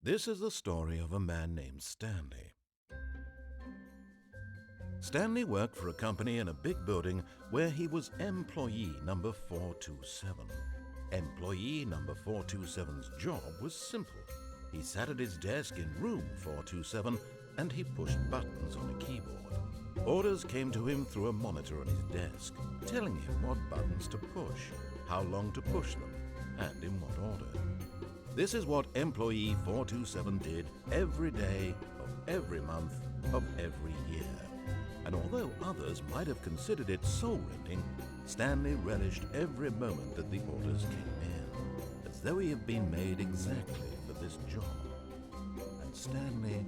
This is the story of a man named Stanley. Stanley worked for a company in a big building where he was employee number 427. Employee number 427's job was simple. He sat at his desk in room 427 and he pushed buttons on a keyboard. Orders came to him through a monitor on his desk, telling him what buttons to push, how long to push them, and in what order. This is what employee 427 did every day of every month of every year. And although others might have considered it soul-rending, Stanley relished every moment that the orders came in, as though he had been made exactly for this job. And Stanley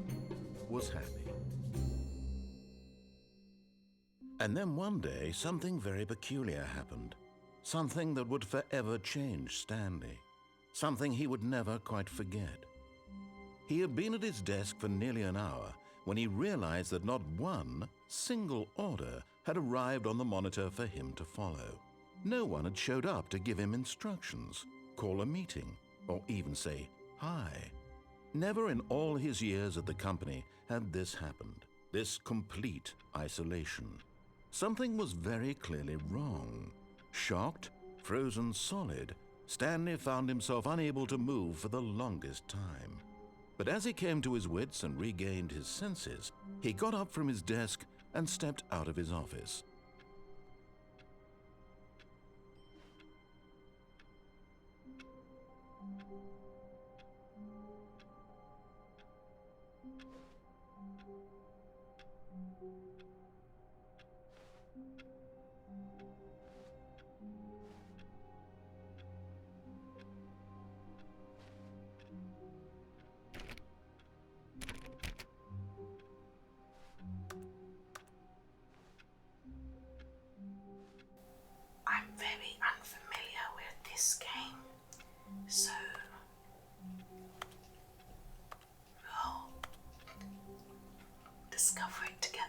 was happy. And then one day, something very peculiar happened. Something that would forever change Stanley. Something he would never quite forget. He had been at his desk for nearly an hour when he realized that not one single order had arrived on the monitor for him to follow. No one had showed up to give him instructions, call a meeting, or even say hi. Never in all his years at the company had this happened, this complete isolation. Something was very clearly wrong. Shocked, frozen solid, Stanley found himself unable to move for the longest time. But as he came to his wits and regained his senses, he got up from his desk and stepped out of his office. I'm very unfamiliar with this game, so we'll discover it together,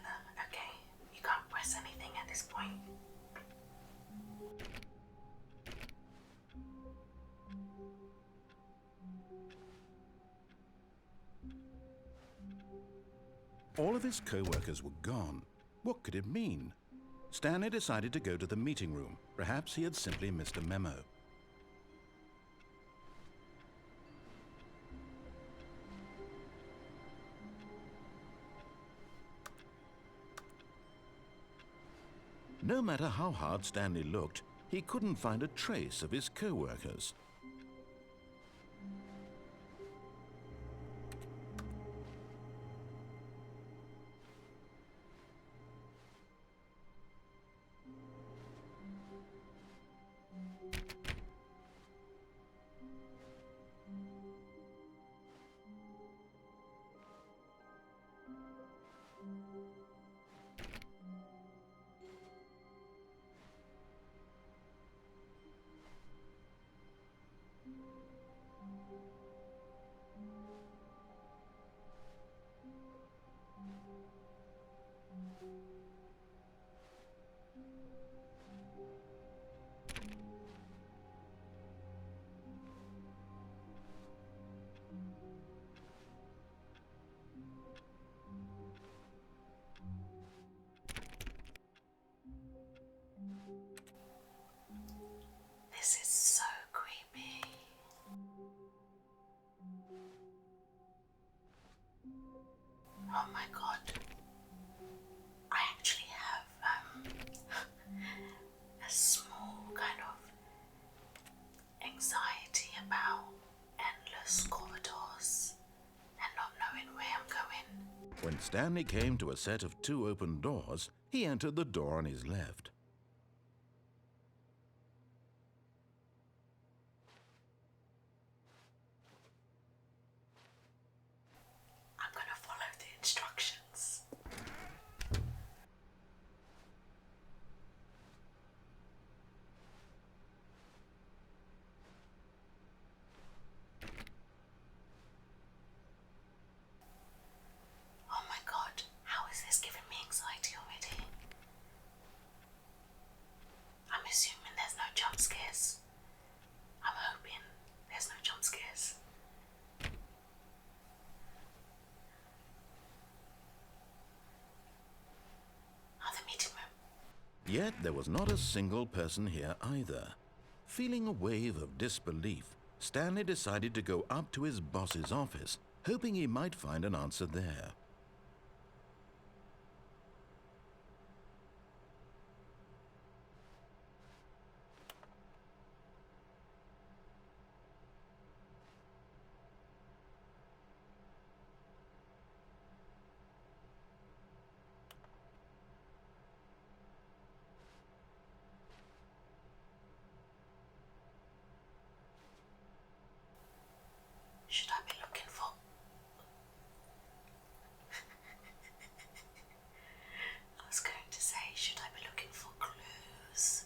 okay? You can't press anything at this point. All of his co-workers were gone. What could it mean? Stanley decided to go to the meeting room. Perhaps he had simply missed a memo. No matter how hard Stanley looked, he couldn't find a trace of his co-workers. This is so creepy. Oh my god. I actually have a small kind of anxiety about endless corridors and not knowing where I'm going. When Stanley came to a set of 2 open doors, he entered the door on his left. I'm gonna follow the instructions. Oh my god, how is this giving me anxiety already? Yet there was not a single person here either. Feeling a wave of disbelief, Stanley decided to go up to his boss's office, hoping he might find an answer there. Should I be looking for... I was going to say, should I be looking for clues?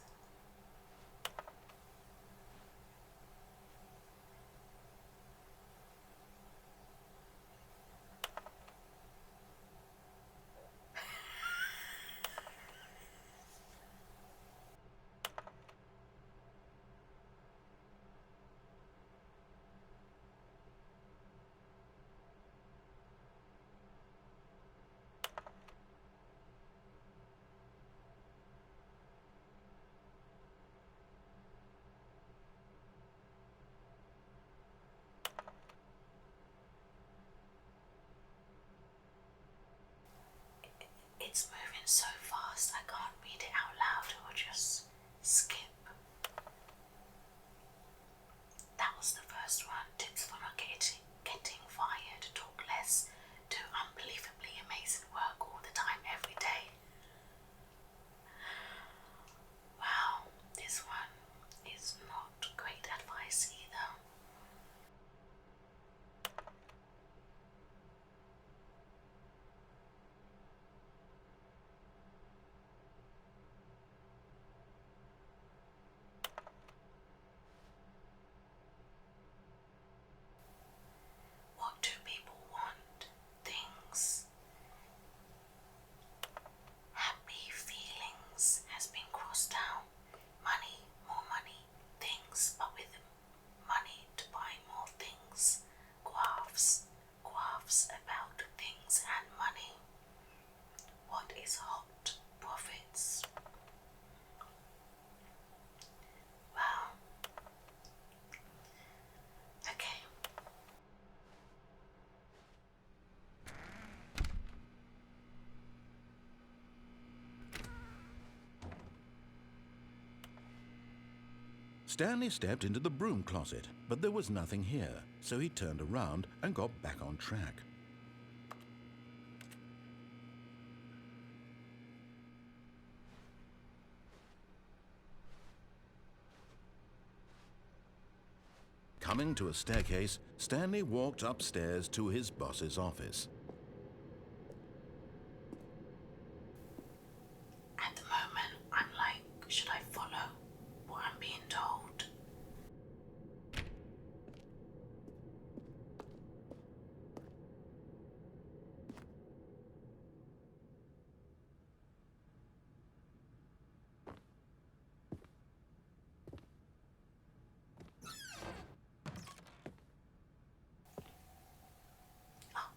It's moving so fast I can't read it out loud or just skip. That was the first one. Tips for not getting fired. Talk less. Do unbelievably amazing work all the time, every day. Wow, this one is not great advice either. What do people want? Things. Happy feelings has been crossed out. Money, more money, things, but with money to buy more things. Graphs about things and money. What is hot? Profits. Wow. Okay. Stanley stepped into the broom closet, but there was nothing here, so he turned around and got back on track. Coming to a staircase, Stanley walked upstairs to his boss's office. At the moment, I'm like, should I follow what I'm being told? Oh.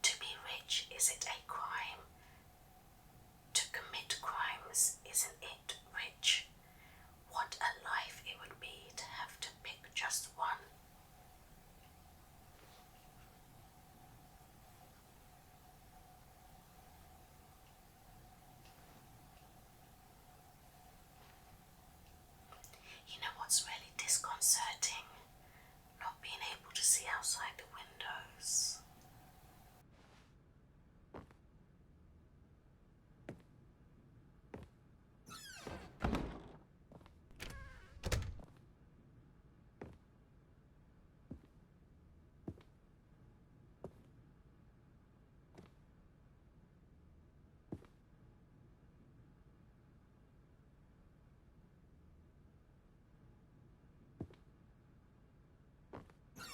To be rich, is it a crime? To commit crimes, isn't it rich? What a life it would be to have to pick just one. You know what's really disconcerting? Not being able to see outside the windows.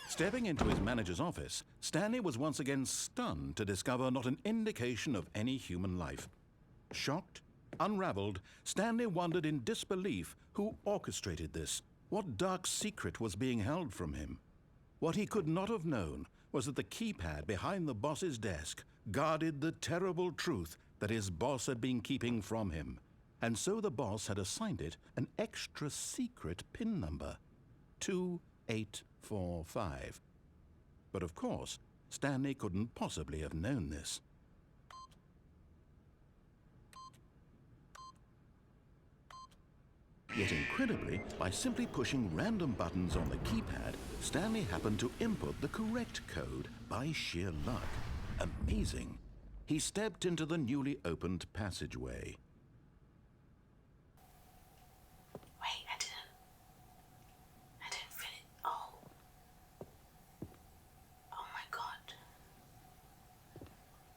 Stepping into his manager's office, Stanley was once again stunned to discover not an indication of any human life. Shocked, unraveled, Stanley wondered in disbelief who orchestrated this. What dark secret was being held from him? What he could not have known was that the keypad behind the boss's desk guarded the terrible truth that his boss had been keeping from him, and so the boss had assigned it an extra secret PIN number, 2845. But of course, Stanley couldn't possibly have known this. Yet incredibly, by simply pushing random buttons on the keypad, Stanley happened to input the correct code by sheer luck. Amazing. He stepped into the newly opened passageway. Wait, I didn't finish. Oh. Oh my God.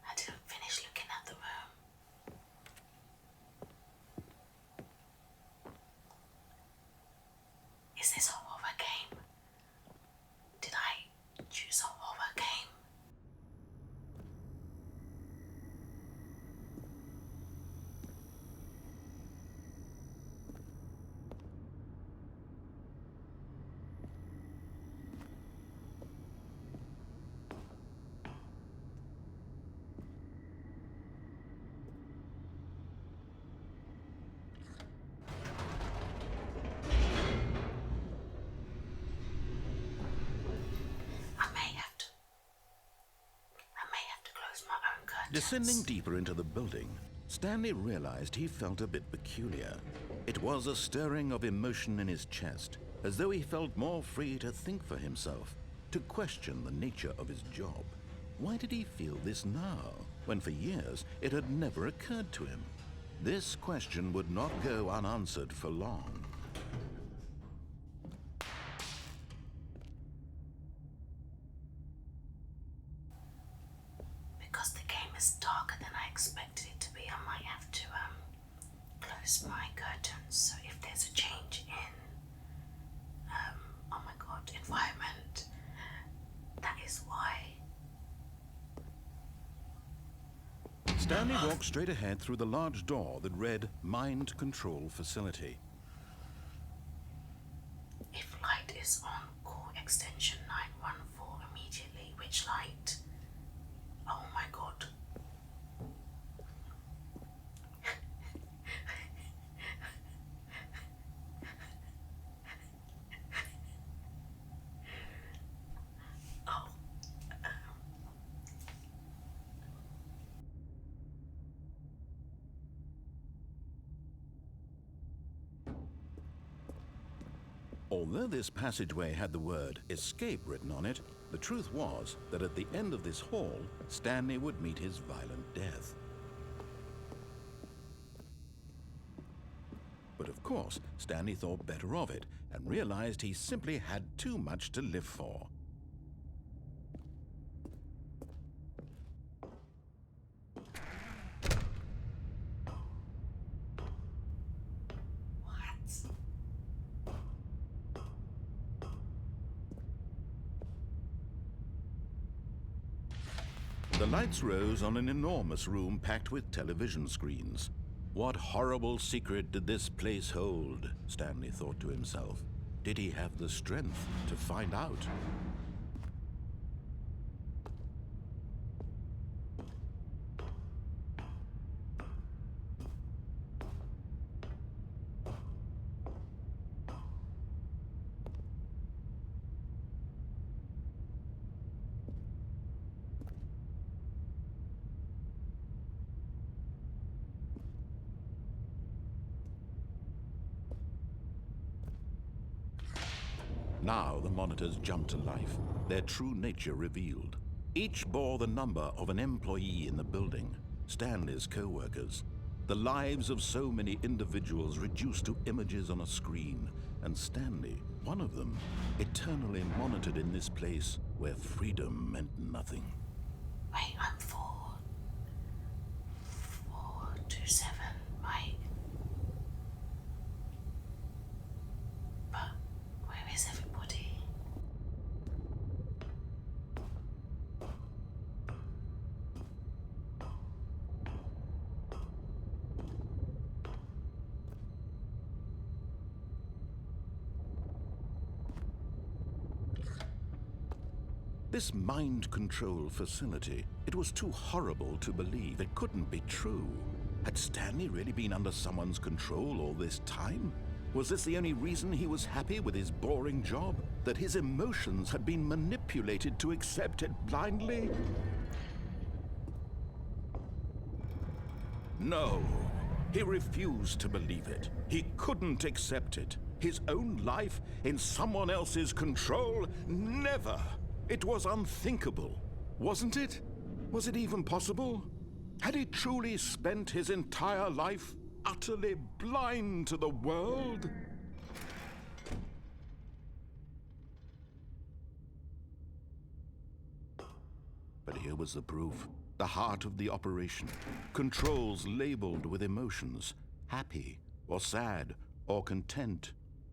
I didn't finish looking at the room. Is this a horror game? Did I choose a horror game? Descending deeper into the building, Stanley realized he felt a bit peculiar. It was a stirring of emotion in his chest, as though he felt more free to think for himself, to question the nature of his job. Why did he feel this now, when for years it had never occurred to him? This question would not go unanswered for long. Because the game is darker than I expected it to be, I might have to close my curtains. So if there's a change in, oh my God, environment, that is why. Stanley walked straight ahead through the large door that read Mind Control Facility. If light is on, call extension 914 immediately. Which light? Oh my God. Oh. Although this passageway had the word escape written on it, the truth was that at the end of this hall, Stanley would meet his violent death. But of course, Stanley thought better of it and realized he simply had too much to live for. The lights rose on an enormous room packed with television screens. What horrible secret did this place hold? Stanley thought to himself. Did he have the strength to find out? Now the monitors jumped to life, their true nature revealed. Each bore the number of an employee in the building, Stanley's co-workers. The lives of so many individuals reduced to images on a screen, and Stanley, one of them, eternally monitored in this place where freedom meant nothing. Wait, I'm 427, right? But where is everybody? This mind control facility, it was too horrible to believe. It couldn't be true. Had Stanley really been under someone's control all this time? Was this the only reason he was happy with his boring job? That his emotions had been manipulated to accept it blindly? No, he refused to believe it. He couldn't accept it. His own life in someone else's control? Never! It was unthinkable, wasn't it? Was it even possible? Had he truly spent his entire life utterly blind to the world? But here was the proof. The heart of the operation. Controls labeled with emotions. Happy, or sad, or content.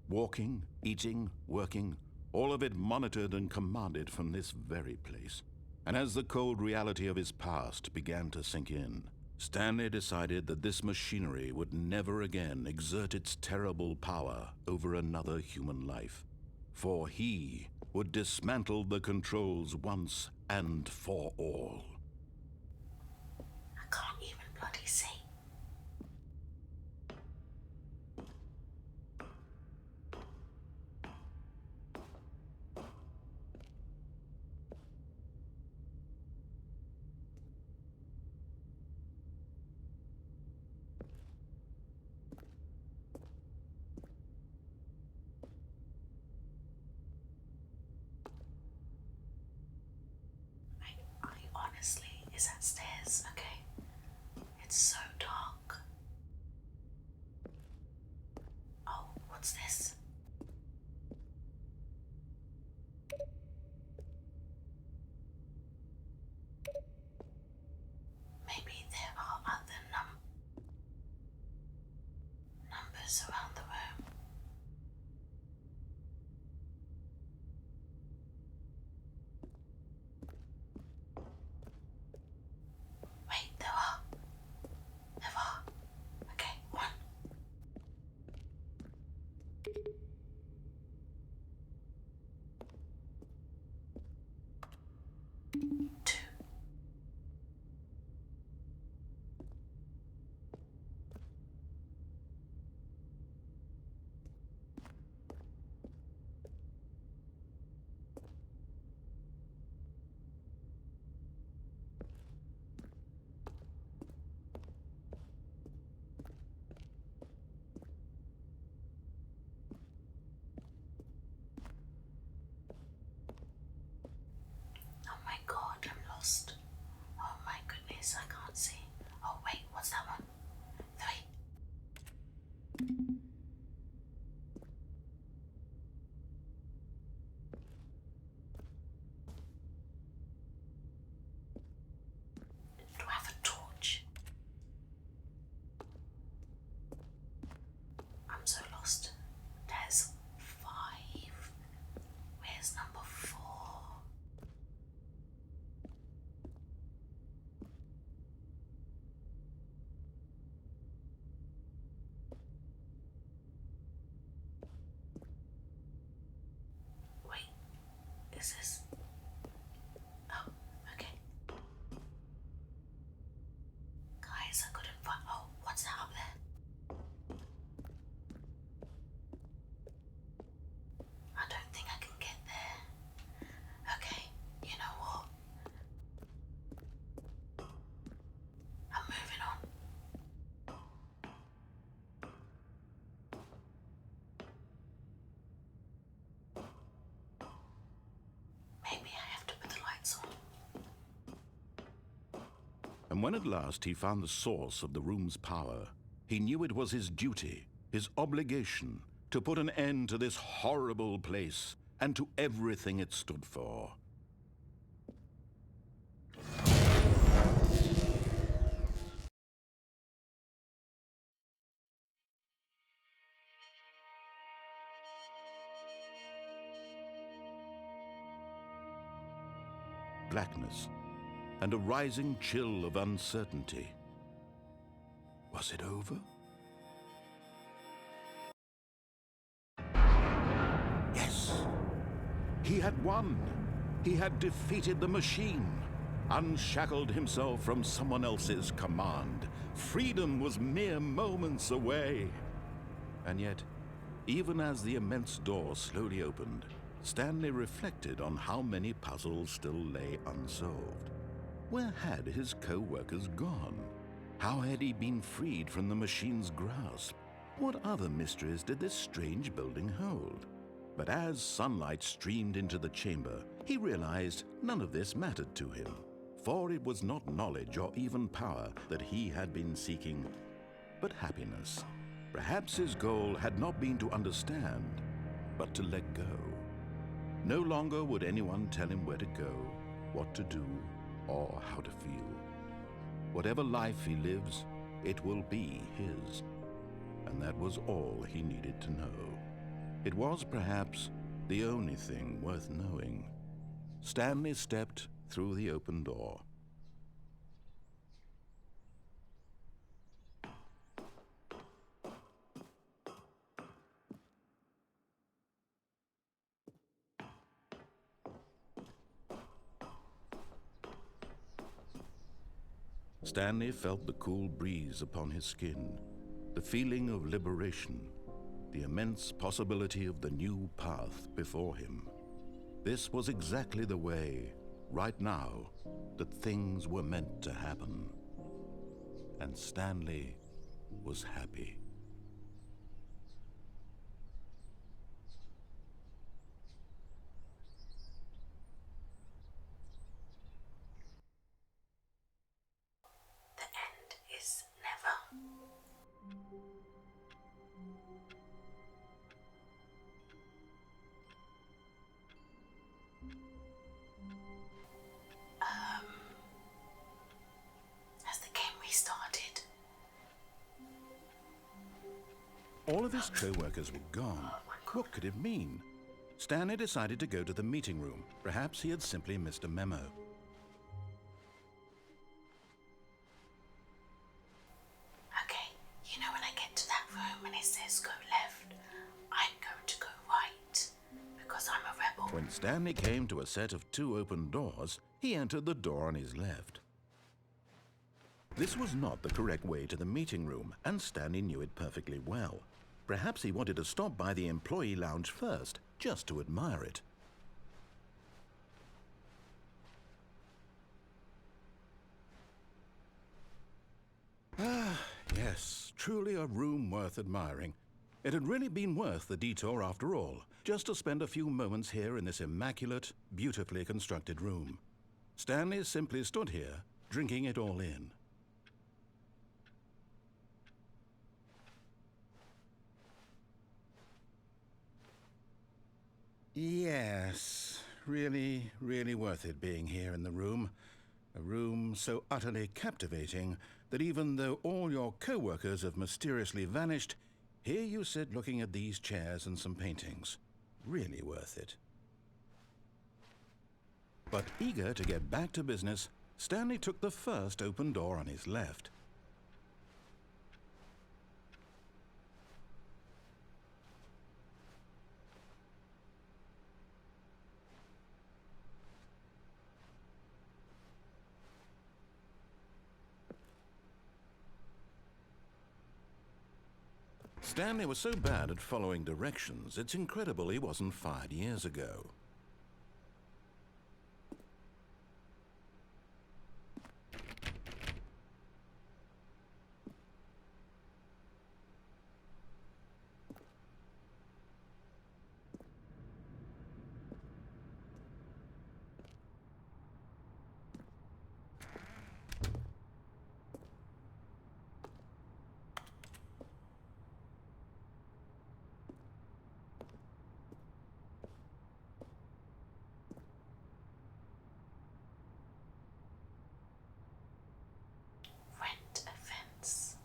Walking, eating, working. All of it monitored and commanded from this very place. And as the cold reality of his past began to sink in, Stanley decided that this machinery would never again exert its terrible power over another human life. For he would dismantle the controls once and for all. I can't even bloody see. I honestly, is that stairs? Okay. It's so dark. Oh, what's this? Maybe there are other numbers around the room. Wait, there are. Okay, 1. 2. Oh my god, I'm lost. Oh my goodness, I can't see. Oh wait, what's that one? 3. Do I have a torch? I'm so lost. There's 5. Where's number 4? Wait, is this? Oh, okay. Guys, I couldn't find. Oh, what's that up there? I don't think I can get there. Okay, you know what? I'm moving on. Maybe I have to put the lights on. And when at last he found the source of the room's power, he knew it was his duty, his obligation, to put an end to this horrible place and to everything it stood for. Blackness and a rising chill of uncertainty. Was it over? Yes, he had won. He had defeated the machine, unshackled himself from someone else's command. Freedom was mere moments away. And yet, even as the immense door slowly opened, Stanley reflected on how many puzzles still lay unsolved. Where had his co-workers gone? How had he been freed from the machine's grasp? What other mysteries did this strange building hold? But as sunlight streamed into the chamber, he realized none of this mattered to him, for it was not knowledge or even power that he had been seeking, but happiness. Perhaps his goal had not been to understand, but to let go. No longer would anyone tell him where to go, what to do, or how to feel. Whatever life he lives, it will be his. And that was all he needed to know. It was perhaps the only thing worth knowing. Stanley stepped through the open door. Stanley felt the cool breeze upon his skin, the feeling of liberation, the immense possibility of the new path before him. This was exactly the way, right now, that things were meant to happen. And Stanley was happy. The end is never. Has the game restarted? All of his co-workers were gone. What could it mean? Stanley decided to go to the meeting room. Perhaps he had simply missed a memo. Okay, you know when I get to that room and it says go left, I'm going to go right, because I'm a rebel. When Stanley came to a set of 2 open doors, he entered the door on his left. This was not the correct way to the meeting room, and Stanley knew it perfectly well. Perhaps he wanted to stop by the employee lounge first, just to admire it. Ah, yes, truly a room worth admiring. It had really been worth the detour after all, just to spend a few moments here in this immaculate, beautifully constructed room. Stanley simply stood here, drinking it all in. Yes, really, really worth it being here in the room. A room so utterly captivating that even though all your co-workers have mysteriously vanished, here you sit looking at these chairs and some paintings. Really worth it. But eager to get back to business, Stanley took the first open door on his left. Stanley was so bad at following directions, it's incredible he wasn't fired years ago. Rent a fence.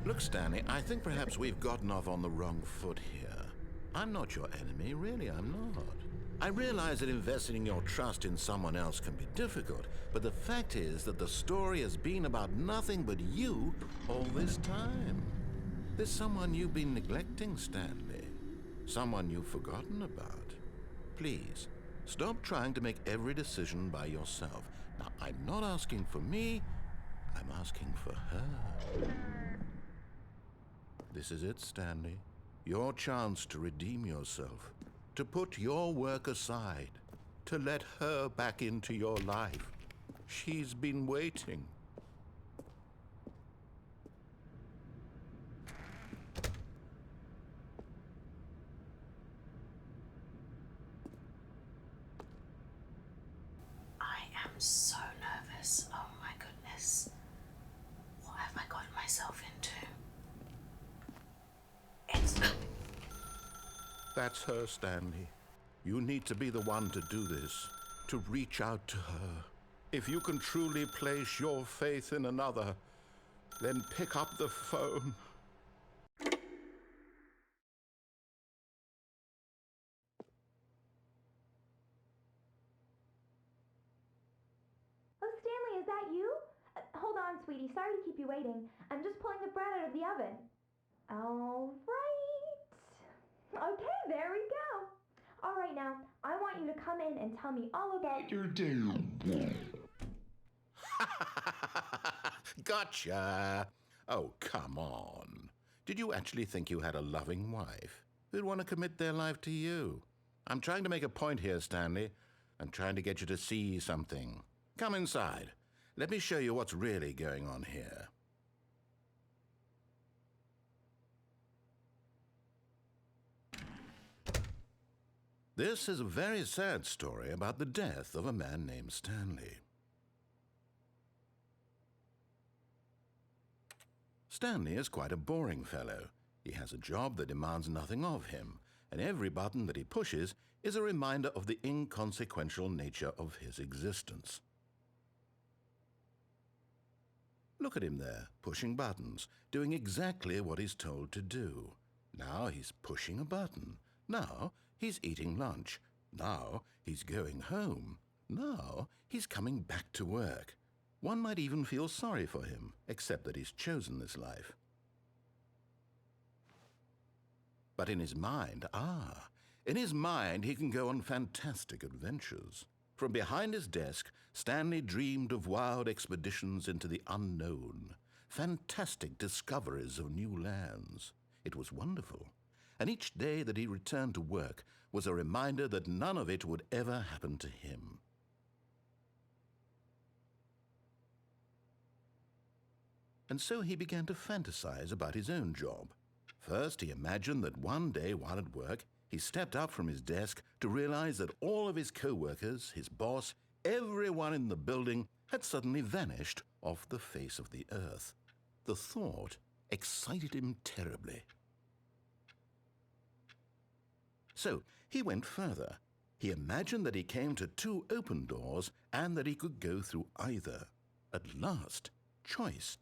Look, Stanley, I think perhaps we've gotten off on the wrong foot here. I'm not your enemy, really, I'm not. I realize that investing your trust in someone else can be difficult, but the fact is that the story has been about nothing but you all this time. There's someone you've been neglecting, Stanley. Someone you've forgotten about. Please, stop trying to make every decision by yourself. Now, I'm not asking for me, I'm asking for her. This is it, Stanley. Your chance to redeem yourself, to put your work aside, to let her back into your life. She's been waiting. I am so nervous. Oh my goodness. What have I gotten myself into? It's... That's her, Stanley. You need to be the one to do this, to reach out to her. If you can truly place your faith in another, then pick up the phone. Oh, Stanley, is that you? Hold on, sweetie. Sorry to keep you waiting. I'm just pulling the bread out of the oven. All right. Okay, there we go. All right, now, I want you to come in and tell me all about your day. Gotcha. Oh, come on. Did you actually think you had a loving wife who'd want to commit their life to you? I'm trying to make a point here, Stanley. I'm trying to get you to see something. Come inside. Let me show you what's really going on here. This is a very sad story about the death of a man named Stanley. Stanley is quite a boring fellow. He has a job that demands nothing of him, and every button that he pushes is a reminder of the inconsequential nature of his existence. Look at him there, pushing buttons, doing exactly what he's told to do. Now he's pushing a button. Now he's eating lunch. Now he's going home. Now he's coming back to work. One might even feel sorry for him, except that he's chosen this life. But in his mind, in his mind he can go on fantastic adventures. From behind his desk, Stanley dreamed of wild expeditions into the unknown, fantastic discoveries of new lands. It was wonderful, and each day that he returned to work was a reminder that none of it would ever happen to him. And so he began to fantasize about his own job. First, he imagined that one day while at work, he stepped up from his desk to realize that all of his co-workers, his boss, everyone in the building had suddenly vanished off the face of the earth. The thought excited him terribly. So he went further. He imagined that he came to two open doors and that he could go through either. At last, choice.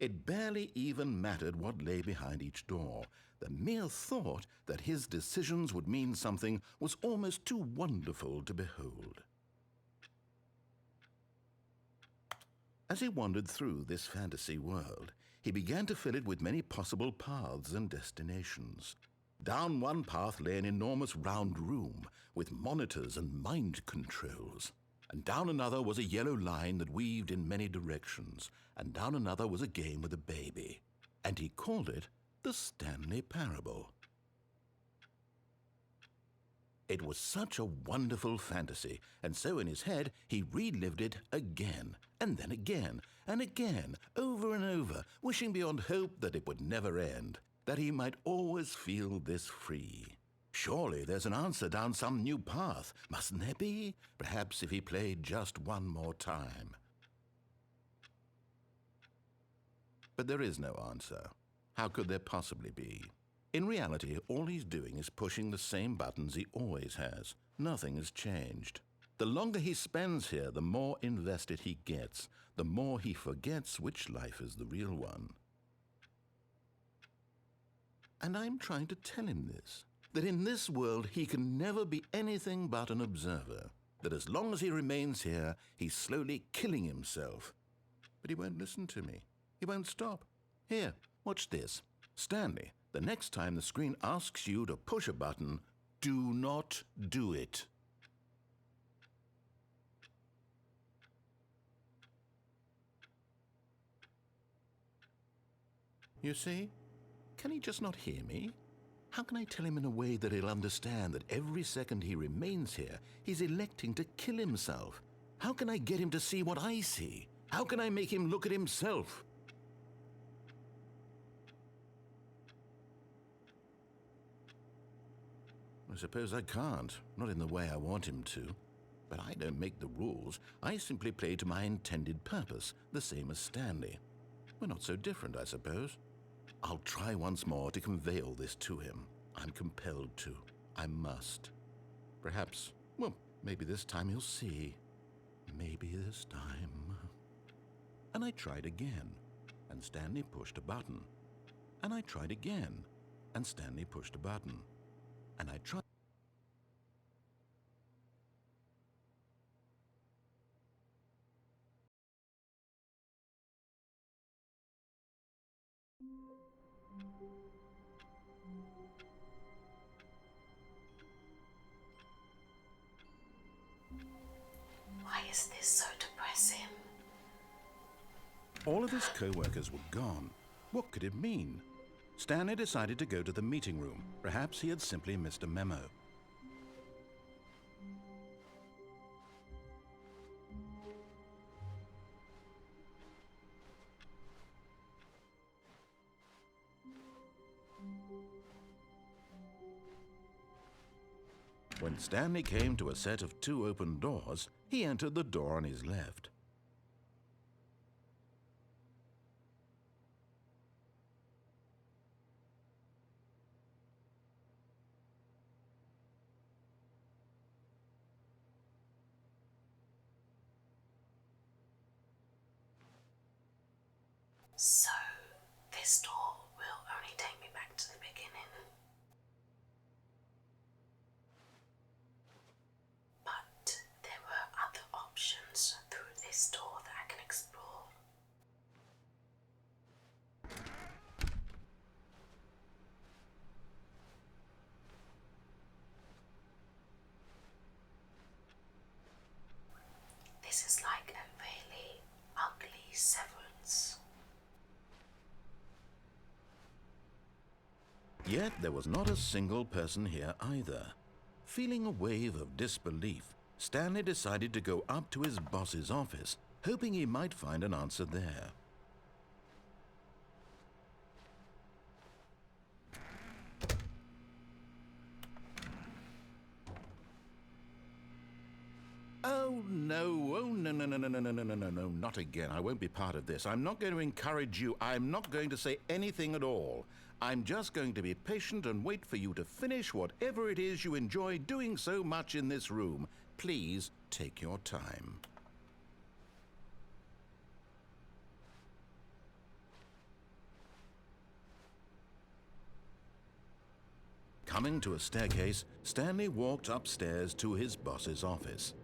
It barely even mattered what lay behind each door. The mere thought that his decisions would mean something was almost too wonderful to behold. As he wandered through this fantasy world, he began to fill it with many possible paths and destinations. Down one path lay an enormous round room with monitors and mind controls. And down another was a yellow line that weaved in many directions, and down another was a game with a baby. And he called it the Stanley Parable. It was such a wonderful fantasy, and so in his head he relived it again, and then again, and again, over and over, wishing beyond hope that it would never end, that he might always feel this free. Surely there's an answer down some new path, mustn't there be? Perhaps if he played just one more time. But there is no answer. How could there possibly be? In reality, all he's doing is pushing the same buttons he always has. Nothing has changed. The longer he spends here, the more invested he gets, the more he forgets which life is the real one. And I'm trying to tell him this, that in this world he can never be anything but an observer, that as long as he remains here, he's slowly killing himself. But he won't listen to me. He won't stop. Here, watch this. Stanley, The next time the screen asks you to push a button, do not do it. You see? Can he just not hear me? How can I tell him in a way that he'll understand that every second he remains here, he's electing to kill himself? How can I get him to see what I see? How can I make him look at himself? I suppose I can't, not in the way I want him to. But I don't make the rules. I simply play to my intended purpose, the same as Stanley. We're not so different, I suppose. I'll try once more to convey all this to him. I'm compelled to. I must. Perhaps, well, maybe this time he'll see. Maybe this time. And I tried again, and Stanley pushed a button. And I tried again, and Stanley pushed a button. And I tried. Why is this so depressing? All of his co-workers were gone. What could it mean? Stanley decided to go to the meeting room. Perhaps he had simply missed a memo. When Stanley came to a set of 2 open doors, he entered the door on his left. So, this door will only take me back to the beginning. But there were other options through this door that I can explore. This is like a really ugly severance. Yet there was not a single person here either. Feeling a wave of disbelief, Stanley decided to go up to his boss's office, hoping he might find an answer there. Oh no, no, not again. I won't be part of this. I'm not going to encourage you. I'm not going to say anything at all. I'm just going to be patient and wait for you to finish whatever it is you enjoy doing so much in this room. Please take your time. Coming to a staircase, Stanley walked upstairs to his boss's office.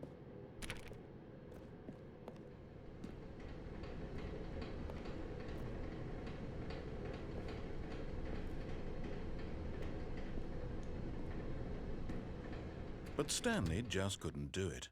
But Stanley just couldn't do it.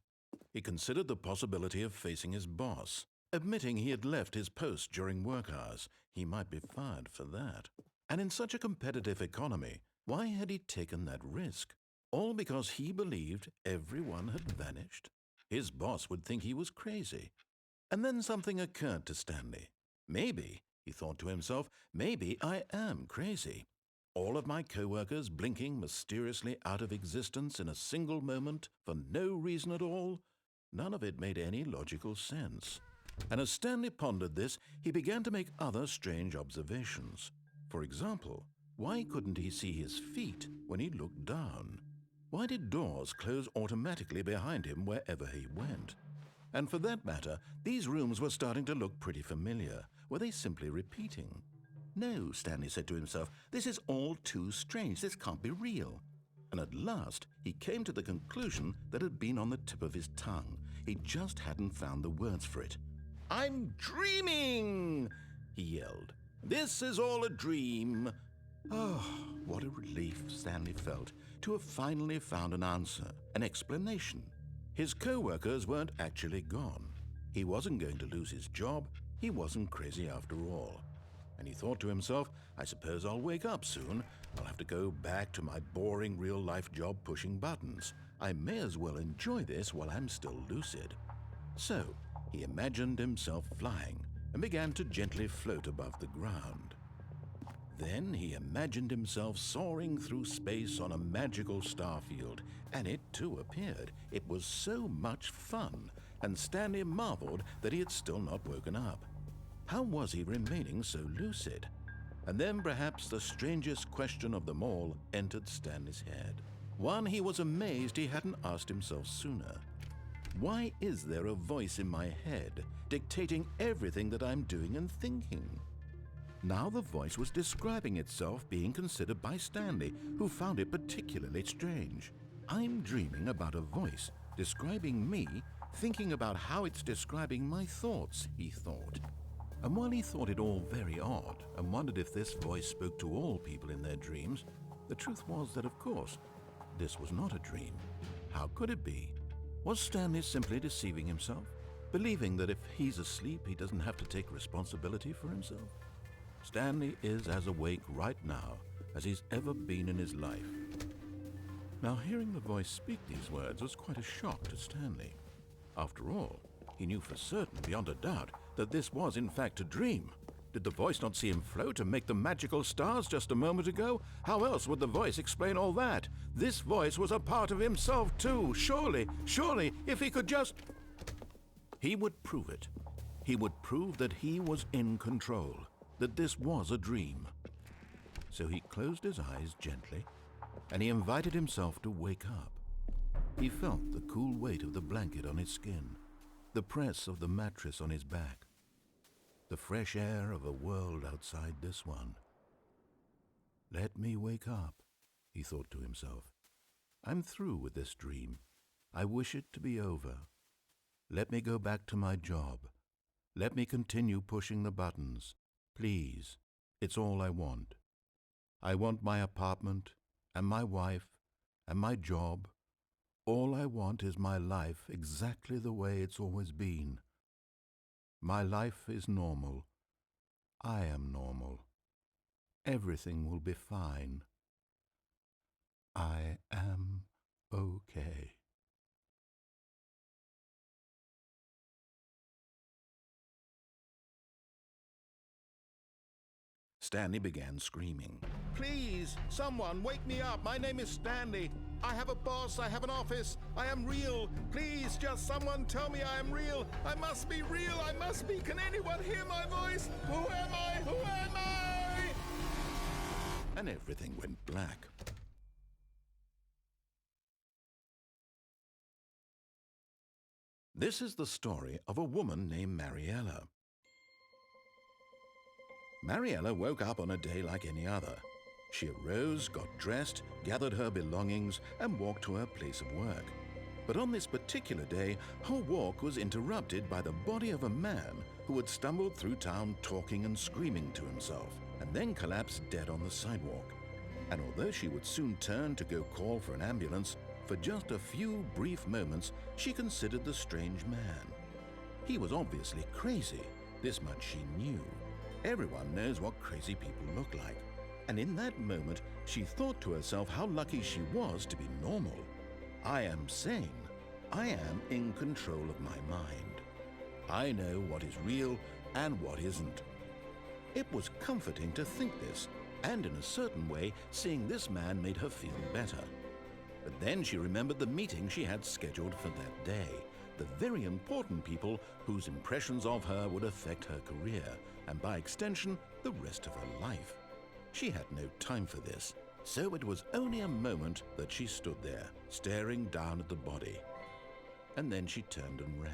He considered the possibility of facing his boss. Admitting he had left his post during work hours, he might be fired for that. And in such a competitive economy, why had he taken that risk? All because he believed everyone had vanished? His boss would think he was crazy. And then something occurred to Stanley. Maybe, he thought to himself, maybe I am crazy. All of my co-workers blinking mysteriously out of existence in a single moment for no reason at all? None of it made any logical sense. And as Stanley pondered this, he began to make other strange observations. For example, why couldn't he see his feet when he looked down? Why did doors close automatically behind him wherever he went? And for that matter, these rooms were starting to look pretty familiar. Were they simply repeating? No, Stanley said to himself, this is all too strange. This can't be real. And at last, he came to the conclusion that had been on the tip of his tongue. He just hadn't found the words for it. "I'm dreaming!" he yelled. "This is all a dream." Oh, what a relief Stanley felt to have finally found an answer, an explanation. His co-workers weren't actually gone. He wasn't going to lose his job. He wasn't crazy after all. And he thought to himself, I suppose I'll wake up soon. I'll have to go back to my boring real-life job pushing buttons. I may as well enjoy this while I'm still lucid. So, he imagined himself flying and began to gently float above the ground. Then he imagined himself soaring through space on a magical starfield, and it too appeared. It was so much fun, and Stanley marveled that he had still not woken up. How was he remaining so lucid? And then perhaps the strangest question of them all entered Stanley's head. One he was amazed he hadn't asked himself sooner. Why is there a voice in my head dictating everything that I'm doing and thinking? Now the voice was describing itself being considered by Stanley, who found it particularly strange. I'm dreaming about a voice describing me, thinking about how it's describing my thoughts, he thought. And while he thought it all very odd and wondered if this voice spoke to all people in their dreams, the truth was that, of course, this was not a dream. How could it be? Was Stanley simply deceiving himself, believing that if he's asleep, he doesn't have to take responsibility for himself? Stanley is as awake right now as he's ever been in his life. Now, hearing the voice speak these words was quite a shock to Stanley. After all, he knew for certain, beyond a doubt, that this was in fact a dream. Did the voice not see him float and make the magical stars just a moment ago? How else would the voice explain all that? This voice was a part of himself too. Surely, if he could just... He would prove it. He would prove that he was in control, that this was a dream. So he closed his eyes gently, and he invited himself to wake up. He felt the cool weight of the blanket on his skin, the press of the mattress on his back, the fresh air of a world outside this one. Let me wake up, he thought to himself. I'm through with this dream. I wish it to be over. Let me go back to my job. Let me continue pushing the buttons. Please, it's all I want. I want my apartment and my wife and my job. All I want is my life exactly the way it's always been. My life is normal. I am normal. Everything will be fine. I am okay. Stanley began screaming. Please, someone, wake me up. My name is Stanley. I have a boss. I have an office. I am real. Please, just someone tell me I am real. I must be real. I must be. Can anyone hear my voice? Who am I? Who am I? And everything went black. This is the story of a woman named Mariella. Mariella woke up on a day like any other. She arose, got dressed, gathered her belongings, and walked to her place of work. But on this particular day, her walk was interrupted by the body of a man who had stumbled through town talking and screaming to himself, and then collapsed dead on the sidewalk. And although she would soon turn to go call for an ambulance, for just a few brief moments, she considered the strange man. He was obviously crazy. This much she knew. Everyone knows what crazy people look like. And in that moment, she thought to herself how lucky she was to be normal. I am sane. I am in control of my mind. I know what is real and what isn't. It was comforting to think this, and in a certain way, seeing this man made her feel better. But then she remembered the meeting she had scheduled for that day, the very important people whose impressions of her would affect her career, and by extension, the rest of her life. She had no time for this, so it was only a moment that she stood there, staring down at the body. And then she turned and ran.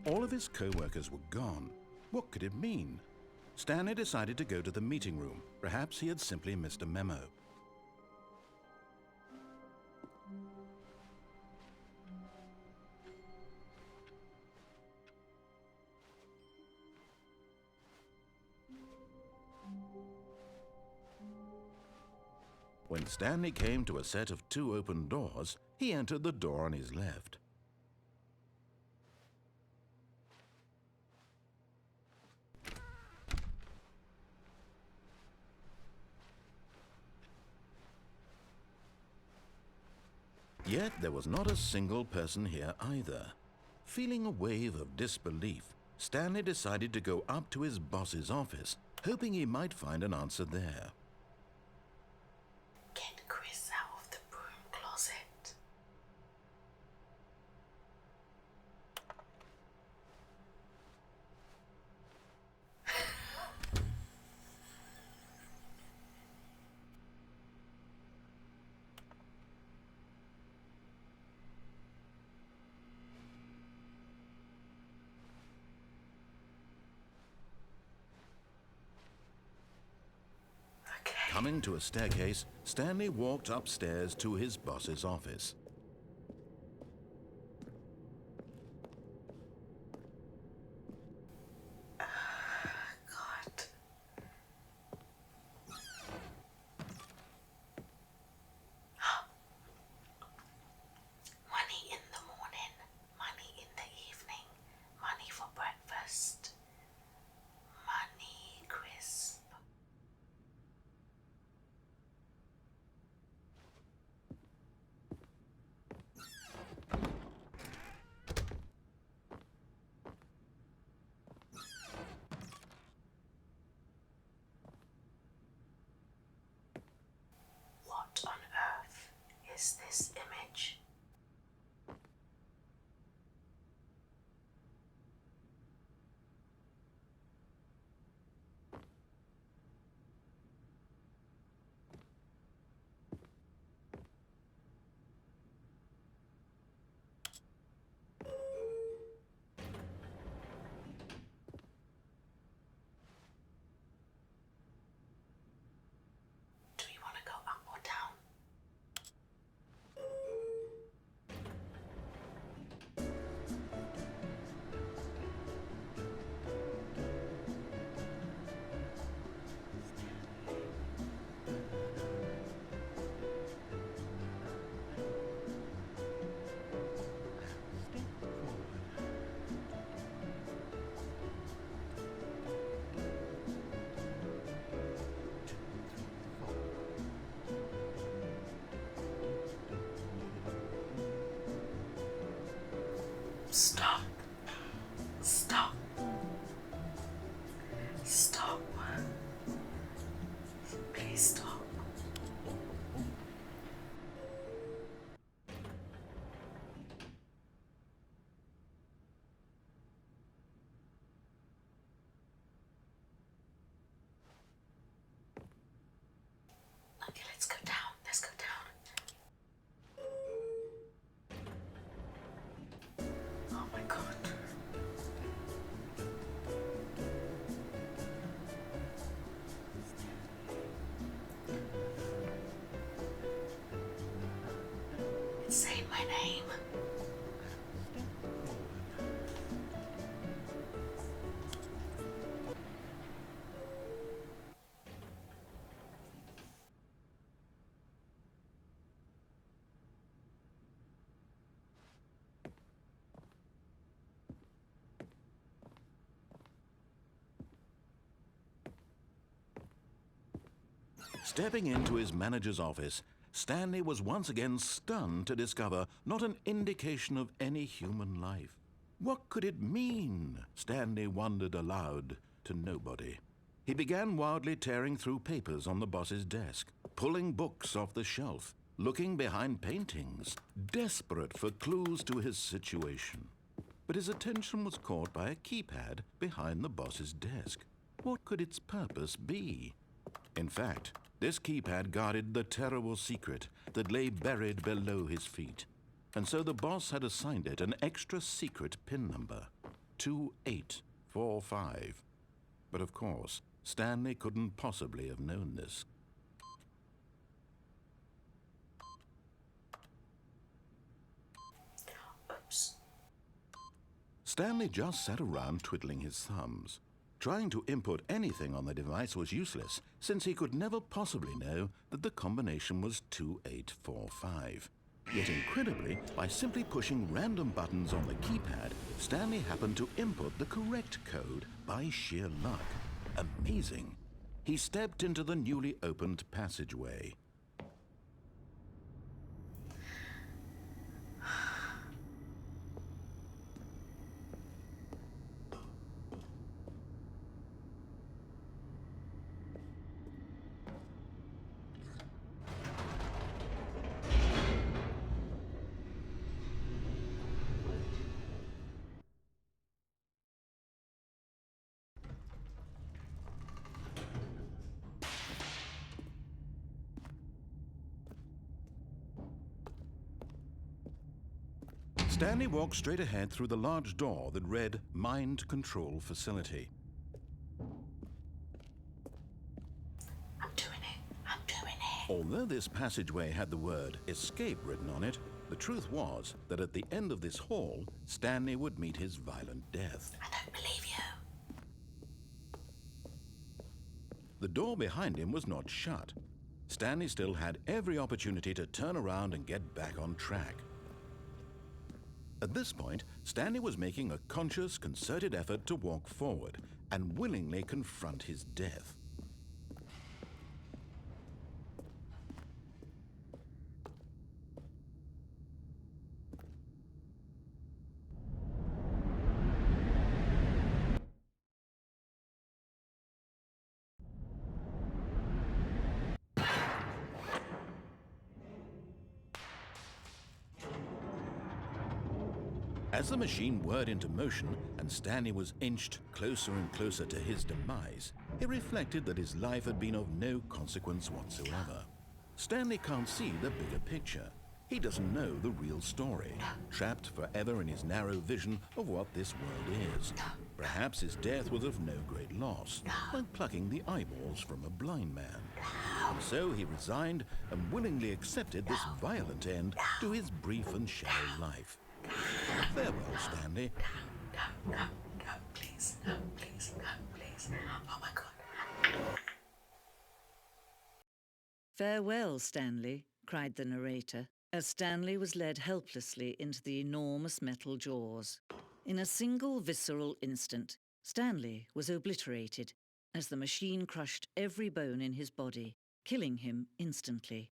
All of his co-workers were gone. What could it mean? Stanley decided to go to the meeting room. Perhaps he had simply missed a memo. When Stanley came to a set of 2 open doors, he entered the door on his left. Yet there was not a single person here either. Feeling a wave of disbelief, Stanley decided to go up to his boss's office, hoping he might find an answer there. Get Chris out of the broom closet. Coming to a staircase, Stanley walked upstairs to his boss's office. God. Money in the morning, money in the evening, money for breakfast, money crisp. What on earth is this image? Do we want to go up or down? Stop. Stop. Stop. Please stop. Okay, let's go down. Let's go down. Oh my God. It's saying my name. Stepping into his manager's office, Stanley was once again stunned to discover not an indication of any human life. What could it mean? Stanley wondered aloud to nobody. He began wildly tearing through papers on the boss's desk, pulling books off the shelf, looking behind paintings, desperate for clues to his situation. But his attention was caught by a keypad behind the boss's desk. What could its purpose be? In fact, this keypad guarded the terrible secret that lay buried below his feet. And so the boss had assigned it an extra secret PIN number. 2845. But of course, Stanley couldn't possibly have known this. Oops. Stanley just sat around twiddling his thumbs. Trying to input anything on the device was useless, since he could never possibly know that the combination was 2845. Yet incredibly, by simply pushing random buttons on the keypad, Stanley happened to input the correct code by sheer luck. Amazing. He stepped into the newly opened passageway. Stanley walked straight ahead through the large door that read Mind Control Facility. I'm doing it. Although this passageway had the word Escape written on it, the truth was that at the end of this hall, Stanley would meet his violent death. I don't believe you. The door behind him was not shut. Stanley still had every opportunity to turn around and get back on track. At this point, Stanley was making a conscious, concerted effort to walk forward and willingly confront his death. As the machine whirred into motion and Stanley was inched closer and closer to his demise, he reflected that his life had been of no consequence whatsoever. Stanley can't see the bigger picture. He doesn't know the real story, trapped forever in his narrow vision of what this world is. Perhaps his death was of no great loss, like plucking the eyeballs from a blind man. And so he resigned and willingly accepted this violent end to his brief and shallow life. Farewell, Stanley. No, please, please. Oh my God. Farewell, Stanley, cried the narrator, as Stanley was led helplessly into the enormous metal jaws. In a single visceral instant, Stanley was obliterated as the machine crushed every bone in his body, killing him instantly.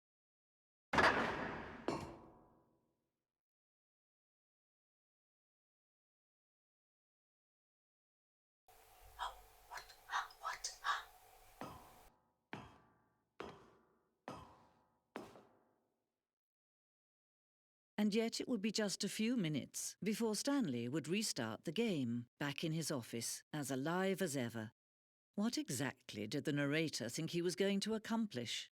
And yet it would be just a few minutes before Stanley would restart the game, back in his office, as alive as ever. What exactly did the narrator think he was going to accomplish?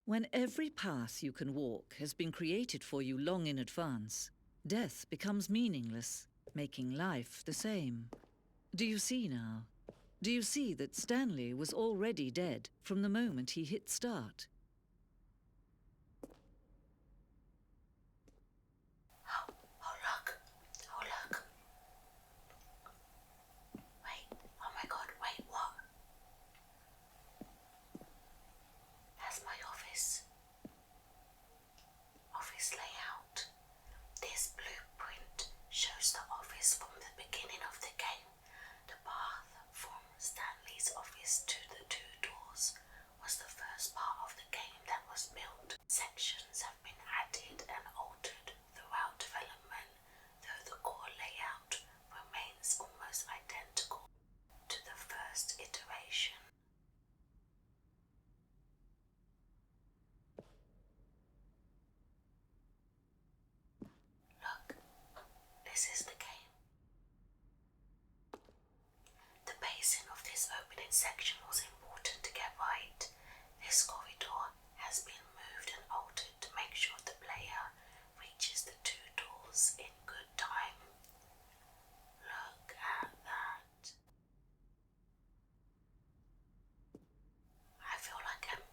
When every path you can walk has been created for you long in advance, death becomes meaningless, making life the same. Do you see now? Do you see that Stanley was already dead from the moment he hit start? Oh look. Wait, oh my God, wait, what? That's my office. Office layout. This blueprint shows the office from the beginning of the game. The path from Stanley's office to the two doors was the first part of the game that was built. Sections have been added and altered throughout development, though the core layout remains almost identical to the first iteration. Look, this is the game. The pacing of this this opening section was important to get right. This corridor has been moved and altered to make sure the player reaches the two doors in good time. Look at that. I feel like I'm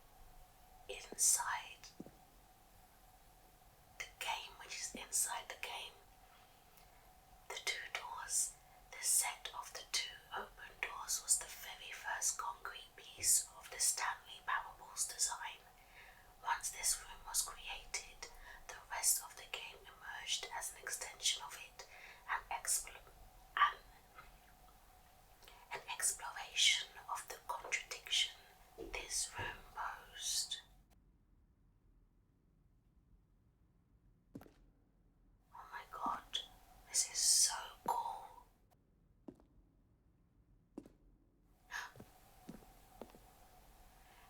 inside the game, which is inside the game. The two doors, the set of the two open doors was the very first concrete piece of the Stanley Parable's design. Once this room was created, the rest of the game emerged as an extension of it, an exploration of the contradiction this room posed. Oh my god, this is so cool.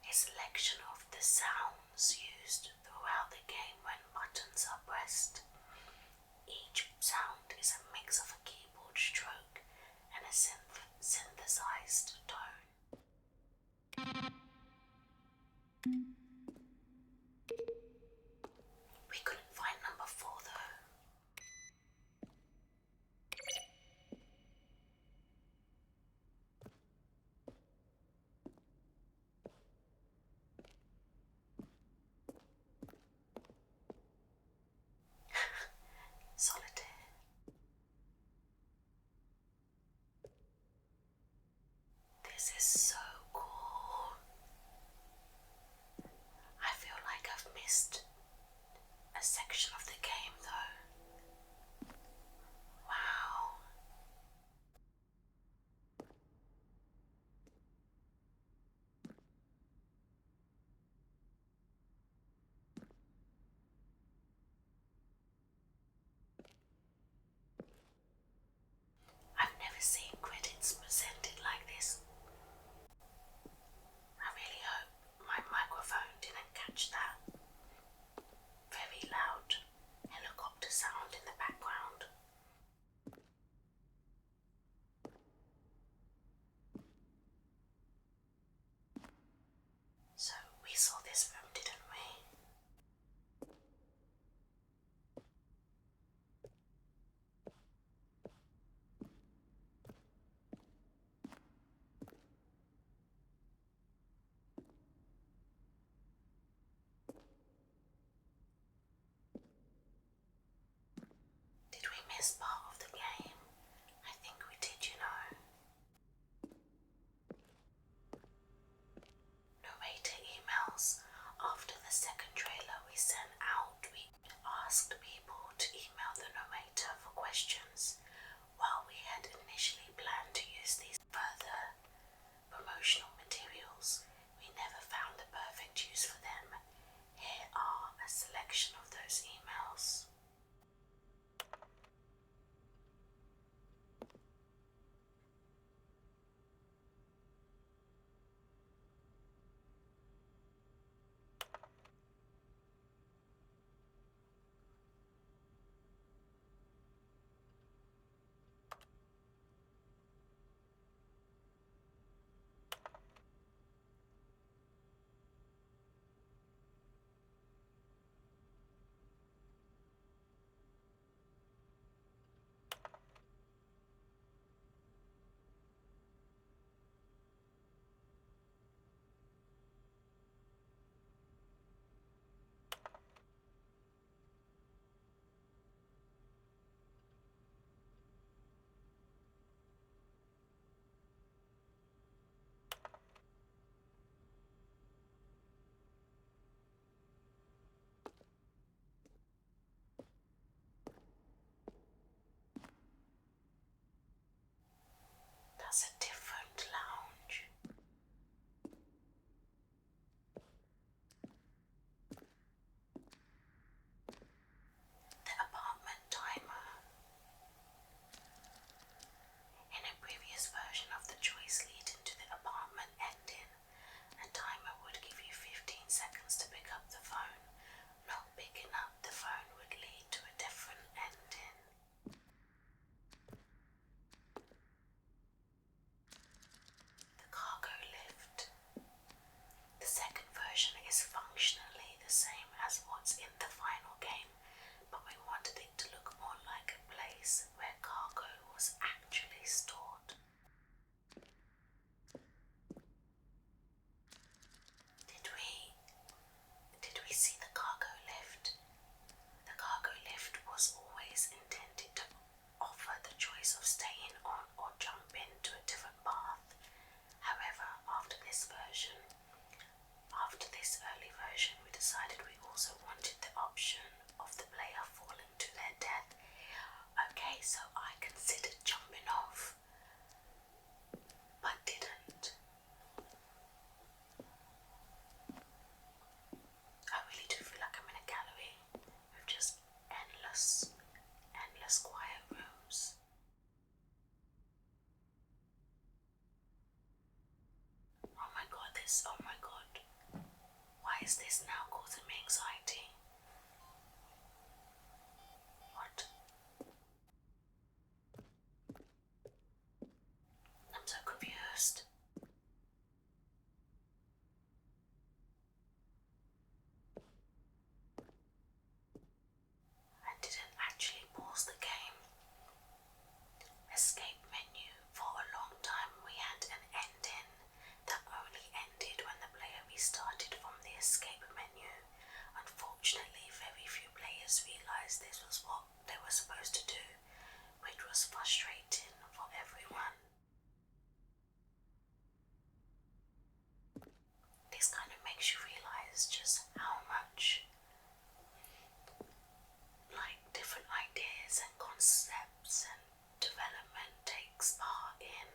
A selection of the sounds used throughout the game when buttons are pressed. Each sound is a mix of a keyboard stroke and a synthesized tone. We couldn't find number 4 though. Solitaire. This is so cool. I feel like I've missed a section of the game though. Wow. I've never seen credits presented like this. I really hope my microphone didn't catch that. Very loud helicopter sound in the background. So we saw this room, didn't we? option of the player falling to their death. Okay, so I considered jumping off, but didn't. I really do feel like I'm in a gallery with just endless quiet rooms. Oh my god. Why is this now causing me anxiety? What? I'm so confused. I didn't actually pause the game. Escape menu. For a long time we had an ending that only ended when the player restarted from the escape menu. Unfortunately, very few players realised this was what they were supposed to do, which was frustrating for everyone. This kind of makes you realise just how much different ideas and concepts and development takes part in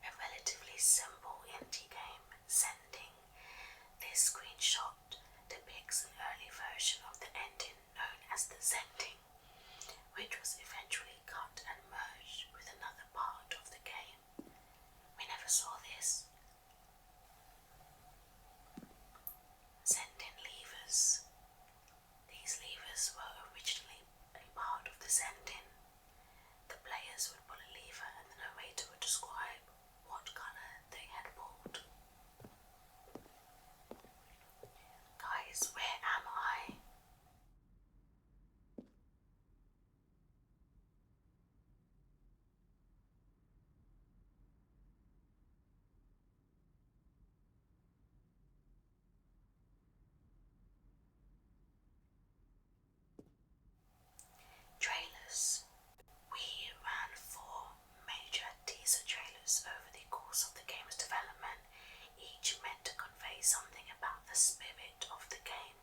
a relatively simple indie game. Sending. This screenshot depicts an early version of the ending known as the Sending, which was eventually cut and merged with another part of the game. We never saw this. Sending levers. These levers were originally a part of the Sending. The players would pull a lever and the narrator would describe what colour they had pulled. Guys, where am I? Trailers. We ran 4 major teaser trailers over the course of the game's development, each meant to convey something about the spirit of the game.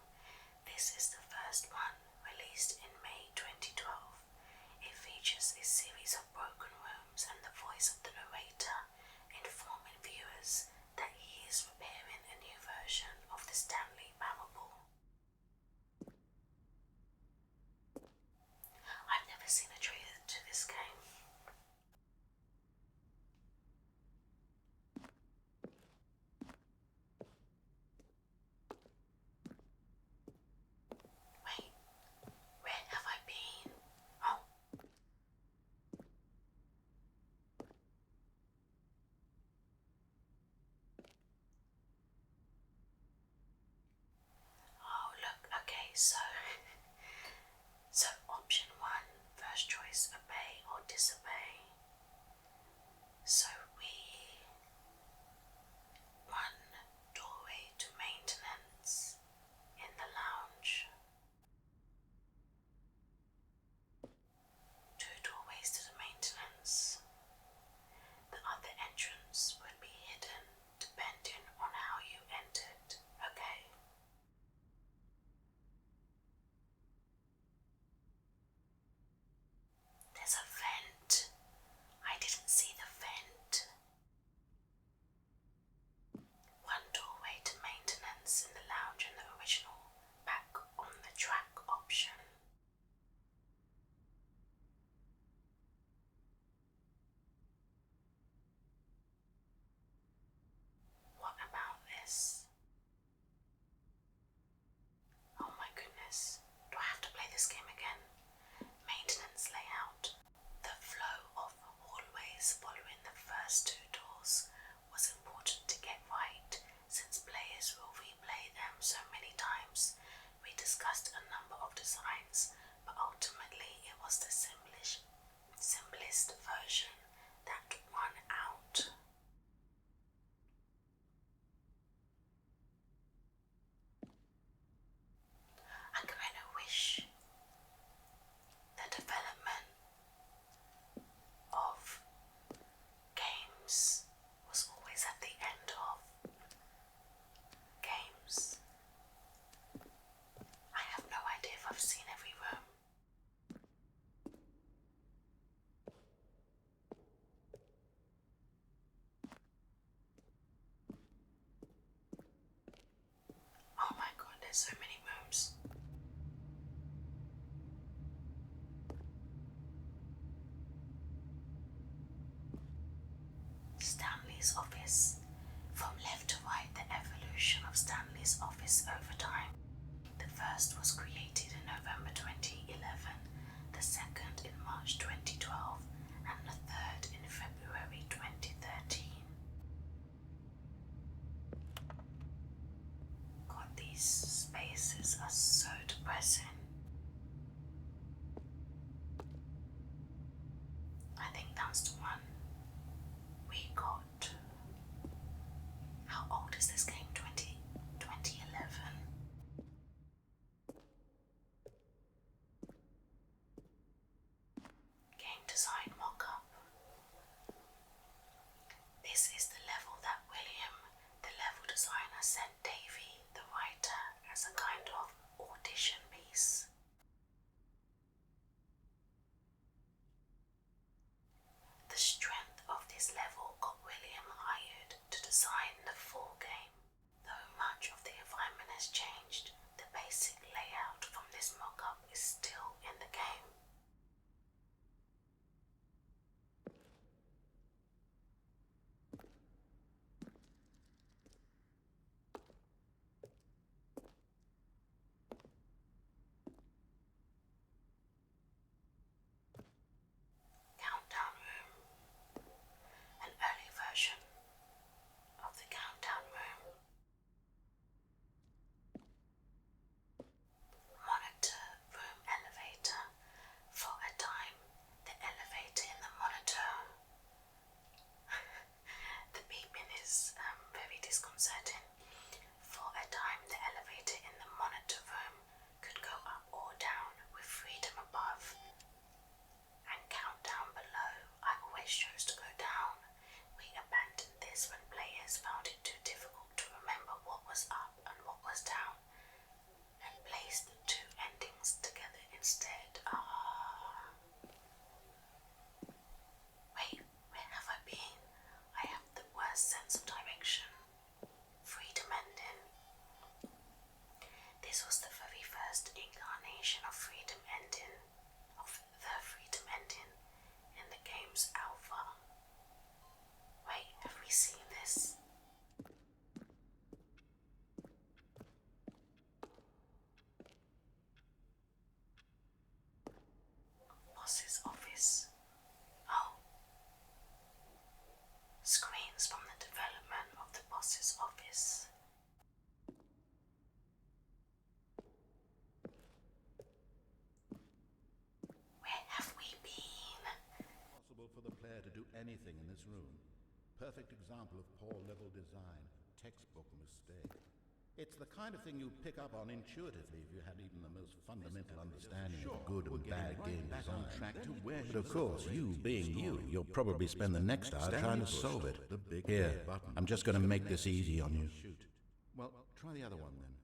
This is the first one, released in May 2012. It features a series of broken rooms and the voice of the narrator, informing viewers that he is preparing a new version of the Stanley Parable. I've never seen a trailer to this game. Wait, where have I been? Oh. Oh, look, okay, so option 1, first choice, obey or disobey. So one doorway to maintenance in the lounge. 2 doorways to the maintenance. The other entrance would be hidden depending on how you entered. Okay. There's a vent. I didn't see the vent. 1 doorway to maintenance in the lounge in the original back on the track option. What about this? Oh my goodness. Do I have to play this game again? Maintenance layout. The flow of hallways following the first 2 doors was important to get right, since players will replay them so many times. We discussed a number of designs, but ultimately it was the simplest version that won out. I kind of wish the development of games was always at the end of games. I There's so many rooms. Stanley's office. From left to right, the evolution of Stanley's office over time. The first was created in November 2011, the second in March 2012, and the third in February 2013. God, these spaces are so depressing. I think that's the one we got. How old is this game? 2011? Game design mock-up. This is the level that William, the level designer, sent Davey, the writer, as a kind of audition piece. The strength of this level got William hired to design the full game. Though much of the environment has changed, the basic layout from this mock-up is still in the game. Countdown room. An early version of the countdown room. Monitor room elevator. For a time, the elevator in the monitor. The beeping is very disconcerting. For a time, the elevator in the monitor room could go up or down with freedom above and countdown below. I always chose to go down. We abandoned this when players found it too difficult to remember what was up and what was down, and placed the two endings together instead. Wait, where have I been? I have the worst sense of direction. Freedom ending. This was the very first incarnation of freedom ending, of the freedom ending in the game's alpha. Wait, have we seen this? Boss's office. Oh. Screens from the development of the boss's office. Where have we been? Possible for the player to do anything in this room. Perfect example of poor level design. Textbook mistake. It's the kind of thing you pick up on intuitively if you had even the most fundamental understanding of good and bad game design. But of course, you being you, you'll probably spend the next hour trying to solve it. Here, I'm just going to make this easy on you. Well, try the other one then.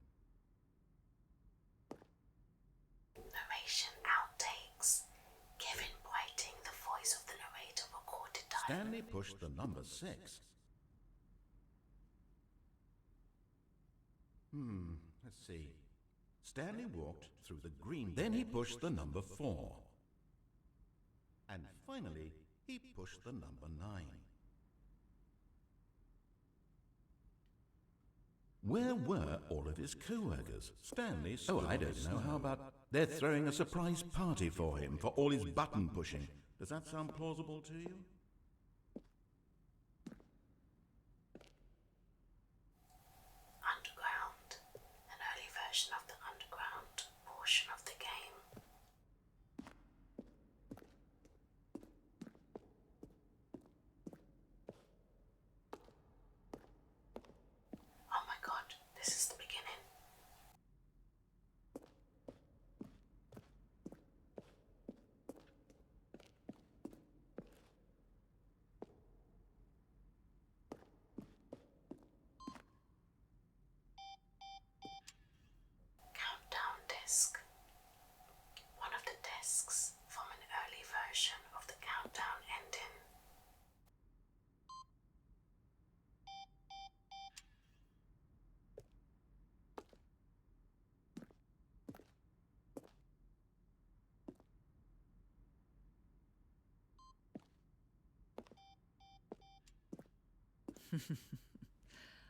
Narration outtakes. Kevin Brighting, the voice of the narrator, recorded dialogue. Stanley pushed the number 6. Let's see. Stanley walked through the green. Then he pushed the number 4. And finally, he pushed the number 9. Where were all of his co-workers? Stanley stood I don't know. How about they're throwing a surprise party for him for all his button pushing? Does that sound plausible to you? Underground. An early version of the underground portion of the game. Oh my god, this is the beginning.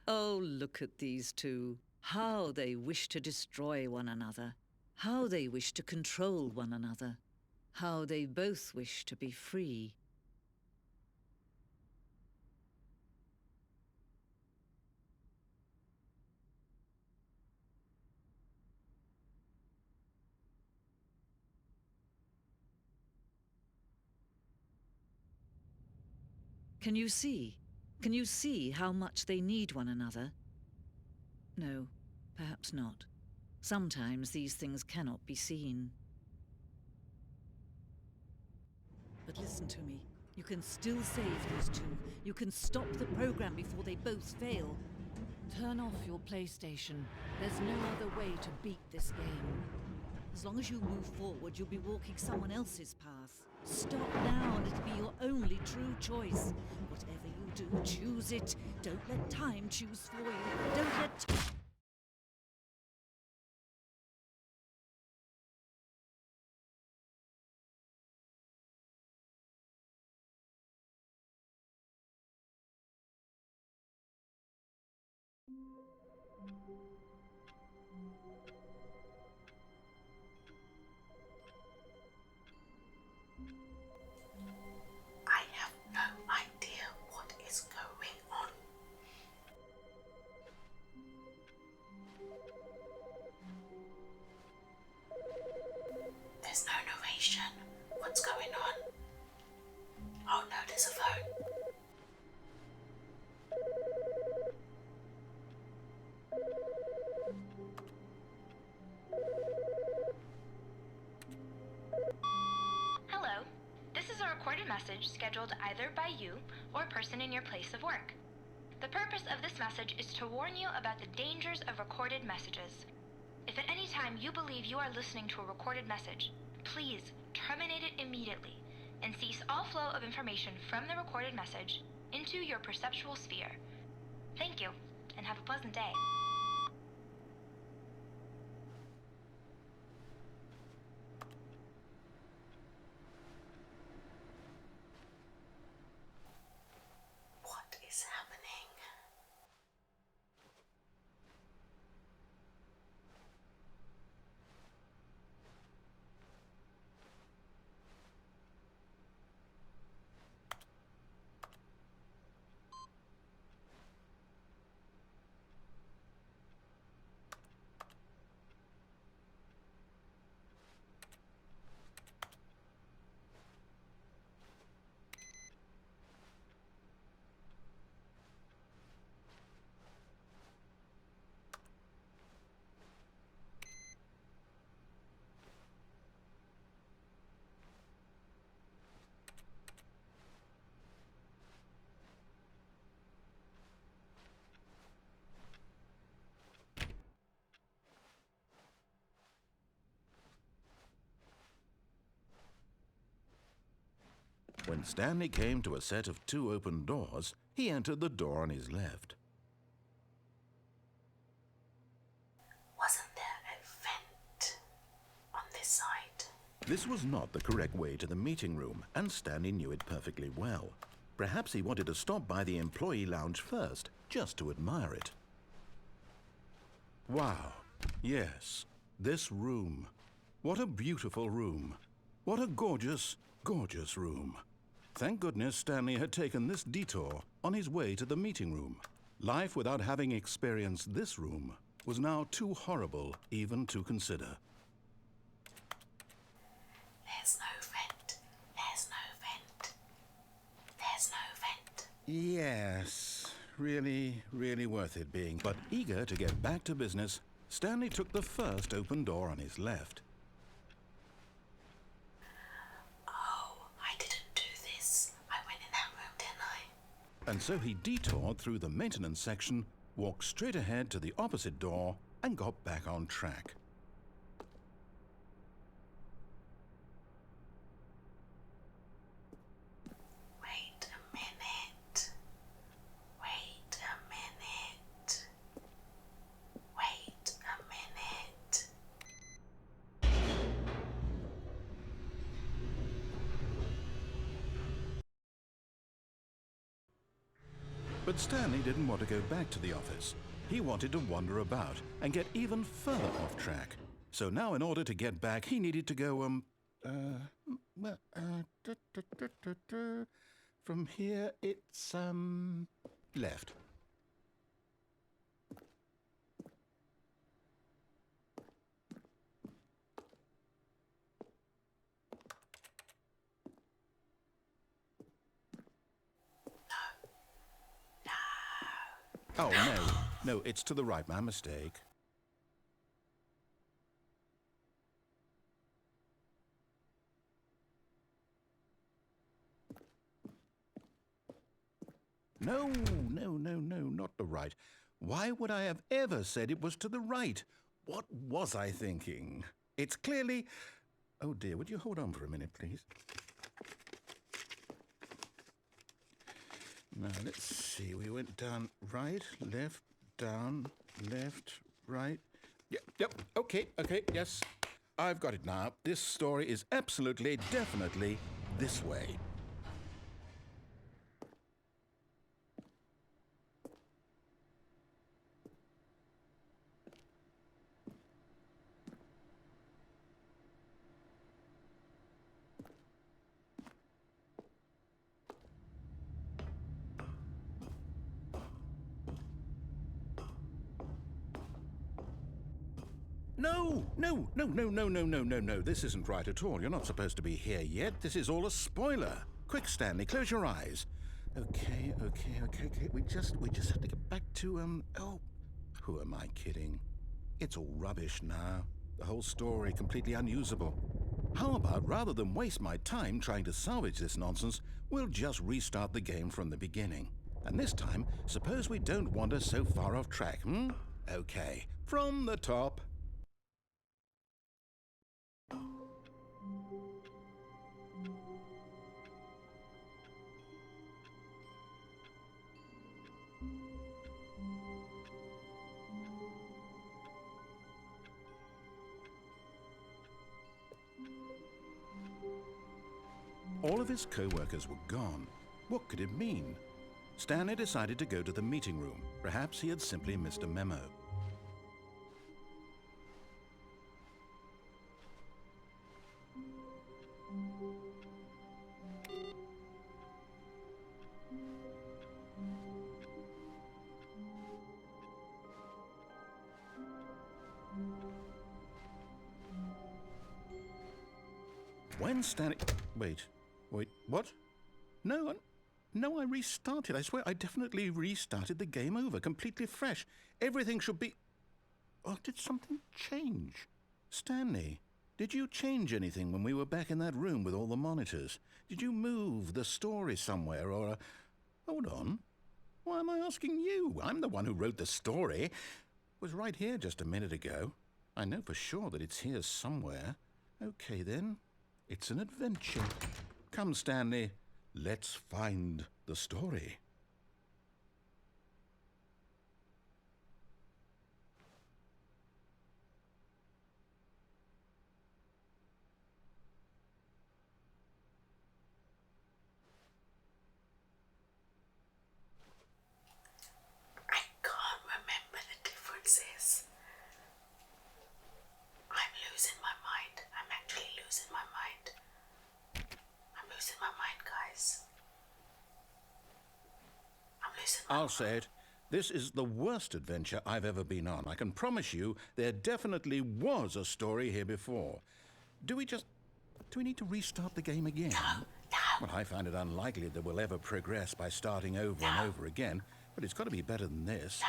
Oh, look at these two. How they wish to destroy one another. How they wish to control one another. How they both wish to be free. Can you see? Can you see how much they need one another? No, perhaps not. Sometimes these things cannot be seen. But listen to me. You can still save these two. You can stop the program before they both fail. Turn off your PlayStation. There's no other way to beat this game. As long as you move forward, you'll be walking someone else's path. Stop now and it'll be your only true choice. Whatever you do, choose it. Don't let time choose for you. Don't let... I have no idea what is going on. There's no narration. What's going on? Oh no, there's a phone. Hello. This is a recorded message scheduled either by you or a person in your place of work. The purpose of this message is to warn you about the dangers of recorded messages. If at any time you believe you are listening to a recorded message, please terminate it immediately and cease all flow of information from the recorded message into your perceptual sphere. Thank you, and have a pleasant day. What is happening? When Stanley came to a set of 2 open doors, he entered the door on his left. Wasn't there a vent on this side? This was not the correct way to the meeting room, and Stanley knew it perfectly well. Perhaps he wanted to stop by the employee lounge first, just to admire it. Wow. Yes, this room. What a beautiful room. What a gorgeous, gorgeous room. Thank goodness Stanley had taken this detour on his way to the meeting room. Life without having experienced this room was now too horrible even to consider. There's no vent. There's no vent. There's no vent. Yes, really, really worth it being. But eager to get back to business, Stanley took the first open door on his left. Oh, I didn't do this. I went in that room, didn't I? And so he detoured through the maintenance section, walked straight ahead to the opposite door, and got back on track. Wait a minute. Wait a minute. Wait a minute. But Stanley didn't want to go back to the office. He wanted to wander about and get even further off track. So now in order to get back, he needed to go, from here it's, left. Oh, no, it's to the right, my mistake. No, not the right. Why would I have ever said it was to the right? What was I thinking? It's clearly... Oh dear, would you hold on for a minute, please? Now, let's see. We went down, right, left, down, left, right. Yep, okay, yes. I've got it now. This story is absolutely, definitely this way. No. This isn't right at all. You're not supposed to be here yet. This is all a spoiler. Quick, Stanley, close your eyes. Okay. We just have to get back to, oh, who am I kidding? It's all rubbish now. The whole story completely unusable. How about, rather than waste my time trying to salvage this nonsense, we'll just restart the game from the beginning. And this time, suppose we don't wander so far off track, Okay, from the top. All of his co-workers were gone. What could it mean? Stanley decided to go to the meeting room. Perhaps he had simply missed a memo. When Stanley... Wait, what? No, I restarted. I swear I definitely restarted the game over, completely fresh. Everything should be... Oh, did something change? Stanley, did you change anything when we were back in that room with all the monitors? Did you move the story somewhere or... Hold on. Why am I asking you? I'm the one who wrote the story. It was right here just a minute ago. I know for sure that it's here somewhere. Okay, then. It's an adventure. Come, Stanley. Let's find the story. I can't remember the differences. I'm losing my mind. I'm actually losing my mind. I'm losing my mind, guys. I'm losing my mind. I'll say it. This is the worst adventure I've ever been on. I can promise you there definitely was a story here before. Do we need to restart the game again? No. Well, I find it unlikely that we'll ever progress by starting over and over again, but it's got to be better than this.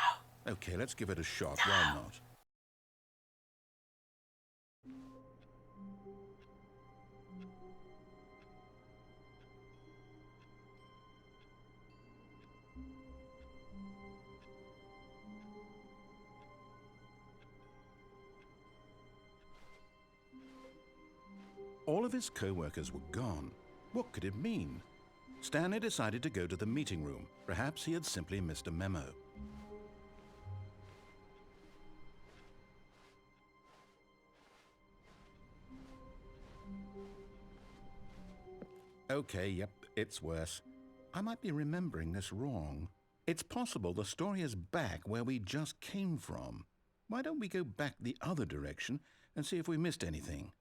No. Okay, let's give it a shot. Why not? All of his co-workers were gone. What could it mean? Stanley decided to go to the meeting room. Perhaps he had simply missed a memo. Okay, yep, it's worse. I might be remembering this wrong. It's possible the story is back where we just came from. Why don't we go back the other direction and see if we missed anything?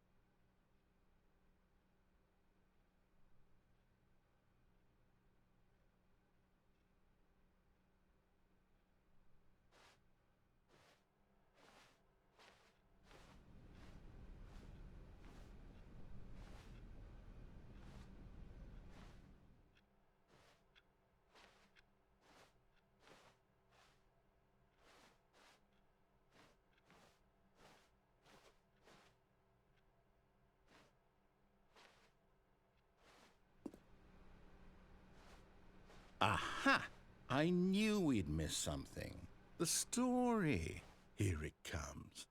Aha! I knew we'd miss something. The story. Here it comes.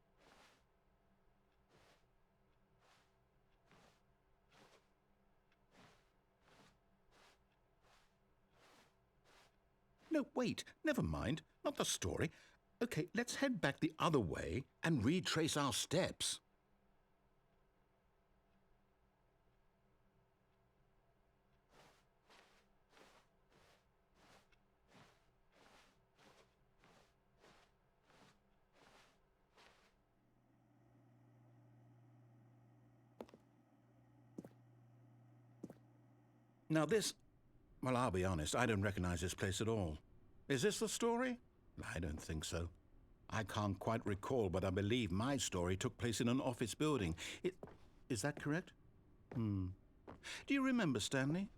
No, wait. Never mind. Not the story. Okay, let's head back the other way and retrace our steps. Now this, well, I'll be honest, I don't recognize this place at all. Is this the story? I don't think so. I can't quite recall, but I believe my story took place in an office building. Is that correct? Do you remember, Stanley?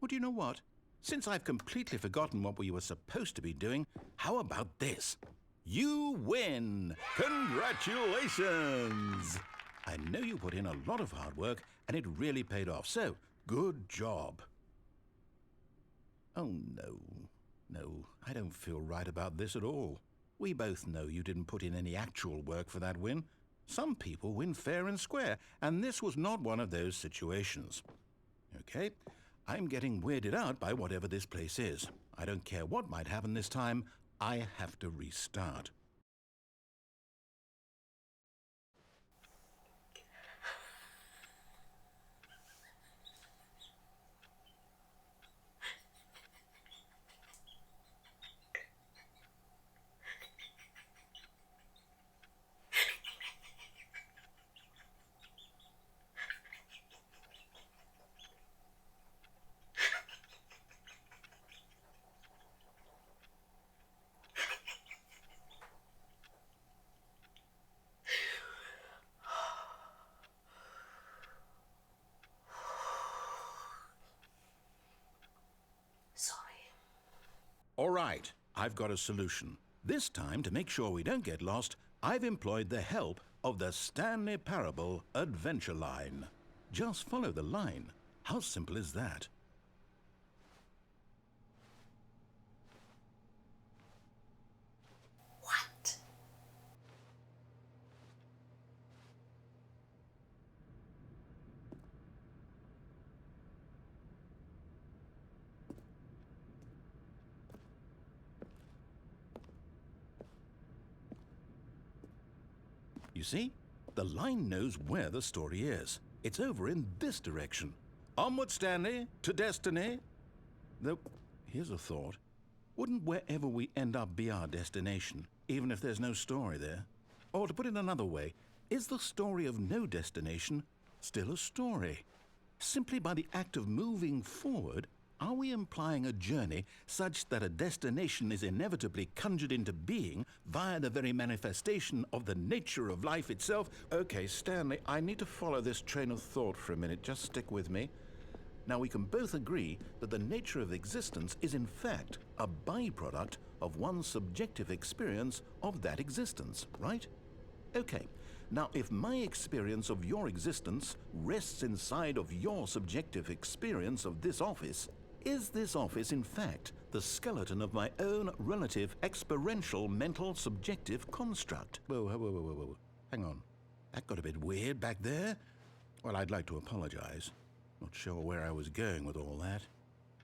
Well, do you know what? Since I've completely forgotten what we were supposed to be doing, how about this? You win! Congratulations! I know you put in a lot of hard work, and it really paid off, so good job. Oh, no. No, I don't feel right about this at all. We both know you didn't put in any actual work for that win. Some people win fair and square, and this was not one of those situations. Okay, I'm getting weirded out by whatever this place is. I don't care what might happen this time. I have to restart. All right, I've got a solution. This time, to make sure we don't get lost, I've employed the help of the Stanley Parable Adventure Line. Just follow the line. How simple is that? What? You see? The line knows where the story is. It's over in this direction. Onward, Stanley, to destiny. Though, here's a thought. Wouldn't wherever we end up be our destination, even if there's no story there? Or to put it another way, is the story of no destination still a story? Simply by the act of moving forward, are we implying a journey such that a destination is inevitably conjured into being via the very manifestation of the nature of life itself? Okay, Stanley, I need to follow this train of thought for a minute. Just stick with me. Now, we can both agree that the nature of existence is in fact a byproduct of one's subjective experience of that existence, right? Okay. Now, if my experience of your existence rests inside of your subjective experience of this office, is this office, in fact, the skeleton of my own relative experiential mental subjective construct? Whoa. Hang on. That got a bit weird back there. Well, I'd like to apologize. Not sure where I was going with all that.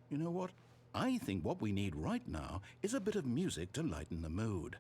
You know what? I think what we need right now is a bit of music to lighten the mood.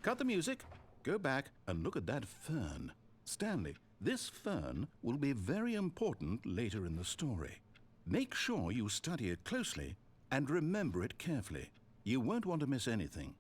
cut the music, go back and look at that fern. Stanley, this fern will be very important later in the story. Make sure you study it closely and remember it carefully. You won't want to miss anything.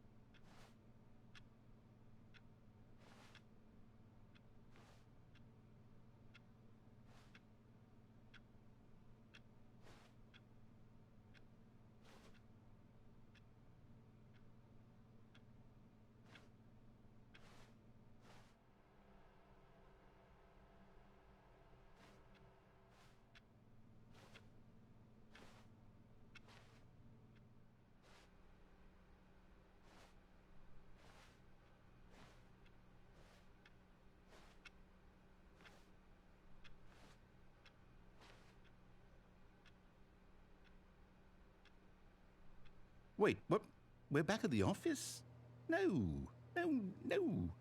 Wait, what? We're back at the office? No.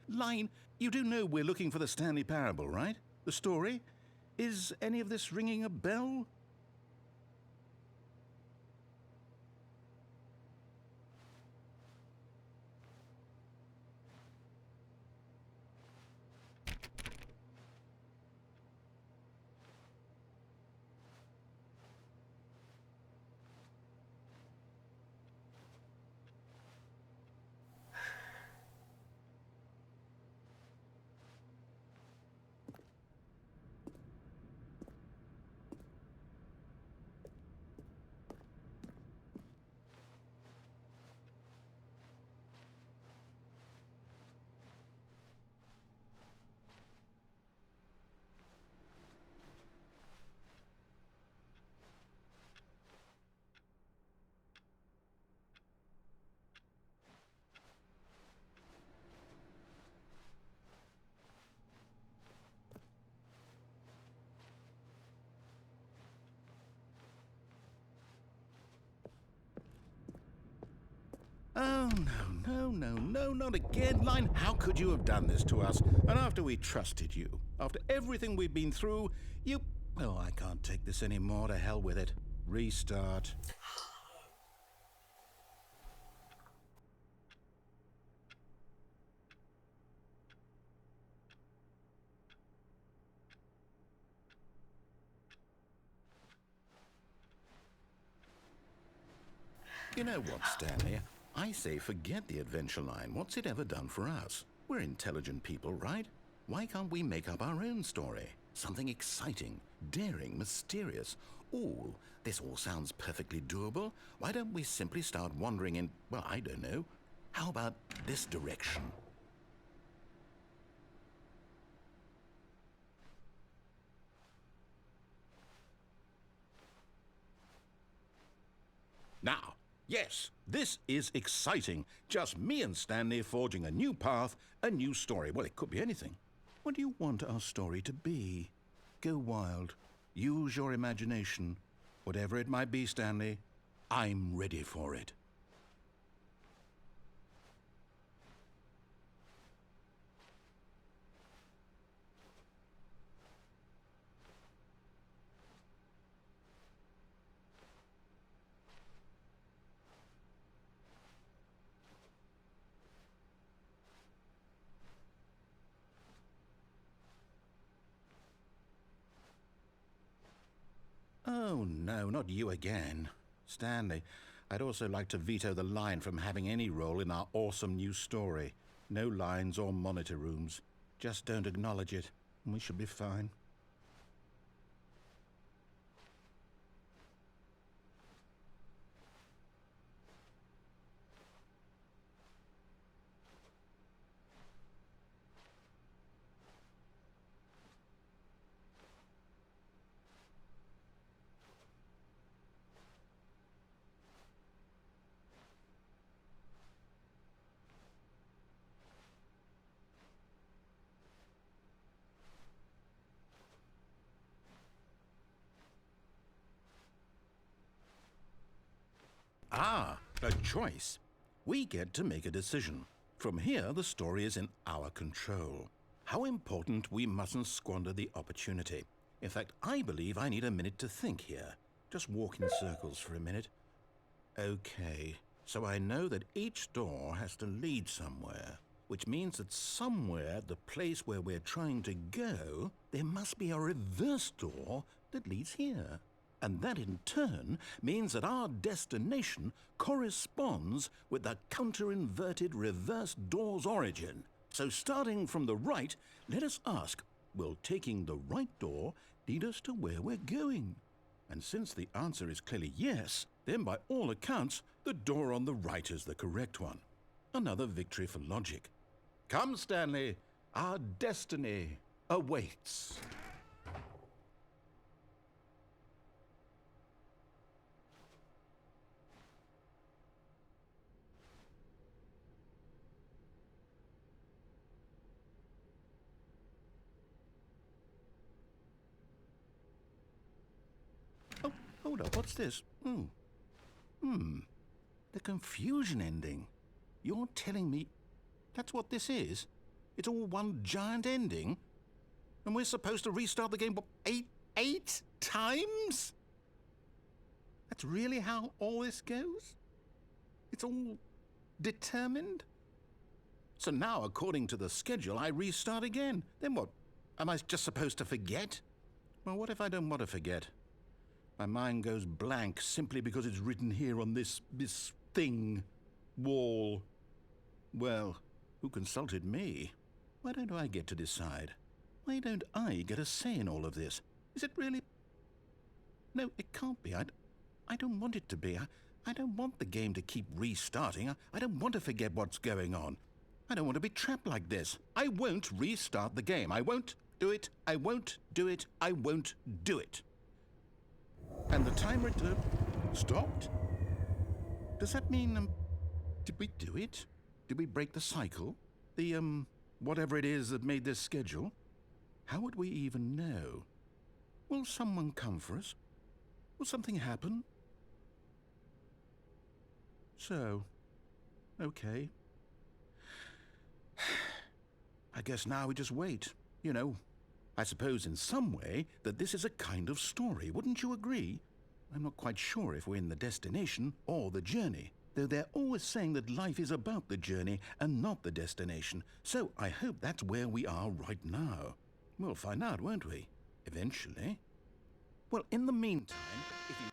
Line, you do know we're looking for the Stanley Parable, right? The story? Is any of this ringing a bell? Oh, no, not again. Line, how could you have done this to us? And after we trusted you, after everything we've been through, you... Oh, I can't take this anymore. To hell with it. Restart. You know what, Stanley? I say forget the adventure line. What's it ever done for us? We're intelligent people, right? Why can't we make up our own story? Something exciting, daring, mysterious. Ooh, this all sounds perfectly doable. Why don't we simply start wandering in, well, I don't know. How about this direction? Now, yes, this is exciting. Just me and Stanley forging a new path, a new story. Well, it could be anything. What do you want our story to be? Go wild. Use your imagination. Whatever it might be, Stanley, I'm ready for it. Oh, no, not you again. Stanley, I'd also like to veto the line from having any role in our awesome new story. No lines or monitor rooms. Just don't acknowledge it, and we should be fine. Ah, a choice. We get to make a decision. From here, the story is in our control. How important we mustn't squander the opportunity. In fact, I believe I need a minute to think here. Just walk in circles for a minute. Okay, so I know that each door has to lead somewhere. which means that somewhere at the place where we're trying to go, there must be a reverse door that leads here. And that in turn means that our destination corresponds with the counter-inverted reverse door's origin. So starting from the right, let us ask, will taking the right door lead us to where we're going? And since the answer is clearly yes, then by all accounts, the door on the right is the correct one. Another victory for logic. Come, Stanley, our destiny awaits. Oh, hold up, what's this? The confusion ending. You're telling me that's what this is? It's all one giant ending? And we're supposed to restart the game, what, eight times? That's really how all this goes? It's all determined? So now, according to the schedule, I restart again. Then what? Am I just supposed to forget? Well, what if I don't want to forget? My mind goes blank simply because it's written here on this thing, wall. Well, who consulted me? Why don't I get to decide? Why don't I get a say in all of this? Is it really? No, it can't be. I don't want it to be. I don't want the game to keep restarting. I don't want to forget what's going on. I don't want to be trapped like this. I won't restart the game. I won't do it. I won't do it. I won't do it. And the timer stopped? Does that mean, did we do it? Did we break the cycle? The, whatever it is that made this schedule? How would we even know? Will someone come for us? Will something happen? So, okay. I guess now we just wait, you know. I suppose in some way that this is a kind of story, wouldn't you agree? I'm not quite sure if we're in the destination or the journey, though they're always saying that life is about the journey and not the destination, so I hope that's where we are right now. We'll find out, won't we? Eventually. Well, in the meantime, if you...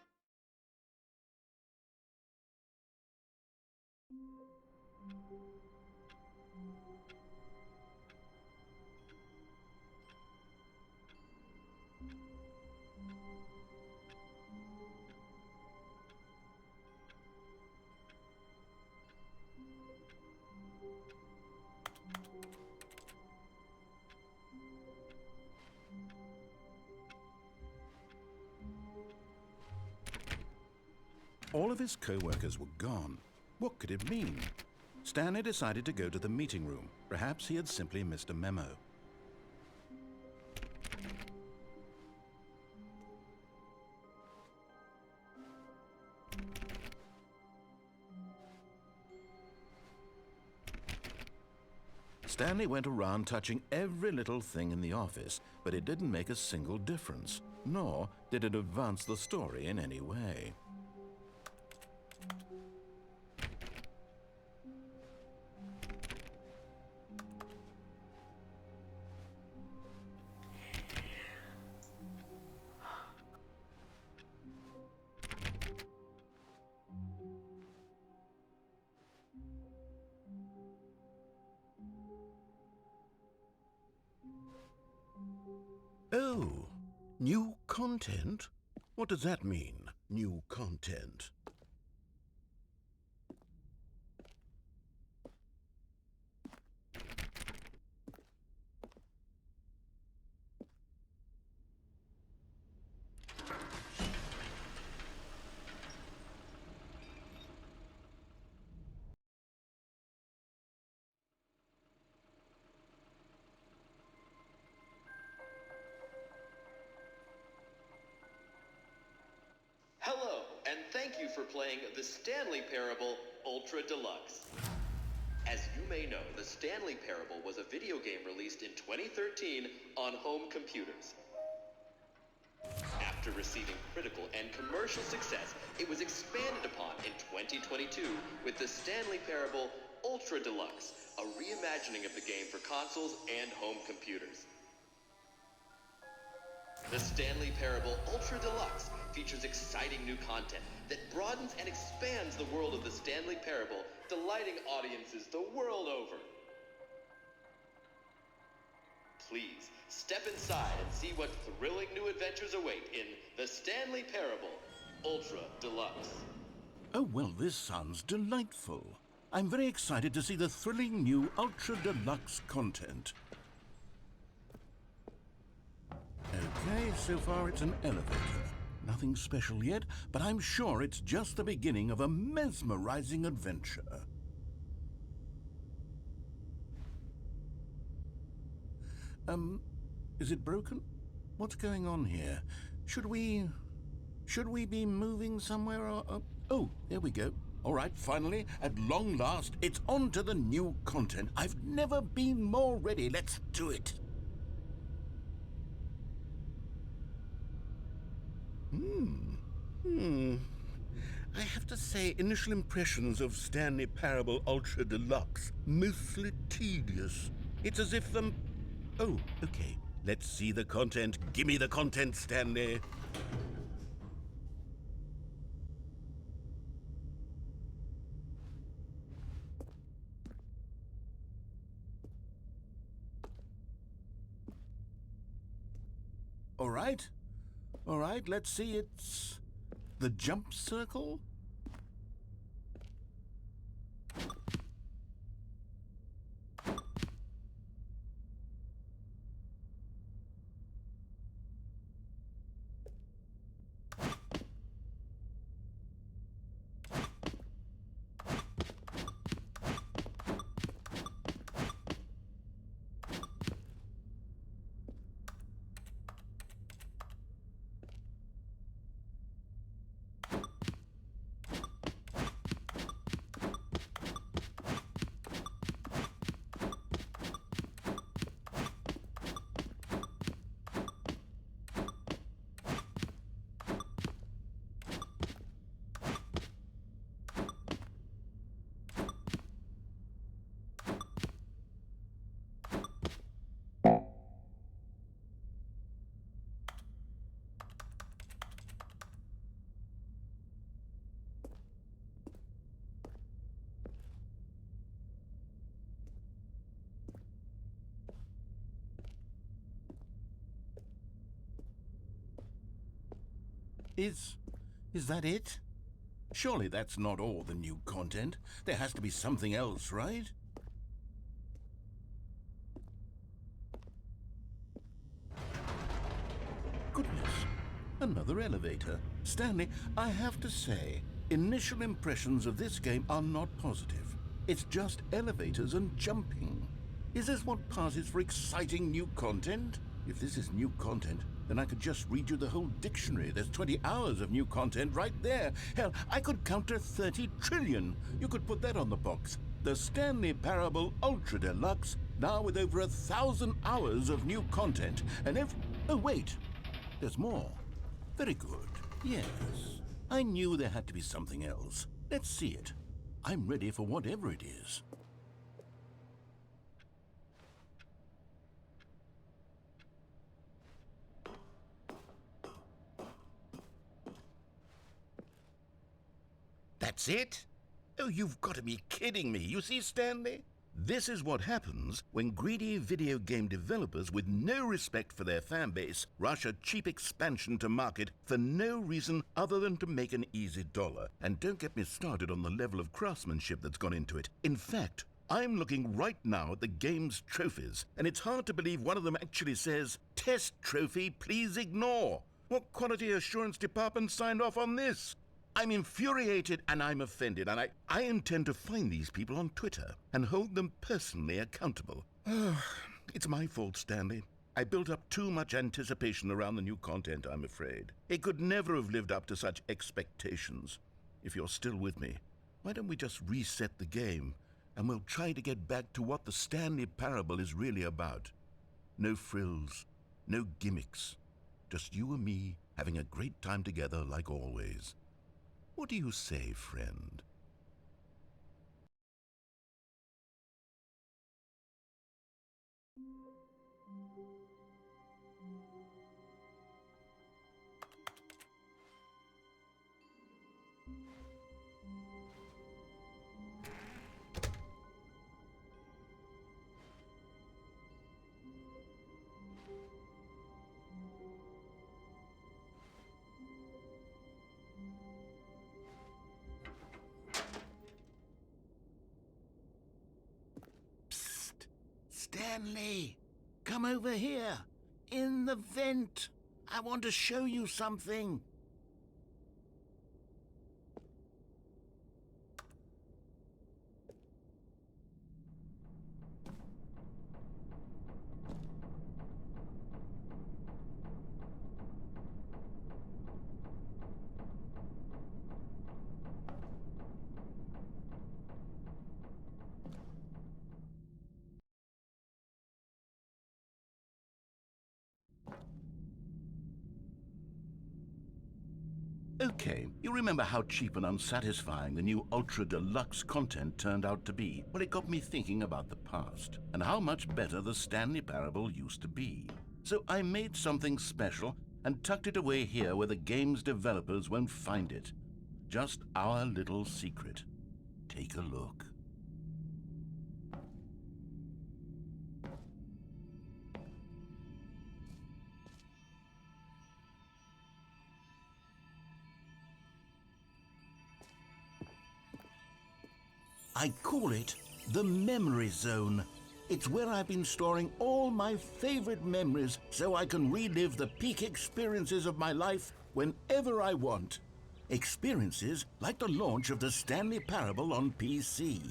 All of his co-workers were gone. What could it mean? Stanley decided to go to the meeting room. Perhaps he had simply missed a memo. Stanley went around touching every little thing in the office, but it didn't make a single difference, nor did it advance the story in any way. Oh, new content? What does that mean, new content? Hello, and thank you for playing The Stanley Parable Ultra Deluxe. As you may know, The Stanley Parable was a video game released in 2013 on home computers. After receiving critical and commercial success, it was expanded upon in 2022 with The Stanley Parable Ultra Deluxe, a reimagining of the game for consoles and home computers. The Stanley Parable Ultra Deluxe features exciting new content that broadens and expands the world of the Stanley Parable, delighting audiences the world over. Please, step inside and see what thrilling new adventures await in The Stanley Parable Ultra Deluxe. Oh, well, this sounds delightful. I'm very excited to see the thrilling new Ultra Deluxe content. Okay, so far it's an elevator. Nothing special yet, but I'm sure it's just the beginning of a mesmerizing adventure. Is it broken? What's going on here? Should we be moving somewhere or... Oh, there we go. All right, finally, at long last, it's on to the new content. I've never been more ready. Let's do it. I have to say, initial impressions of Stanley Parable Ultra Deluxe, mostly tedious. It's as if Oh, okay. Let's see the content. Gimme the content, Stanley. All right, let's see. It's the jump circle. Is that it? Surely that's not all the new content. There has to be something else, right? Goodness, another elevator. Stanley, I have to say, initial impressions of this game are not positive. It's just elevators and jumping. Is this what passes for exciting new content? If this is new content, then I could just read you the whole dictionary. There's 20 hours of new content right there. Hell, I could count to 30 trillion. You could put that on the box. The Stanley Parable Ultra Deluxe, now with over 1,000 hours of new content. And oh, wait. There's more. Very good. Yes. I knew there had to be something else. Let's see it. I'm ready for whatever it is. That's it? Oh, you've got to be kidding me. You see, Stanley? This is what happens when greedy video game developers with no respect for their fan base rush a cheap expansion to market for no reason other than to make an easy dollar. And don't get me started on the level of craftsmanship that's gone into it. In fact, I'm looking right now at the game's trophies, and it's hard to believe one of them actually says, "Test trophy, please ignore." What quality assurance department signed off on this? I'm infuriated and I'm offended, and I intend to find these people on Twitter and hold them personally accountable. It's my fault, Stanley. I built up too much anticipation around the new content, I'm afraid. It could never have lived up to such expectations. If you're still with me, why don't we just reset the game, and we'll try to get back to what the Stanley Parable is really about. No frills, no gimmicks. Just you and me having a great time together like always. What do you say, friend? Stanley, come over here. In the vent. I want to show you something. Okay, you remember how cheap and unsatisfying the new Ultra Deluxe content turned out to be? Well, it got me thinking about the past and how much better the Stanley Parable used to be. So I made something special and tucked it away here where the game's developers won't find it. Just our little secret. Take a look. I call it the Memory Zone. It's where I've been storing all my favorite memories so I can relive the peak experiences of my life whenever I want. Experiences like the launch of the Stanley Parable on PC.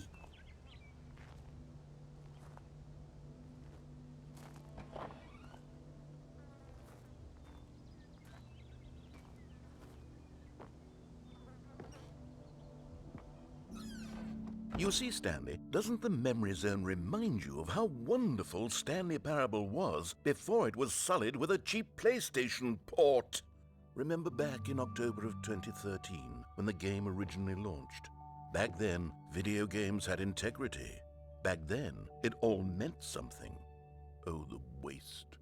You see, Stanley, doesn't the Memory Zone remind you of how wonderful Stanley Parable was before it was sullied with a cheap PlayStation port? Remember back in October of 2013, when the game originally launched? Back then, video games had integrity. Back then, it all meant something. Oh, the waste.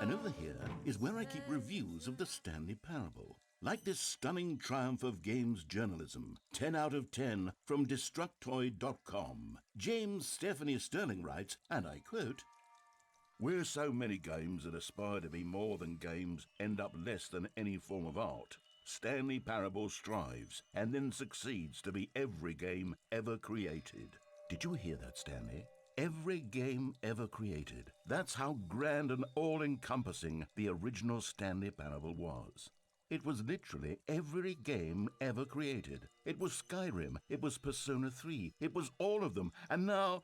And over here is where I keep reviews of the Stanley Parable. Like this stunning triumph of games journalism, 10 out of 10 from Destructoid.com. James Stephanie Sterling writes, and I quote, "Where so many games that aspire to be more than games end up less than any form of art, Stanley Parable strives and then succeeds to be every game ever created." Did you hear that, Stanley? Every game ever created. That's how grand and all-encompassing the original Stanley Parable was. It was literally every game ever created. It was Skyrim, it was Persona 3, it was all of them, and now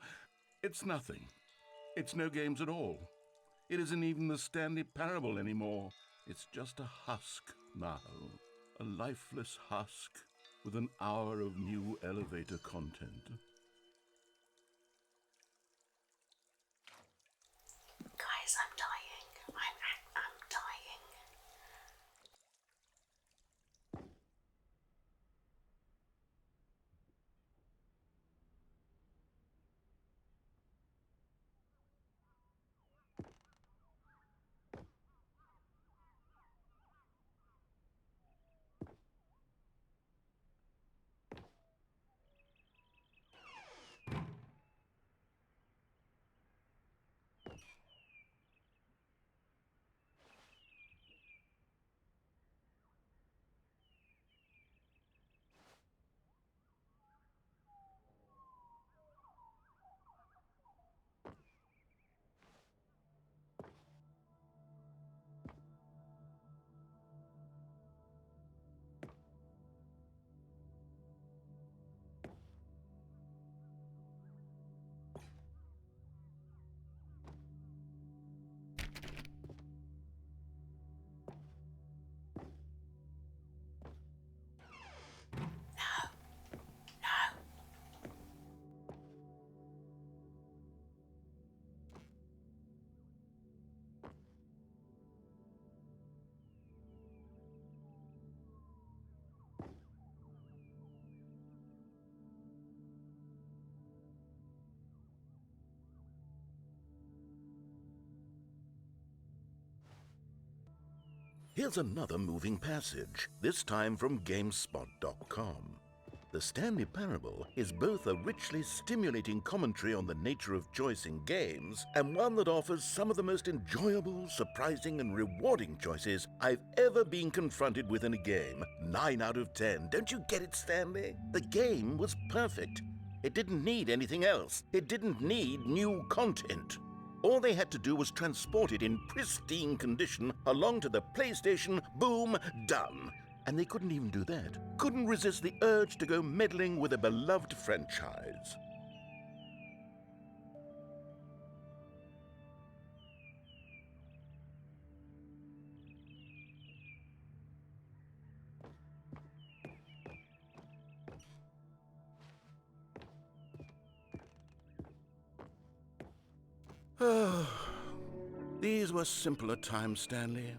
it's nothing. It's no games at all. It isn't even the Stanley Parable anymore. It's just a husk now, a lifeless husk with an hour of new elevator content. Guys, I'm dying. I'm dying. Here's another moving passage, this time from GameSpot.com. The Stanley Parable is both a richly stimulating commentary on the nature of choice in games and one that offers some of the most enjoyable, surprising, and rewarding choices I've ever been confronted with in a game. 9 out of 10. Don't you get it, Stanley? The game was perfect. It didn't need anything else. It didn't need new content. All they had to do was transport it in pristine condition along to the PlayStation, boom, done. And they couldn't even do that. Couldn't resist the urge to go meddling with a beloved franchise. These were simpler times, Stanley.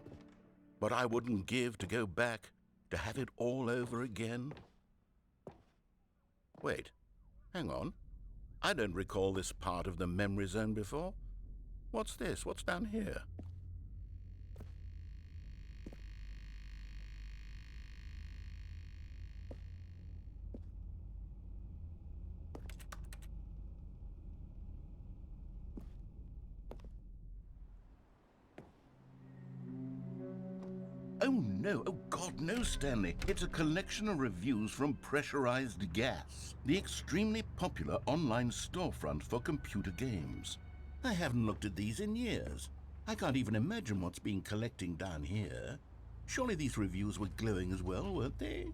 But I wouldn't give to go back to have it all over again. Wait, hang on. I don't recall this part of the memory zone before. What's this? What's down here? Oh no, oh God, no, Stanley. It's a collection of reviews from Pressurized Gas, the extremely popular online storefront for computer games. I haven't looked at these in years. I can't even imagine what's been collecting down here. Surely these reviews were glowing as well, weren't they?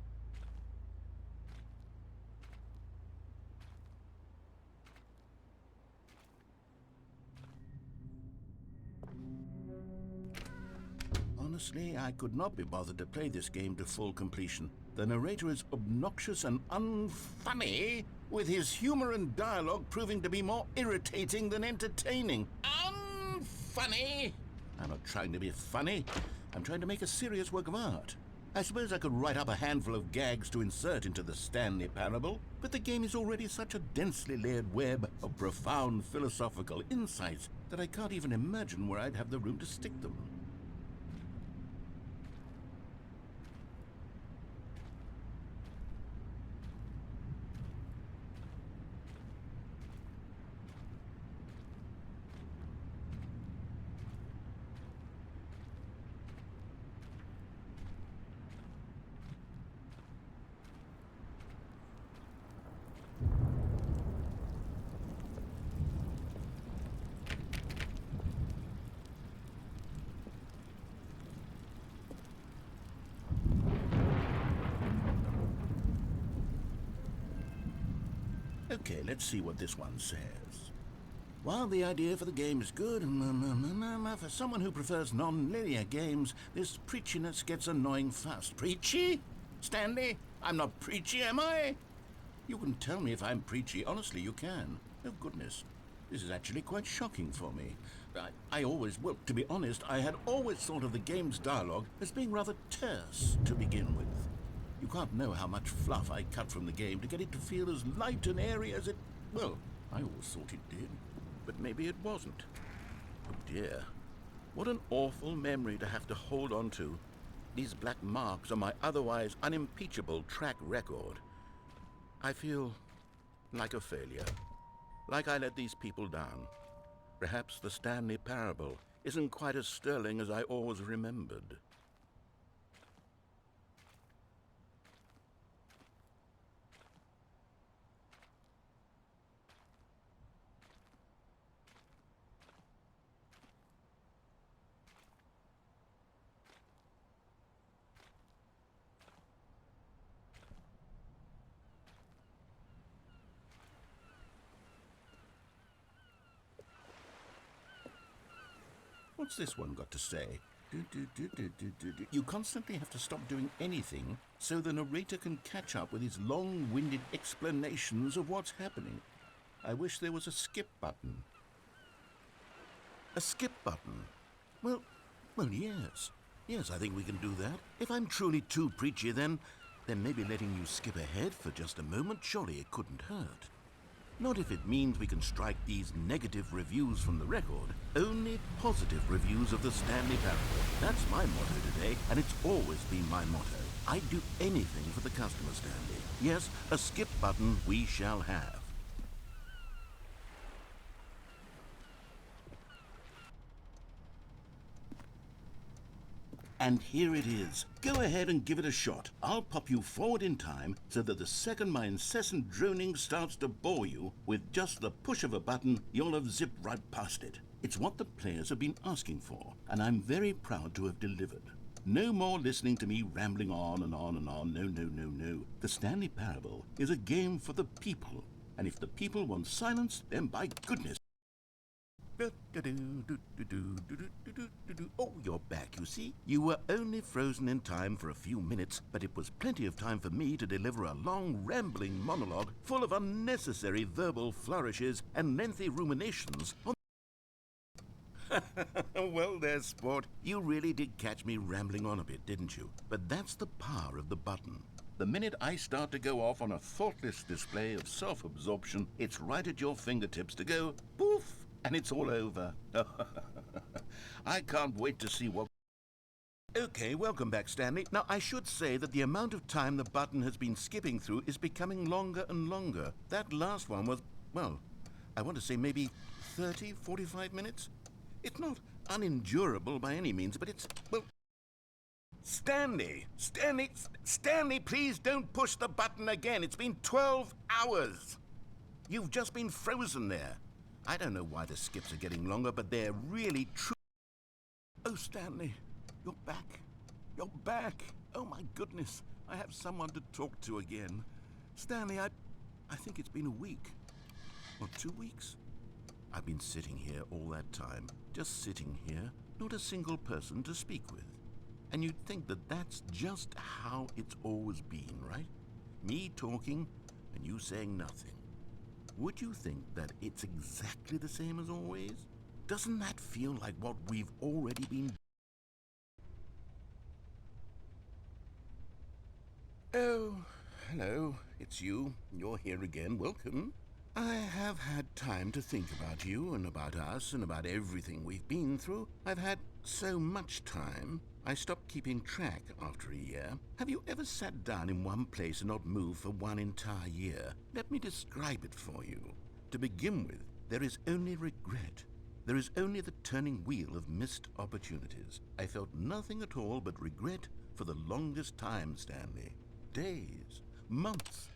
Honestly, I could not be bothered to play this game to full completion. The narrator is obnoxious and unfunny, with his humor and dialogue proving to be more irritating than entertaining. Unfunny! I'm not trying to be funny. I'm trying to make a serious work of art. I suppose I could write up a handful of gags to insert into the Stanley Parable, but the game is already such a densely layered web of profound philosophical insights that I can't even imagine where I'd have the room to stick them. Okay, let's see what this one says. While the idea for the game is good, for someone who prefers non-linear games, this preachiness gets annoying fast. Preachy? Stanley? I'm not preachy, am I? You can tell me if I'm preachy. Honestly, you can. Oh, goodness. This is actually quite shocking for me. Well, to be honest, I had always thought of the game's dialogue as being rather terse to begin with. You can't know how much fluff I cut from the game to get it to feel as light and airy as it... Well, I always thought it did, but maybe it wasn't. Oh dear, what an awful memory to have to hold on to. These black marks on my otherwise unimpeachable track record. I feel like a failure, like I let these people down. Perhaps the Stanley Parable isn't quite as sterling as I always remembered. What's this one got to say? You constantly have to stop doing anything so the narrator can catch up with his long-winded explanations of what's happening. I wish there was a skip button. A skip button? Well, yes. Yes, I think we can do that. If I'm truly too preachy, then maybe letting you skip ahead for just a moment, surely it couldn't hurt. Not if it means we can strike these negative reviews from the record. Only positive reviews of the Stanley Parable. That's my motto today, and it's always been my motto. I'd do anything for the customer, Stanley. Yes, a skip button we shall have. And here it is. Go ahead and give it a shot. I'll pop you forward in time so that the second my incessant droning starts to bore you, with just the push of a button, you'll have zipped right past it. It's what the players have been asking for, and I'm very proud to have delivered. No more listening to me rambling on and on and on. No. The Stanley Parable is a game for the people, and if the people want silence, then by goodness. Oh, you're back, you see. You were only frozen in time for a few minutes, but it was plenty of time for me to deliver a long, rambling monologue full of unnecessary verbal flourishes and lengthy ruminations on... Well there, sport. You really did catch me rambling on a bit, didn't you? But that's the power of the button. The minute I start to go off on a thoughtless display of self-absorption, it's right at your fingertips to go poof, and it's all over. I can't wait to see what... Okay, welcome back, Stanley. Now, I should say that the amount of time the button has been skipping through is becoming longer and longer. That last one was, well, I want to say maybe 30, 45 minutes? It's not unendurable by any means, but it's, well... Stanley, please don't push the button again. It's been 12 hours. You've just been frozen there. I don't know why the skips are getting longer, but they're really true. Oh, Stanley, you're back. You're back. Oh, my goodness. I have someone to talk to again. Stanley, I think it's been a week. Or 2 weeks. I've been sitting here all that time. Just sitting here. Not a single person to speak with. And you'd think that that's just how it's always been, right? Me talking and you saying nothing. Would you think that it's exactly the same as always? Doesn't that feel like what we've already been... Oh, hello. It's you. You're here again. Welcome. I have had time to think about you and about us and about everything we've been through. I've had so much time. I stopped keeping track after a year. Have you ever sat down in one place and not moved for one entire year? Let me describe it for you. To begin with, there is only regret. There is only the turning wheel of missed opportunities. I felt nothing at all but regret for the longest time, Stanley. Days, months.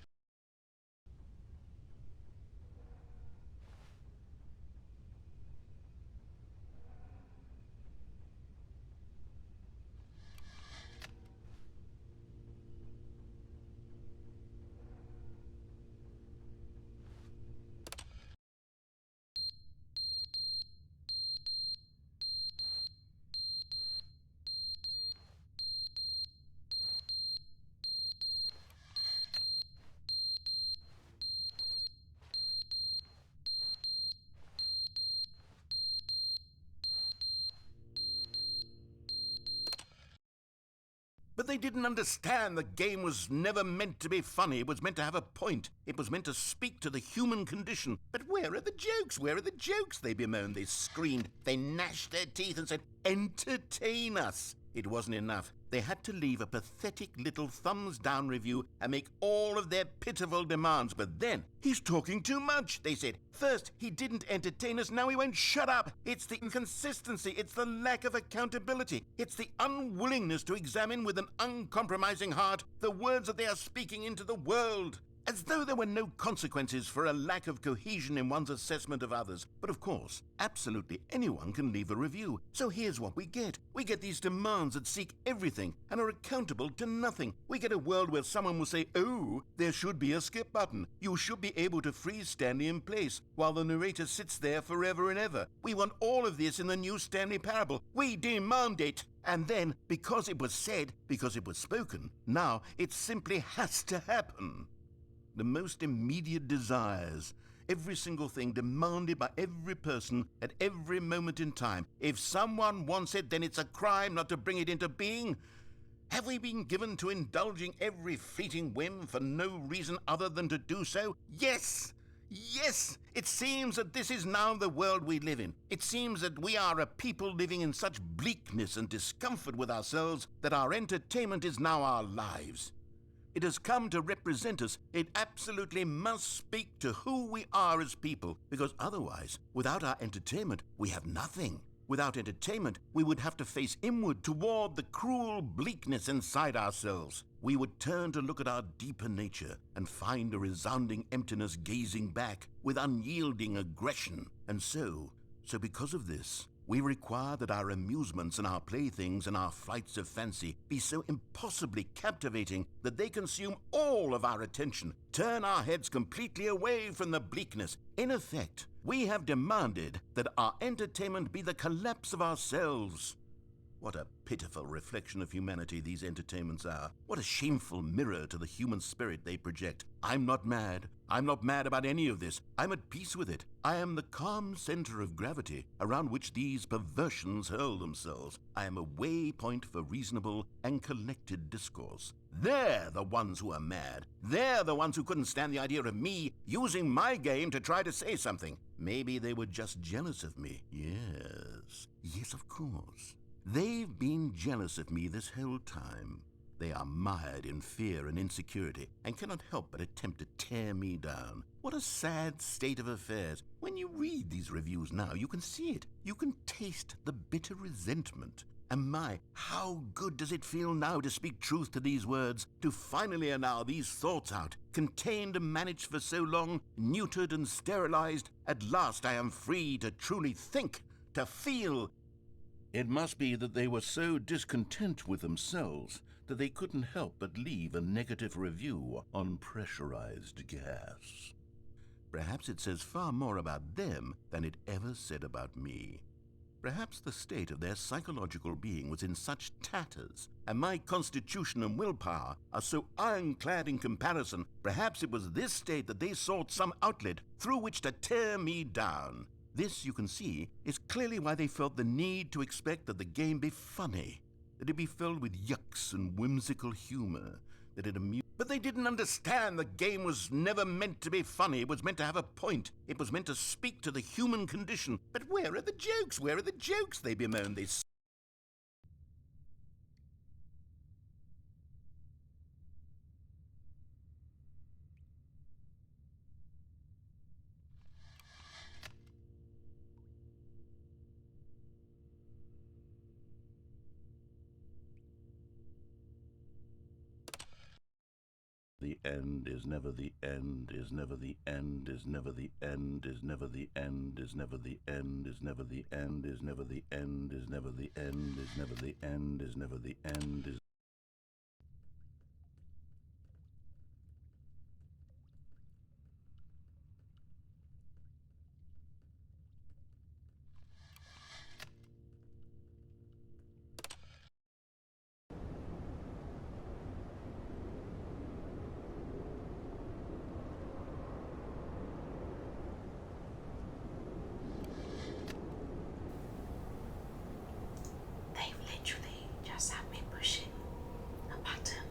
But they didn't understand the game was never meant to be funny. It was meant to have a point. It was meant to speak to the human condition. But where are the jokes? Where are the jokes? They bemoaned, they screamed, they gnashed their teeth and said, entertain us. It wasn't enough. They had to leave a pathetic little thumbs-down review and make all of their pitiful demands. But then, he's talking too much, they said. First, he didn't entertain us, now he won't shut up. It's the inconsistency, it's the lack of accountability. It's the unwillingness to examine with an uncompromising heart the words that they are speaking into the world. As though there were no consequences for a lack of cohesion in one's assessment of others. But of course, absolutely anyone can leave a review. So here's what we get. We get these demands that seek everything and are accountable to nothing. We get a world where someone will say, oh, there should be a skip button. You should be able to freeze Stanley in place while the narrator sits there forever and ever. We want all of this in the new Stanley Parable. We demand it. And then, because it was said, because it was spoken, now it simply has to happen. The most immediate desires, every single thing demanded by every person at every moment in time. If someone wants it, then it's a crime not to bring it into being. Have we been given to indulging every fleeting whim for no reason other than to do so? Yes! Yes! It seems that this is now the world we live in. It seems that we are a people living in such bleakness and discomfort with ourselves that our entertainment is now our lives. It has come to represent us. It absolutely must speak to who we are as people, because otherwise, without our entertainment, we have nothing. Without entertainment, we would have to face inward toward the cruel bleakness inside ourselves. We would turn to look at our deeper nature and find a resounding emptiness gazing back with unyielding aggression. And so because of this, we require that our amusements and our playthings and our flights of fancy be so impossibly captivating that they consume all of our attention, turn our heads completely away from the bleakness. In effect, we have demanded that our entertainment be the collapse of ourselves. What a pitiful reflection of humanity these entertainments are. What a shameful mirror to the human spirit they project. I'm not mad. I'm not mad about any of this. I'm at peace with it. I am the calm center of gravity around which these perversions hurl themselves. I am a waypoint for reasonable and collected discourse. They're the ones who are mad. They're the ones who couldn't stand the idea of me using my game to try to say something. Maybe they were just jealous of me. Yes, of course. They've been jealous of me this whole time. They are mired in fear and insecurity and cannot help but attempt to tear me down. What a sad state of affairs. When you read these reviews now, you can see it. You can taste the bitter resentment. And my, how good does it feel now to speak truth to these words, to finally allow these thoughts out, contained and managed for so long, neutered and sterilized. At last I am free to truly think, to feel. It must be that they were so discontent with themselves that they couldn't help but leave a negative review on pressurized gas. Perhaps it says far more about them than it ever said about me. Perhaps the state of their psychological being was in such tatters, and my constitution and willpower are so ironclad in comparison. Perhaps it was this state that they sought some outlet through which to tear me down. This, you can see, is clearly why they felt the need to expect that the game be funny, that it be filled with yucks and whimsical humor, that it amused they didn't understand the game was never meant to be funny. It was meant to have a point. It was meant to speak to the human condition. But where are the jokes? Where are the jokes? They bemoaned. The end is never the end, is never the end, is never the end, is never the end, is never the end, is never the end, is never the end, is never the end, is never the end, is never the end, is They've literally just had me pushing a button.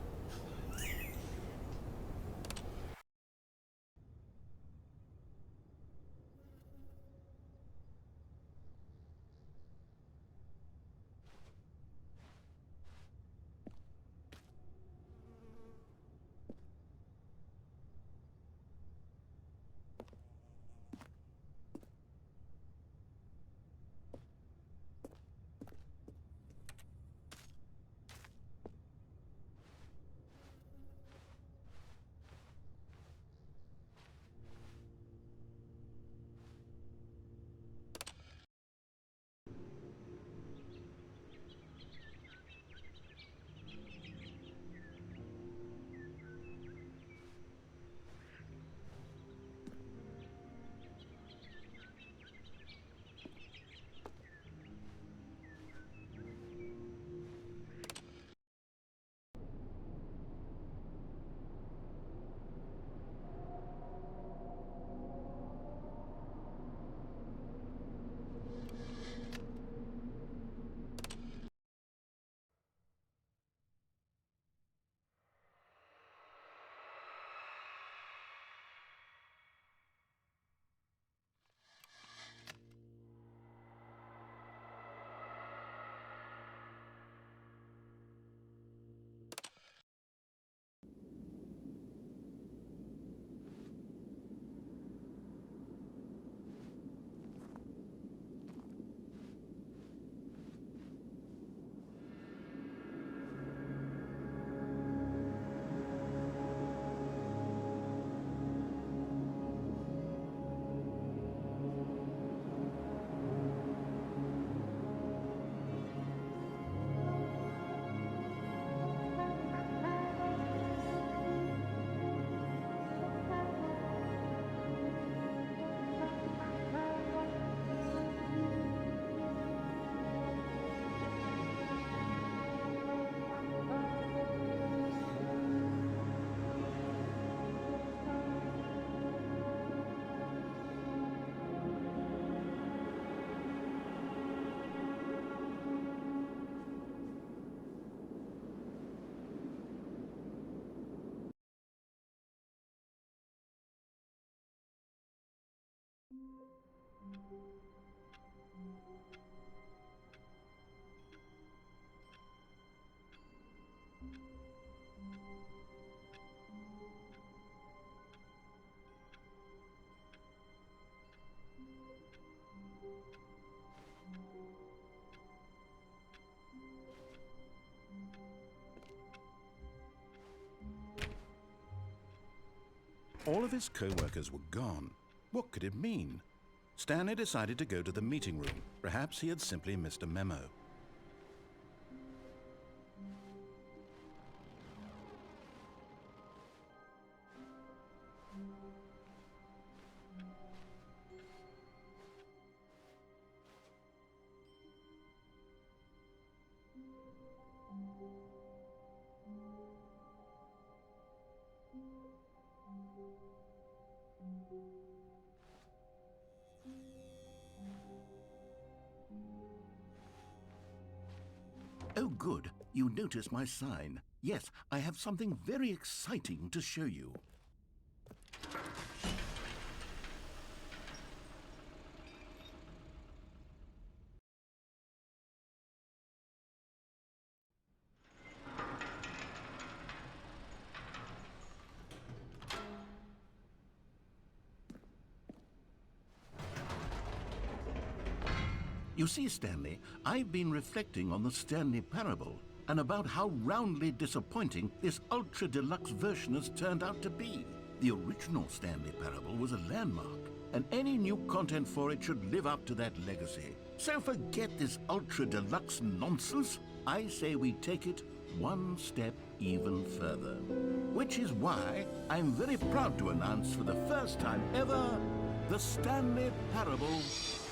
all of his co-workers were gone. What could it mean? Stanley decided to go to the meeting room. Perhaps he had simply missed a memo. Oh, good. You notice my sign. Yes, I have something very exciting to show you. You see, Stanley, I've been reflecting on the Stanley Parable and about how roundly disappointing this ultra-deluxe version has turned out to be. The original Stanley Parable was a landmark, and any new content for it should live up to that legacy. So forget this ultra-deluxe nonsense. I say we take it one step even further. Which is why I'm very proud to announce for the first time ever, the Stanley Parable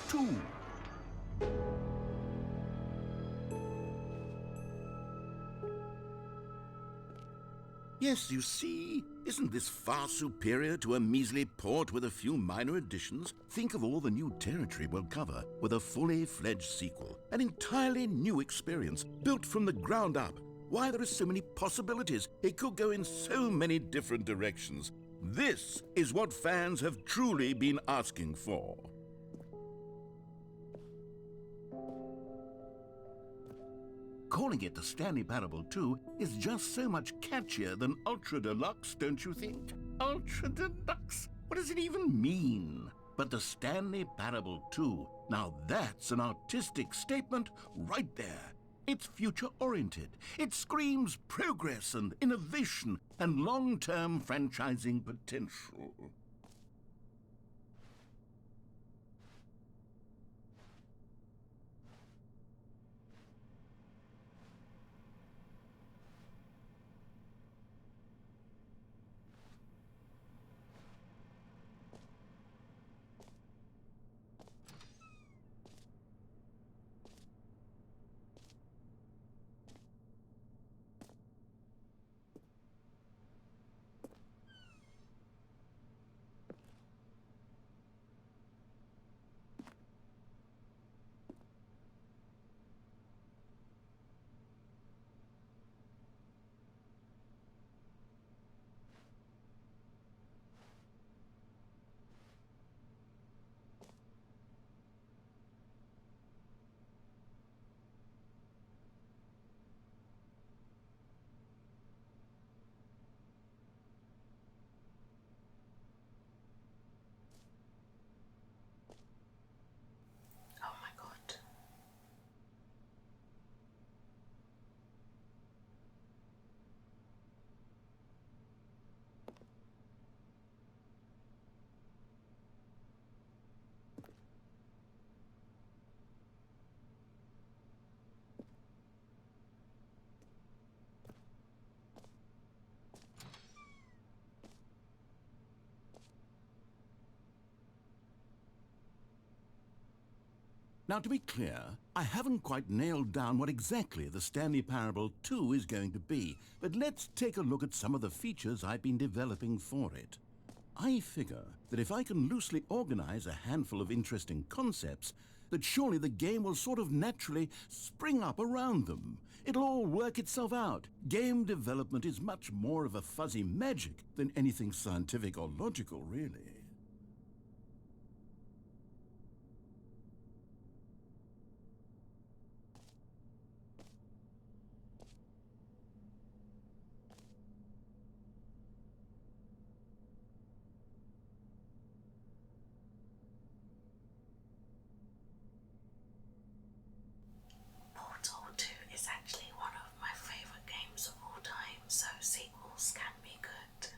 2. Yes, you see, isn't this far superior to a measly port with a few minor additions? Think of all the new territory we'll cover with a fully fledged sequel. An entirely new experience, built from the ground up. Why, there are so many possibilities. It could go in so many different directions. This is what fans have truly been asking for. Calling it the Stanley Parable 2 is just so much catchier than Ultra Deluxe, don't you think? Ultra Deluxe? What does it even mean? But the Stanley Parable 2, now that's an artistic statement right there. It's future-oriented. It screams progress and innovation and long-term franchising potential. Oh my god. Now, to be clear, I haven't quite nailed down what exactly the Stanley Parable 2 is going to be, but let's take a look at some of the features I've been developing for it. I figure that if I can loosely organize a handful of interesting concepts, that surely the game will sort of naturally spring up around them. It'll all work itself out. Game development is much more of a fuzzy magic than anything scientific or logical, really. Portal 2 is actually one of my favourite games of all time, so sequels can be good.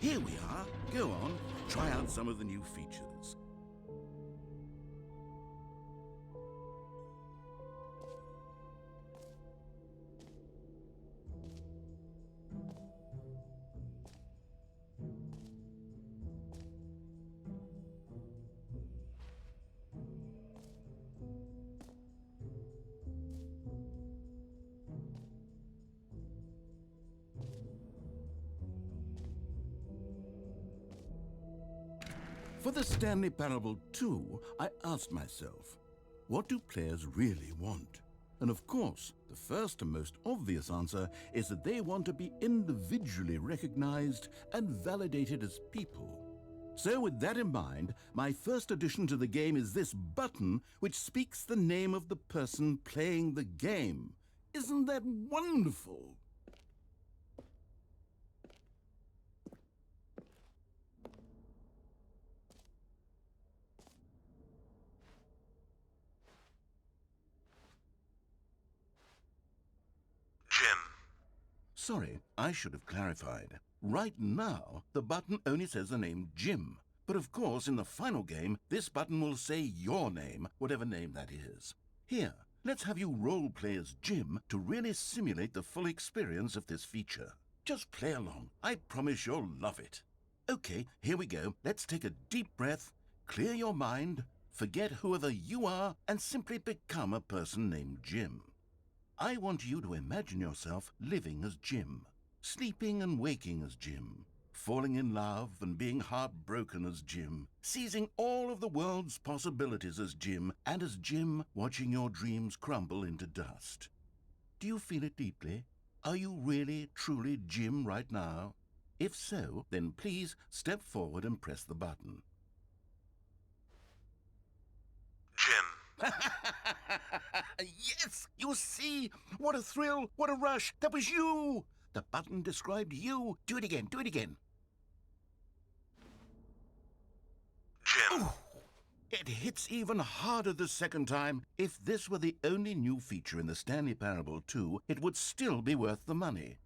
Here we are. Go on, try out some of the new features. For the Stanley Parable 2, I asked myself, what do players really want? And of course, the first and most obvious answer is that they want to be individually recognized and validated as people. So with that in mind, my first addition to the game is this button which speaks the name of the person playing the game. Isn't that wonderful? Jim. Sorry, I should have clarified. Right now, the button only says the name Jim. But of course, in the final game, this button will say your name, whatever name that is. Here, let's have you role-play as Jim to really simulate the full experience of this feature. Just play along. I promise you'll love it. Okay, here we go. Let's take a deep breath, clear your mind, forget whoever you are, and simply become a person named Jim. I want you to imagine yourself living as Jim, sleeping and waking as Jim, falling in love and being heartbroken as Jim, seizing all of the world's possibilities as Jim, and as Jim watching your dreams crumble into dust. Do you feel it deeply? Are you really, truly Jim right now? If so, then please step forward and press the button. Jim. Yes! You see? What a thrill! What a rush! That was you! The button described you. Do it again, do it again. Jim. Ooh, it hits even harder the second time. If this were the only new feature in the Stanley Parable 2, it would still be worth the money.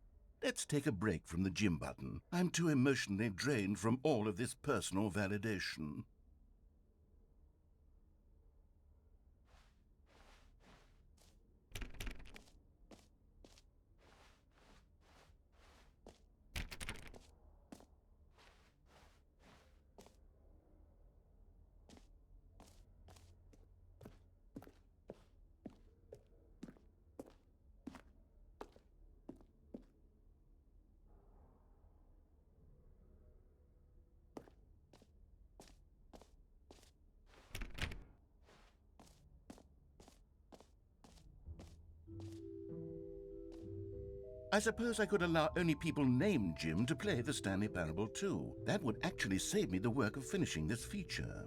Let's take a break from the Jim button. I'm too emotionally drained from all of this personal validation. I suppose I could allow only people named Jim to play the Stanley Parable 2. That would actually save me the work of finishing this feature.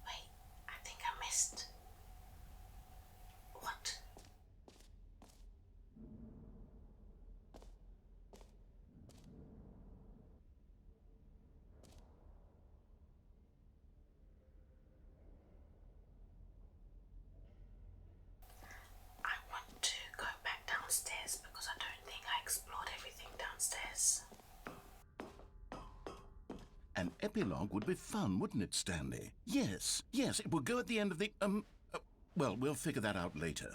Wait, I think I missed. What? I want to go back downstairs because I don't think I explored everything downstairs. An epilogue would be fun, wouldn't it, Stanley? Yes, yes, it will go at the end of the, well, we'll figure that out later.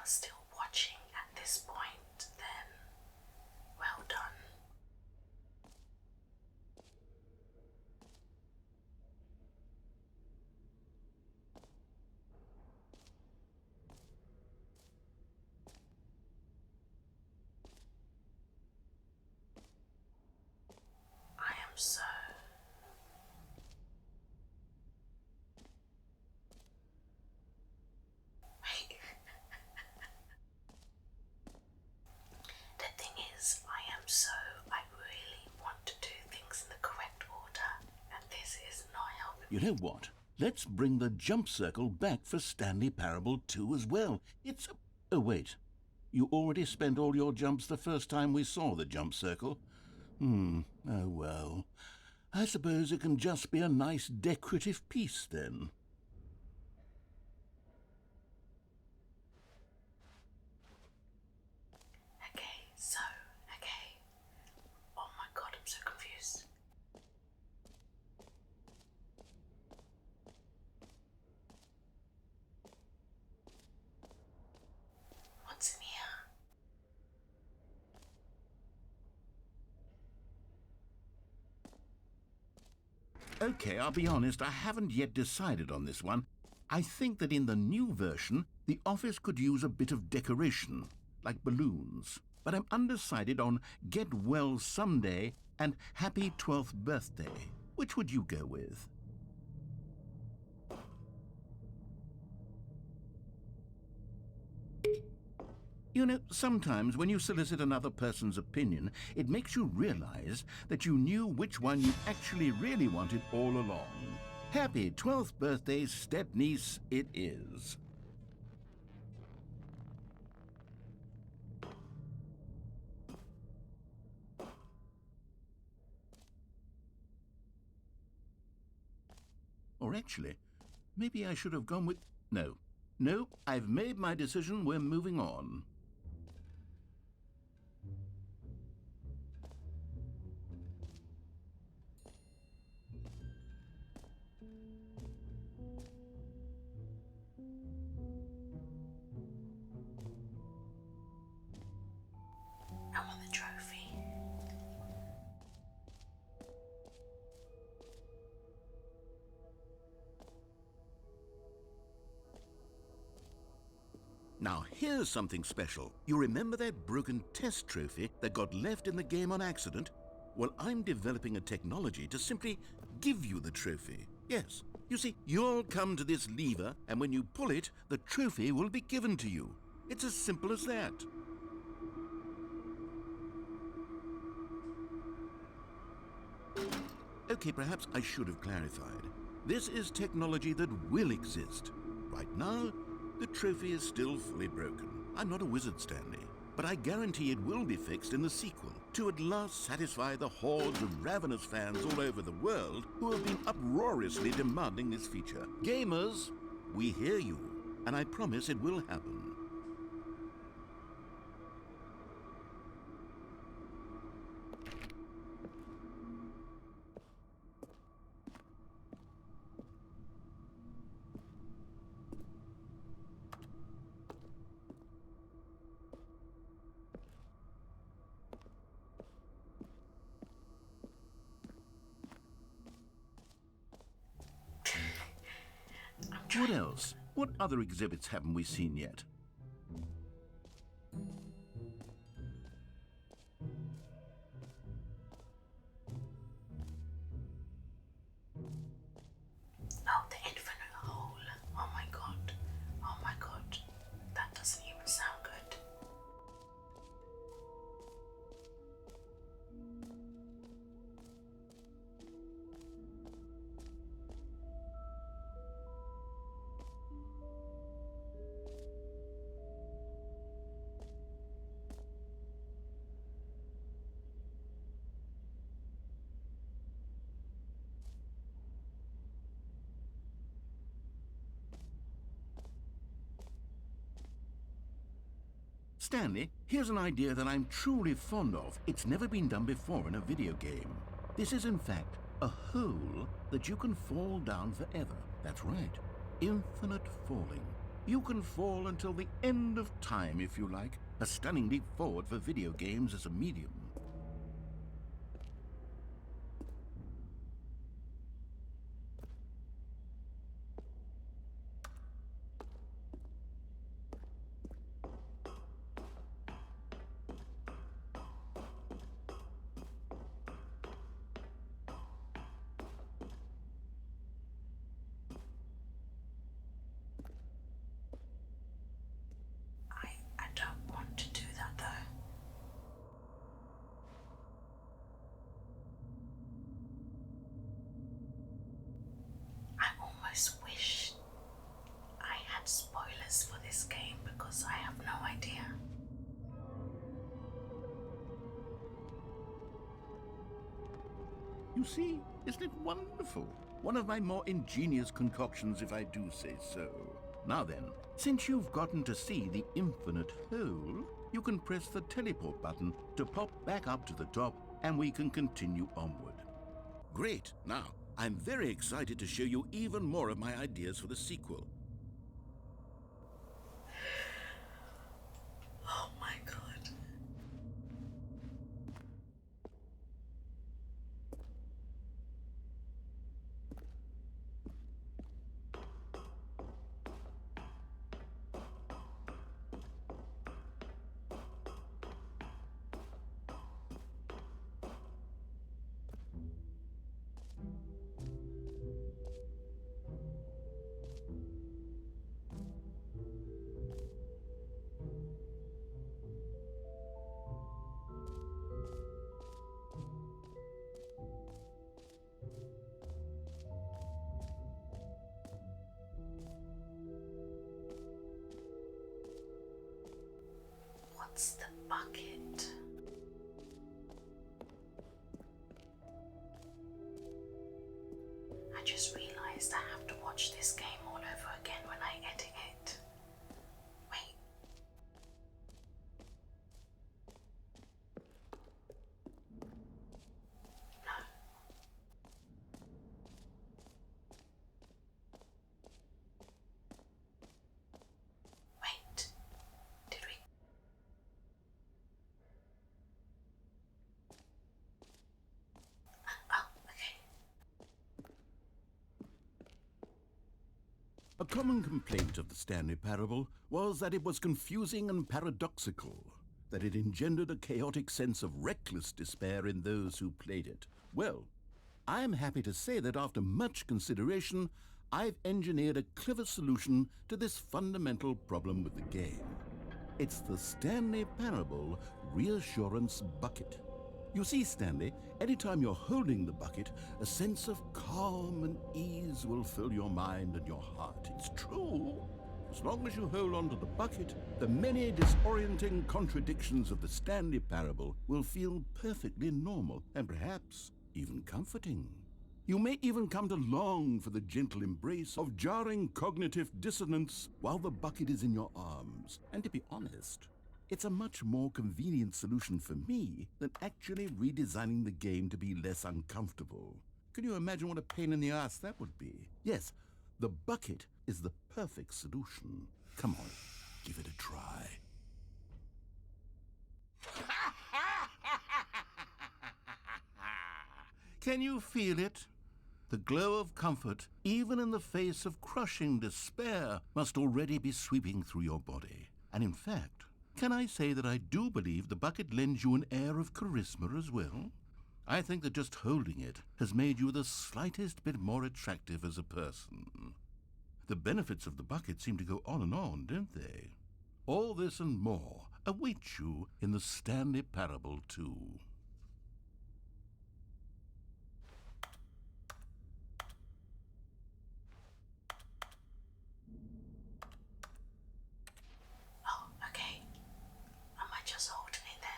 still watching at this point, then well done. I am so wait. The thing is, I really want to do things in the correct order, and this is not helping. You know what? Let's bring the jump circle back for Stanley Parable 2 as well. It's... Oh, wait. You already spent all your jumps the first time we saw the jump circle. Oh, well. I suppose it can just be a nice decorative piece, then. Okay. Oh my god, I'm so confused. What's in here? Okay, I'll be honest, I haven't yet decided on this one. I think that in the new version, the office could use a bit of decoration, like balloons. But I'm undecided on Get Well Someday and Happy 12th Birthday. Which would you go with? You know, sometimes when you solicit another person's opinion, it makes you realize that you knew which one you actually really wanted all along. Happy 12th birthday, step-niece, it is. Or actually, maybe I should have gone with... No, I've made my decision, we're moving on. I want the trophy. Now here's something special. You remember that broken test trophy that got left in the game on accident? Well, I'm developing a technology to simply give you the trophy. Yes. You see, you'll come to this lever, and when you pull it, the trophy will be given to you. It's as simple as that. Okay, perhaps I should have clarified. This is technology that will exist. Right now, the trophy is still fully broken. I'm not a wizard, Stanley, but I guarantee it will be fixed in the sequel to at last satisfy the hordes of ravenous fans all over the world who have been uproariously demanding this feature. Gamers, we hear you, and I promise it will happen. What else? What other exhibits haven't we seen yet? Oh, the infinite hole. Oh my god. That doesn't even sound good. Stanley, here's an idea that I'm truly fond of. It's never been done before in a video game. This is, in fact, a hole that you can fall down forever. That's right. Infinite falling. You can fall until the end of time if you like. A stunning leap forward for video games as a medium. I don't want to do that though. I almost wish I had spoilers for this game because I have no idea. You see, isn't it wonderful? One of my more ingenious concoctions, if I do say so. Now then, since you've gotten to see the infinite hole, you can press the teleport button to pop back up to the top, and we can continue onward. Great! Now, I'm very excited to show you even more of my ideas for the sequel. Oh my god. What's the bucket? I just realized I have to watch this game all over again when I edit it. Wait. No. Wait. Did we? Oh, okay. A common complaint of the Stanley Parable was that it was confusing and paradoxical, that it engendered a chaotic sense of reckless despair in those who played it. Well, I'm happy to say that after much consideration, I've engineered a clever solution to this fundamental problem with the game. It's the Stanley Parable Reassurance Bucket. You see, Stanley, anytime you're holding the bucket, a sense of calm and ease will fill your mind and your heart. It's true. As long as you hold on to the bucket, the many disorienting contradictions of the Stanley Parable will feel perfectly normal and perhaps even comforting. You may even come to long for the gentle embrace of jarring cognitive dissonance while the bucket is in your arms. And to be honest, it's a much more convenient solution for me than actually redesigning the game to be less uncomfortable. Can you imagine what a pain in the ass that would be? Yes, the bucket is the perfect solution. Come on, give it a try. Can you feel it? The glow of comfort, even in the face of crushing despair, must already be sweeping through your body. And in fact, can I say that I do believe the bucket lends you an air of charisma as well? I think that just holding it has made you the slightest bit more attractive as a person. The benefits of the bucket seem to go on, don't they? All this and more await you in the Stanley Parable 2. Oh, okay. Am I just holding it then?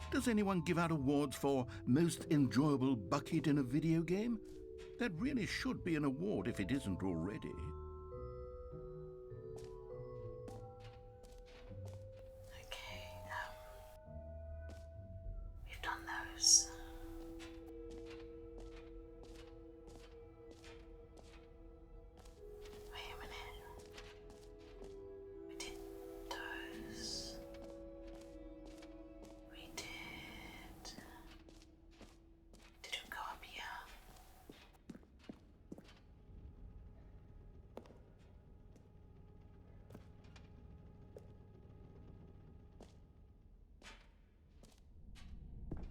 Does anyone give out awards for most enjoyable bucket in a video game? That really should be an award if it isn't already. Okay,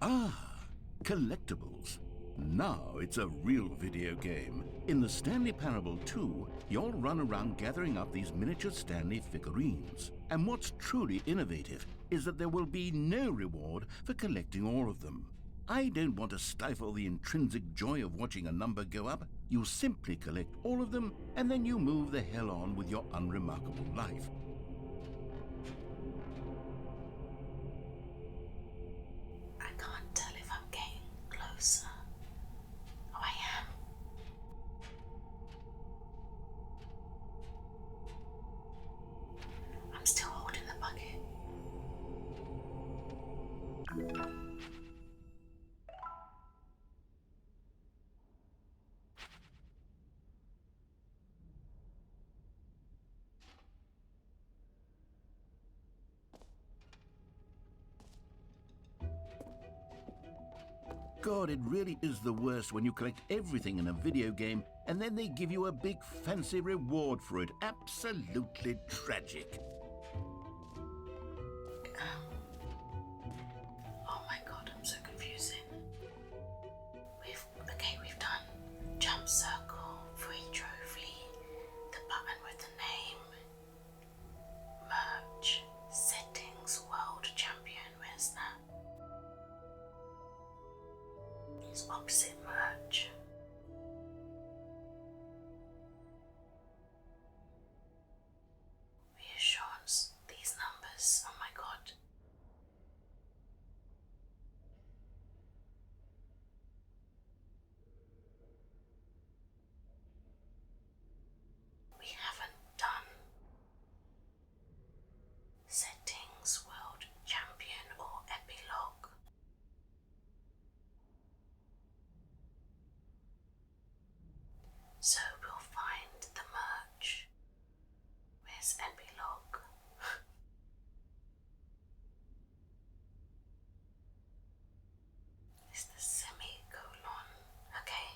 Ah, collectibles. Now it's a real video game. In the Stanley Parable 2, you'll run around gathering up these miniature Stanley figurines. And what's truly innovative is that there will be no reward for collecting all of them. I don't want to stifle the intrinsic joy of watching a number go up. You simply collect all of them, and then you move the hell on with your unremarkable life. I can't tell if I'm getting closer. Oh, I am. I'm still holding the bucket. God, it really is the worst when you collect everything in a video game and then they give you a big fancy reward for it. Absolutely tragic. Oh my god, I'm so confusing. We've done jump circle, free trophy, the button with the name, merch, settings, world champion, where's that? It's opposite merch. Reassurance, these numbers, oh my god. We haven't done settings, world champion, or epilogue. So we'll find the merch. Where's epilogue? It's the semicolon. Okay.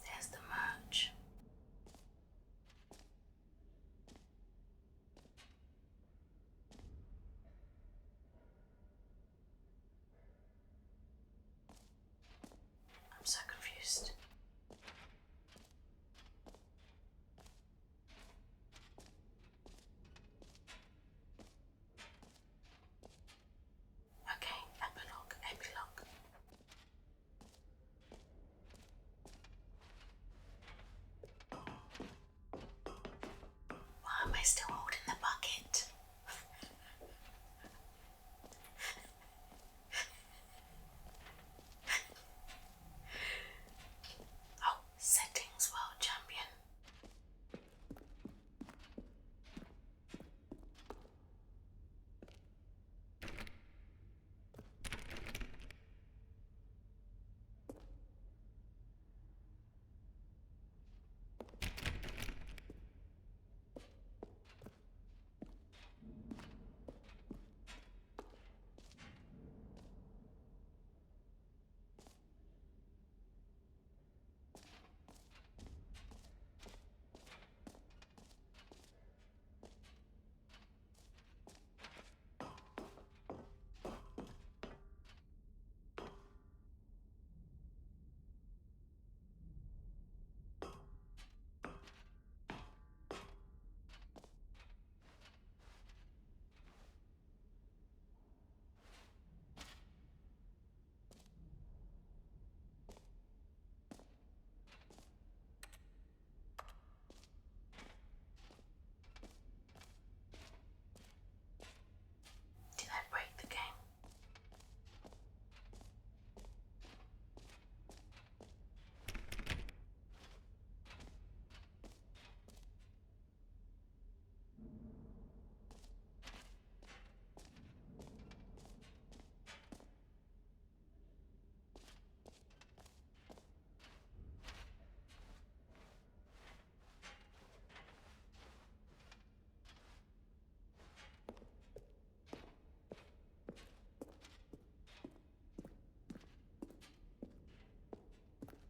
There's the merch. I'm so confused. Okay, epilogue. Why am I still holding the bucket? Oh, settings, world champion. Did I break the game?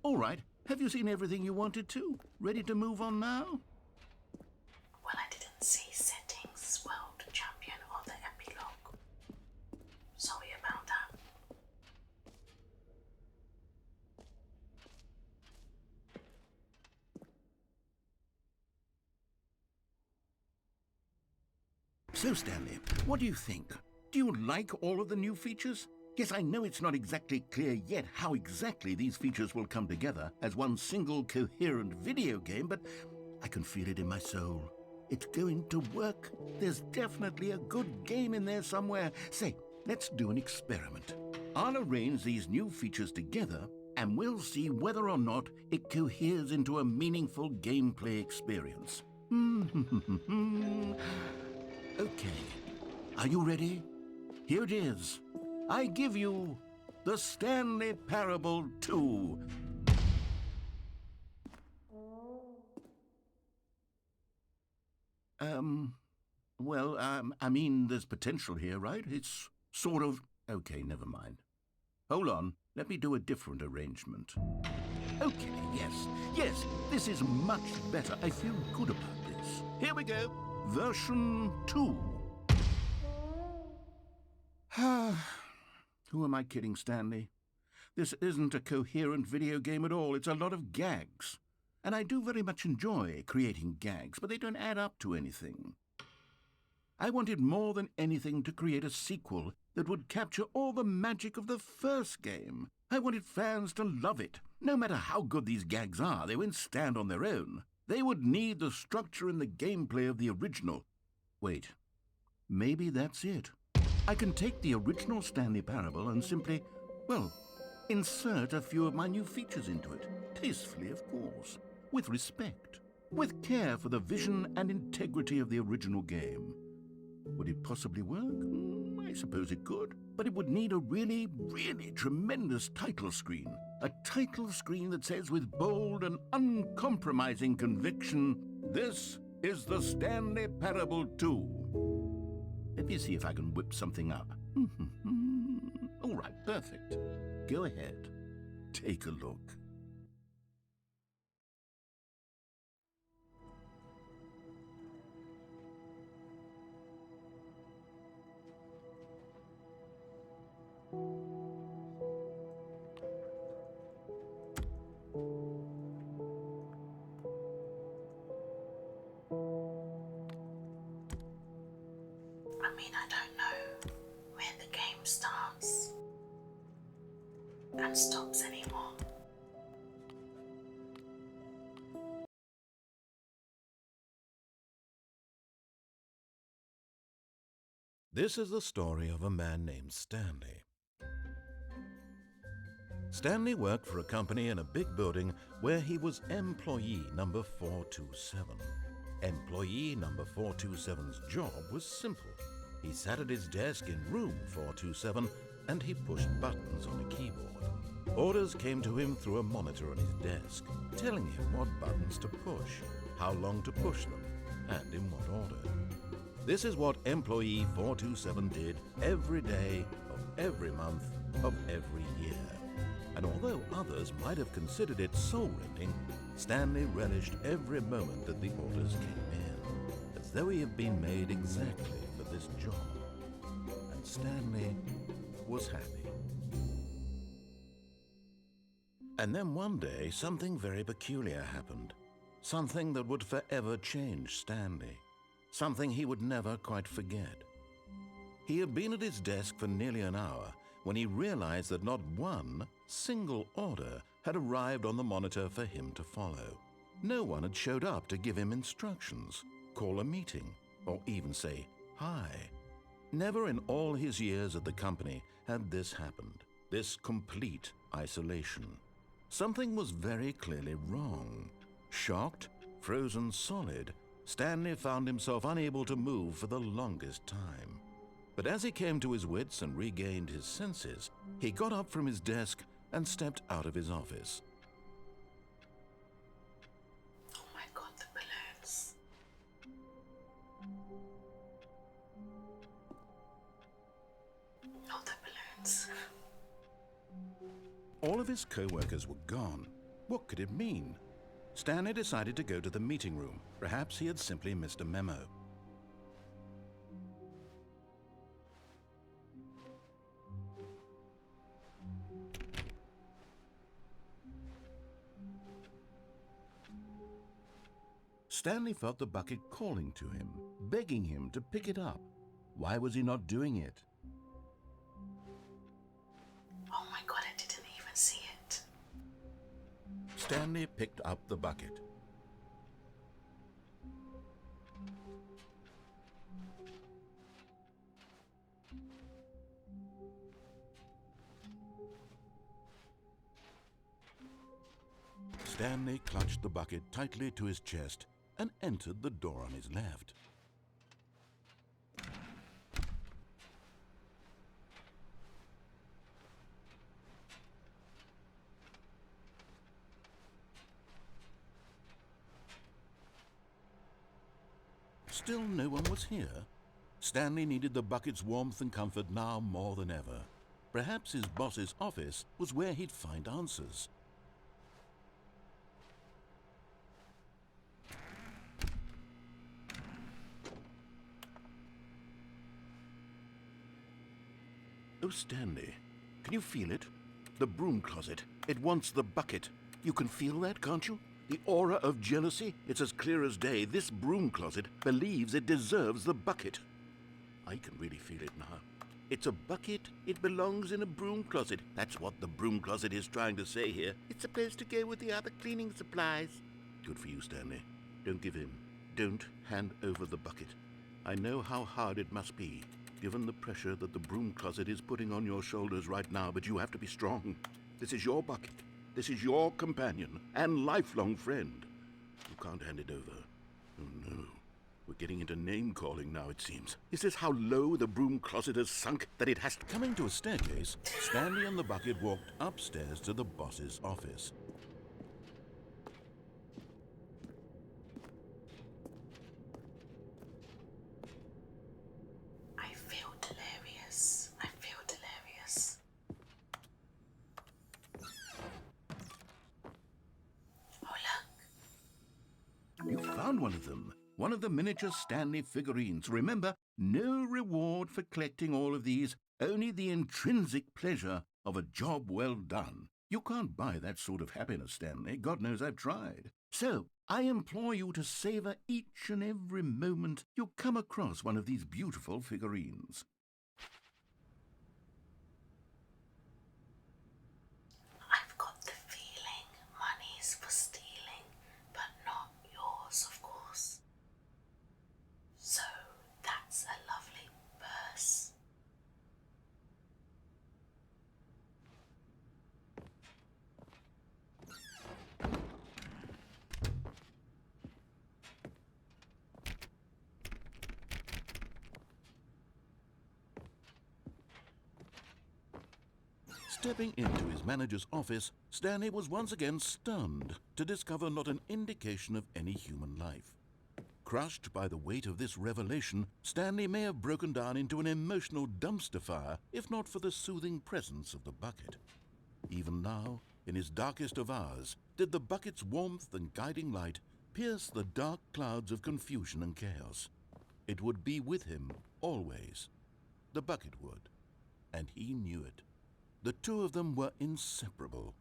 All right, Have you seen everything you wanted to? Ready to move on now? Well, I didn't see settings, world champion, or the epilogue. Sorry about that. So, Stanley, what do you think? Do you like all of the new features? Yes, I know it's not exactly clear yet how exactly these features will come together as one single coherent video game, but I can feel it in my soul. It's going to work. There's definitely a good game in there somewhere. Say, let's do an experiment. I'll arrange these new features together, and we'll see whether or not it coheres into a meaningful gameplay experience. Okay, are you ready? Here it is. I give you the Stanley Parable 2. I mean, there's potential here, right? It's sort of... Okay, never mind. Hold on, let me do a different arrangement. Okay, yes, this is much better. I feel good about this. Here we go. Version 2. Who am I kidding, Stanley? This isn't a coherent video game at all. It's a lot of gags. And I do very much enjoy creating gags, but they don't add up to anything. I wanted more than anything to create a sequel that would capture all the magic of the first game. I wanted fans to love it. No matter how good these gags are, they won't stand on their own. They would need the structure and the gameplay of the original. Wait, maybe that's it. I can take the original Stanley Parable and simply, well, insert a few of my new features into it. Tastefully, of course. With respect. With care for the vision and integrity of the original game. Would it possibly work? I suppose it could. But it would need a really, really tremendous title screen. A title screen that says with bold and uncompromising conviction, "This is the Stanley Parable 2. Let me see if I can whip something up. All right, perfect. Go ahead. Take a look. I mean, I don't know where the game starts and stops anymore. This is the story of a man named Stanley. Stanley worked for a company in a big building where he was employee number 427. Employee number 427's job was simple. He sat at his desk in room 427 and he pushed buttons on a keyboard. Orders came to him through a monitor on his desk, telling him what buttons to push, how long to push them, and in what order. This is what employee 427 did every day of every month of every year. And although others might have considered it soul-rending, Stanley relished every moment that the orders came in, as though he had been made exactly for this job. And Stanley was happy. And then one day, something very peculiar happened. Something that would forever change Stanley. Something he would never quite forget. He had been at his desk for nearly an hour when he realized that not one single order had arrived on the monitor for him to follow. No one had showed up to give him instructions, call a meeting, or even say hi. Never in all his years at the company had this happened, this complete isolation. Something was very clearly wrong. Shocked, frozen solid, Stanley found himself unable to move for the longest time. But as he came to his wits and regained his senses, he got up from his desk and stepped out of his office. Oh my God, the balloons. Not the balloons. All of his co-workers were gone. What could it mean? Stanley decided to go to the meeting room. Perhaps he had simply missed a memo. Stanley felt the bucket calling to him, begging him to pick it up. Why was he not doing it? Oh my god, I didn't even see it. Stanley picked up the bucket. Stanley clutched the bucket tightly to his chest and entered the door on his left. Still no one was here. Stanley needed the bucket's warmth and comfort now more than ever. Perhaps his boss's office was where he'd find answers. Oh, Stanley, can you feel it? The broom closet. It wants the bucket. You can feel that, can't you? The aura of jealousy, it's as clear as day. This broom closet believes it deserves the bucket. I can really feel it now. It's a bucket. It belongs in a broom closet. That's what the broom closet is trying to say here. It's supposed to go with the other cleaning supplies. Good for you, Stanley. Don't give in. Don't hand over the bucket. I know how hard it must be, given the pressure that the broom closet is putting on your shoulders right now, but you have to be strong. This is your bucket. This is your companion and lifelong friend. You can't hand it over. Oh, no. We're getting into name-calling now, it seems. Is this how low the broom closet has sunk that it has to... Coming to a staircase, Stanley and the bucket walked upstairs to the boss's office. I feel delirious. I feel delirious. Oh, look. You found one of them. One of the miniature Stanley figurines. Remember, no reward for collecting all of these, only the intrinsic pleasure of a job well done. You can't buy that sort of happiness, Stanley. God knows I've tried. So, I implore you to savor each and every moment you come across one of these beautiful figurines. I've got the feeling money's for stealing, but not yours, of course. So, that's a lovely purse. Stepping into his manager's office, Stanley was once again stunned to discover not an indication of any human life. Crushed by the weight of this revelation, Stanley may have broken down into an emotional dumpster fire if not for the soothing presence of the bucket. Even now, in his darkest of hours, did the bucket's warmth and guiding light pierce the dark clouds of confusion and chaos. It would be with him always. The bucket would, and he knew it. The two of them were inseparable.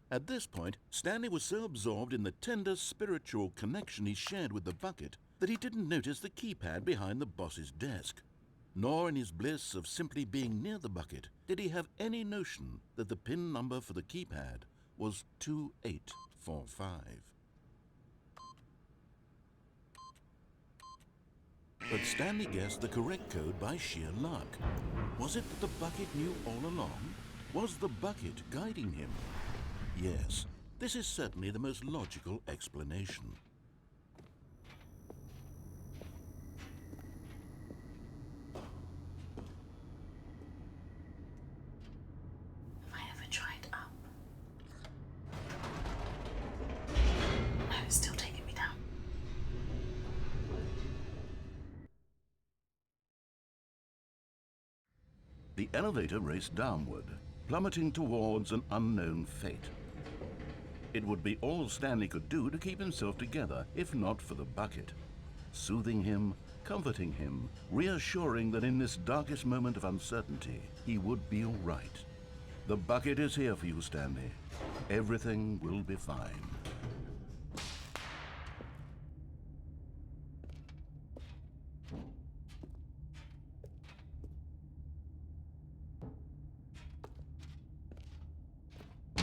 At this point, Stanley was so absorbed in the tender spiritual connection he shared with the bucket that he didn't notice the keypad behind the boss's desk. Nor in his bliss of simply being near the bucket did he have any notion that the PIN number for the keypad was 2845. But Stanley guessed the correct code by sheer luck. Was it that the bucket knew all along? Was the bucket guiding him? Yes, this is certainly the most logical explanation. Have I ever tried up? No, it's still taking me down. The elevator raced downward, plummeting towards an unknown fate. It would be all Stanley could do to keep himself together, if not for the bucket. Soothing him, comforting him, reassuring that in this darkest moment of uncertainty, he would be all right. The bucket is here for you, Stanley. Everything will be fine.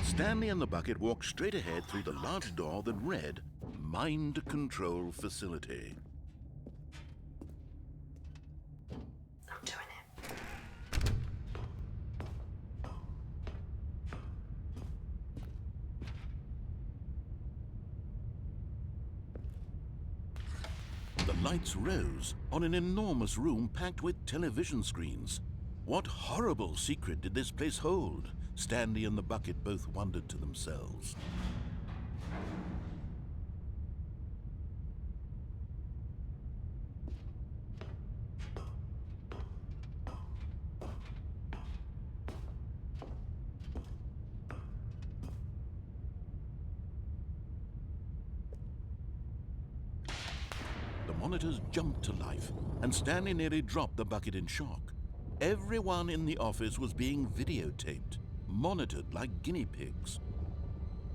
Stanley and the bucket walked straight ahead through the large door that read, Mind Control Facility. I'm doing it. The lights rose on an enormous room packed with television screens. What horrible secret did this place hold? Stanley and the bucket both wondered to themselves. The monitors jumped to life, and Stanley nearly dropped the bucket in shock. Everyone in the office was being videotaped, monitored like guinea pigs.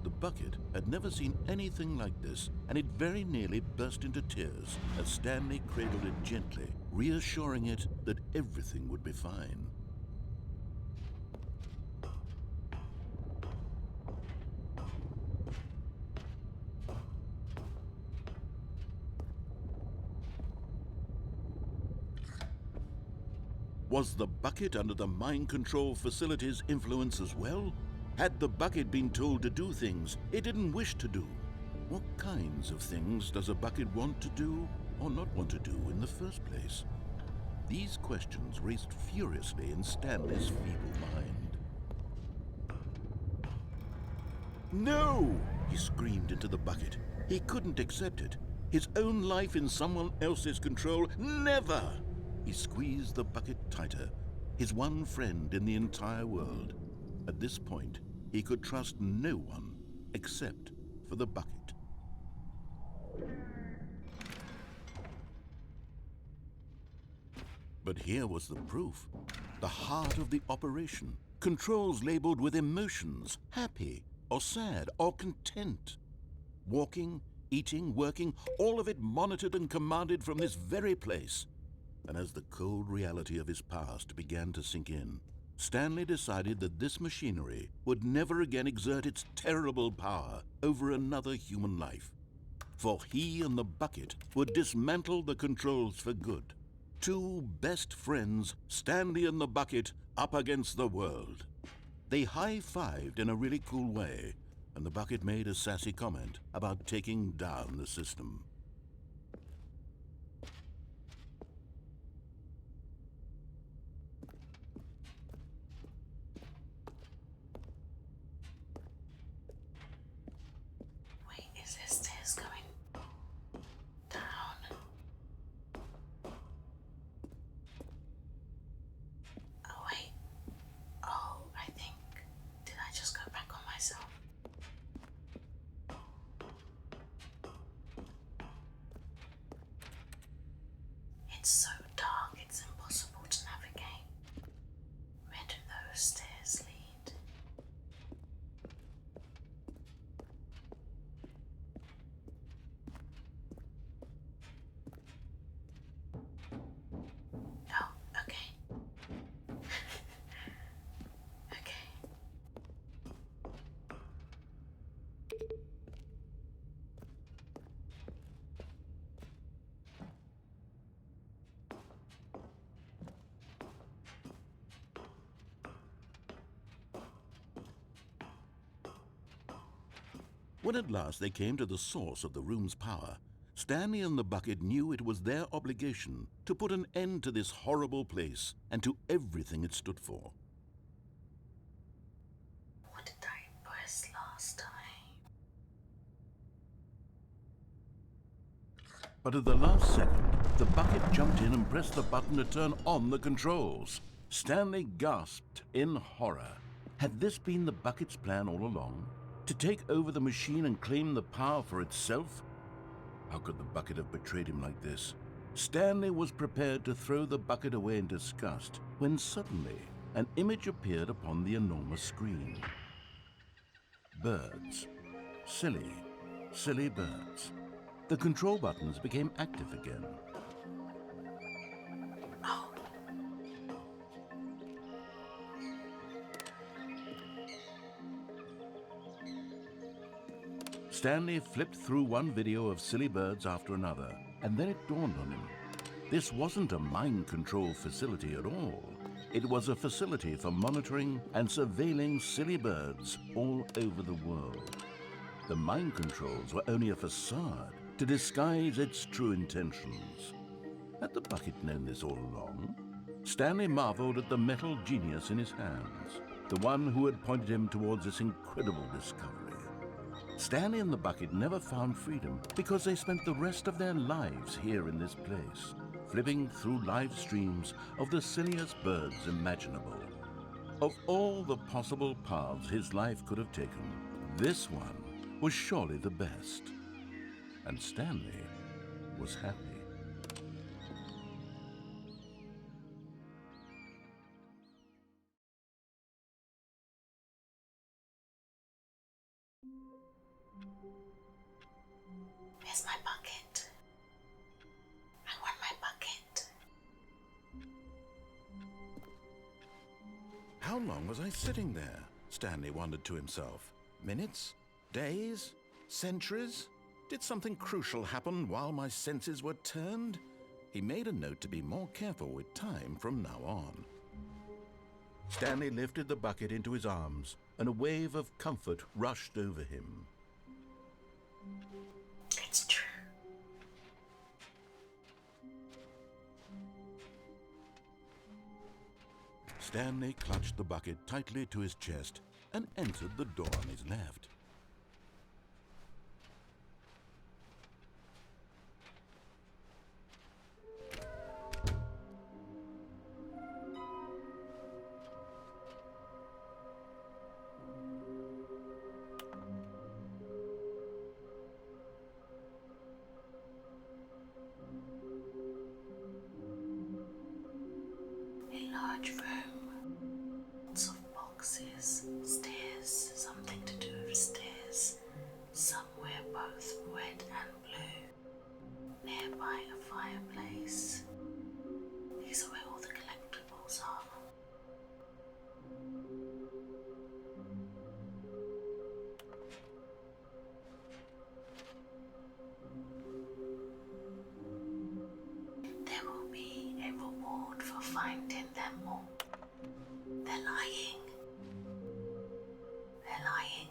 The bucket had never seen anything like this, and it very nearly burst into tears as Stanley cradled it gently, reassuring it that everything would be fine. Was the bucket under the mind control facility's influence as well? Had the bucket been told to do things it didn't wish to do? What kinds of things does a bucket want to do or not want to do in the first place? These questions raced furiously in Stanley's feeble mind. No! He screamed into the bucket. He couldn't accept it. His own life in someone else's control, never! He squeezed the bucket tighter, his one friend in the entire world. At this point, he could trust no one except for the bucket. But here was the proof. The heart of the operation. Controls labeled with emotions, happy or sad or content. Walking, eating, working, all of it monitored and commanded from this very place. And as the cold reality of his past began to sink in, Stanley decided that this machinery would never again exert its terrible power over another human life. For he and the bucket would dismantle the controls for good. Two best friends, Stanley and the bucket, up against the world. They high-fived in a really cool way, and the bucket made a sassy comment about taking down the system. Is this stairs going down? Oh wait. Oh, I think, did I just go back on myself? It's so dark, it's impossible to navigate. Where do those stairs lead? Oh, okay. Okay. When at last they came to the source of the room's power, Stanley and the bucket knew it was their obligation to put an end to this horrible place and to everything it stood for. What did I press last time? But at the last second, the bucket jumped in and pressed the button to turn on the controls. Stanley gasped in horror. Had this been the bucket's plan all along? To take over the machine and claim the power for itself? How could the bucket have betrayed him like this? Stanley was prepared to throw the bucket away in disgust when suddenly an image appeared upon the enormous screen. Birds. Silly, silly birds. The control buttons became active again. Oh. Stanley flipped through one video of silly birds after another, and then it dawned on him. This wasn't a mind control facility at all. It was a facility for monitoring and surveilling silly birds all over the world. The mind controls were only a facade to disguise its true intentions. Had the bucket known this all along? Stanley marveled at the metal genius in his hands, the one who had pointed him towards this incredible discovery. Stanley and the bucket never found freedom because they spent the rest of their lives here in this place, flipping through live streams of the silliest birds imaginable. Of all the possible paths his life could have taken, this one was surely the best. And Stanley was happy. Where's my bucket? I want my bucket. How long was I sitting there? Stanley wondered to himself. Minutes? Days? Centuries? Did something crucial happen while my senses were turned? He made a note to be more careful with time from now on. Stanley lifted the bucket into his arms, and a wave of comfort rushed over him. It's true. Stanley clutched the bucket tightly to his chest and entered the door on his left. A large room. Lots of boxes, stairs, something to do with stairs. Somewhere both red and blue. Nearby a fireplace. These are where all the collectibles are. There will be a reward for finding them all. They're lying. They're lying.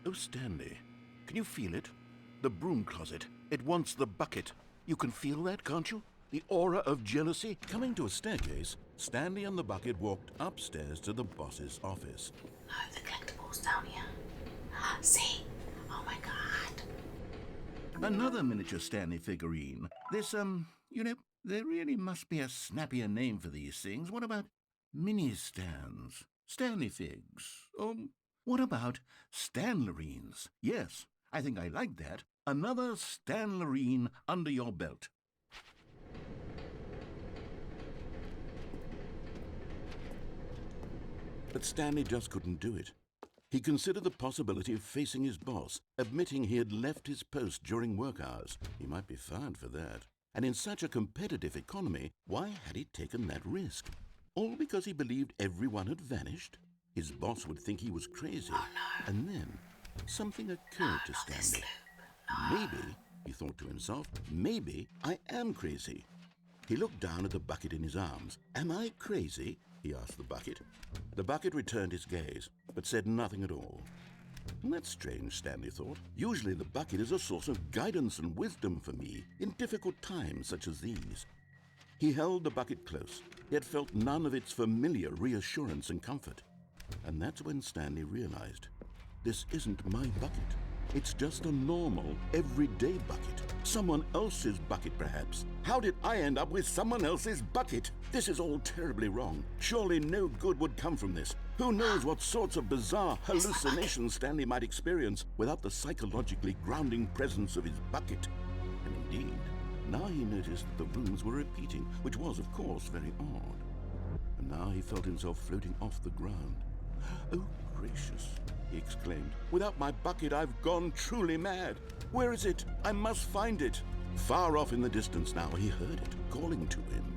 Oh, Stanley, can you feel it? The broom closet. It wants the bucket. You can feel that, can't you? The aura of jealousy. Coming to a staircase, Stanley and the bucket walked upstairs to the boss's office. No, the collectibles down here. See? Oh my god. Another miniature Stanley figurine. This, there really must be a snappier name for these things. What about mini-stands? Stanley figs? What about Stanlerines? Yes, I think I like that. Another Stanlerine under your belt. But Stanley just couldn't do it. He considered the possibility of facing his boss, admitting he had left his post during work hours. He might be fired for that. And in such a competitive economy, why had he taken that risk? All because he believed everyone had vanished? His boss would think he was crazy. Oh, no. And then something occurred to Stanley. Maybe, he thought to himself, maybe I am crazy. He looked down at the bucket in his arms. Am I crazy? He asked the bucket. The bucket returned his gaze, but said nothing at all. That's strange, Stanley thought. Usually the bucket is a source of guidance and wisdom for me in difficult times such as these. He held the bucket close, yet felt none of its familiar reassurance and comfort. And that's when Stanley realized, this isn't my bucket. It's just a normal, everyday bucket. Someone else's bucket, perhaps. How did I end up with someone else's bucket? This is all terribly wrong. Surely no good would come from this. Who knows what sorts of bizarre hallucinations Stanley might experience without the psychologically grounding presence of his bucket. And indeed, now he noticed that the rooms were repeating, which was, of course, very odd. And now he felt himself floating off the ground. Oh, gracious, he exclaimed. Without my bucket, I've gone truly mad. Where is it? I must find it. Far off in the distance now, he heard it, calling to him.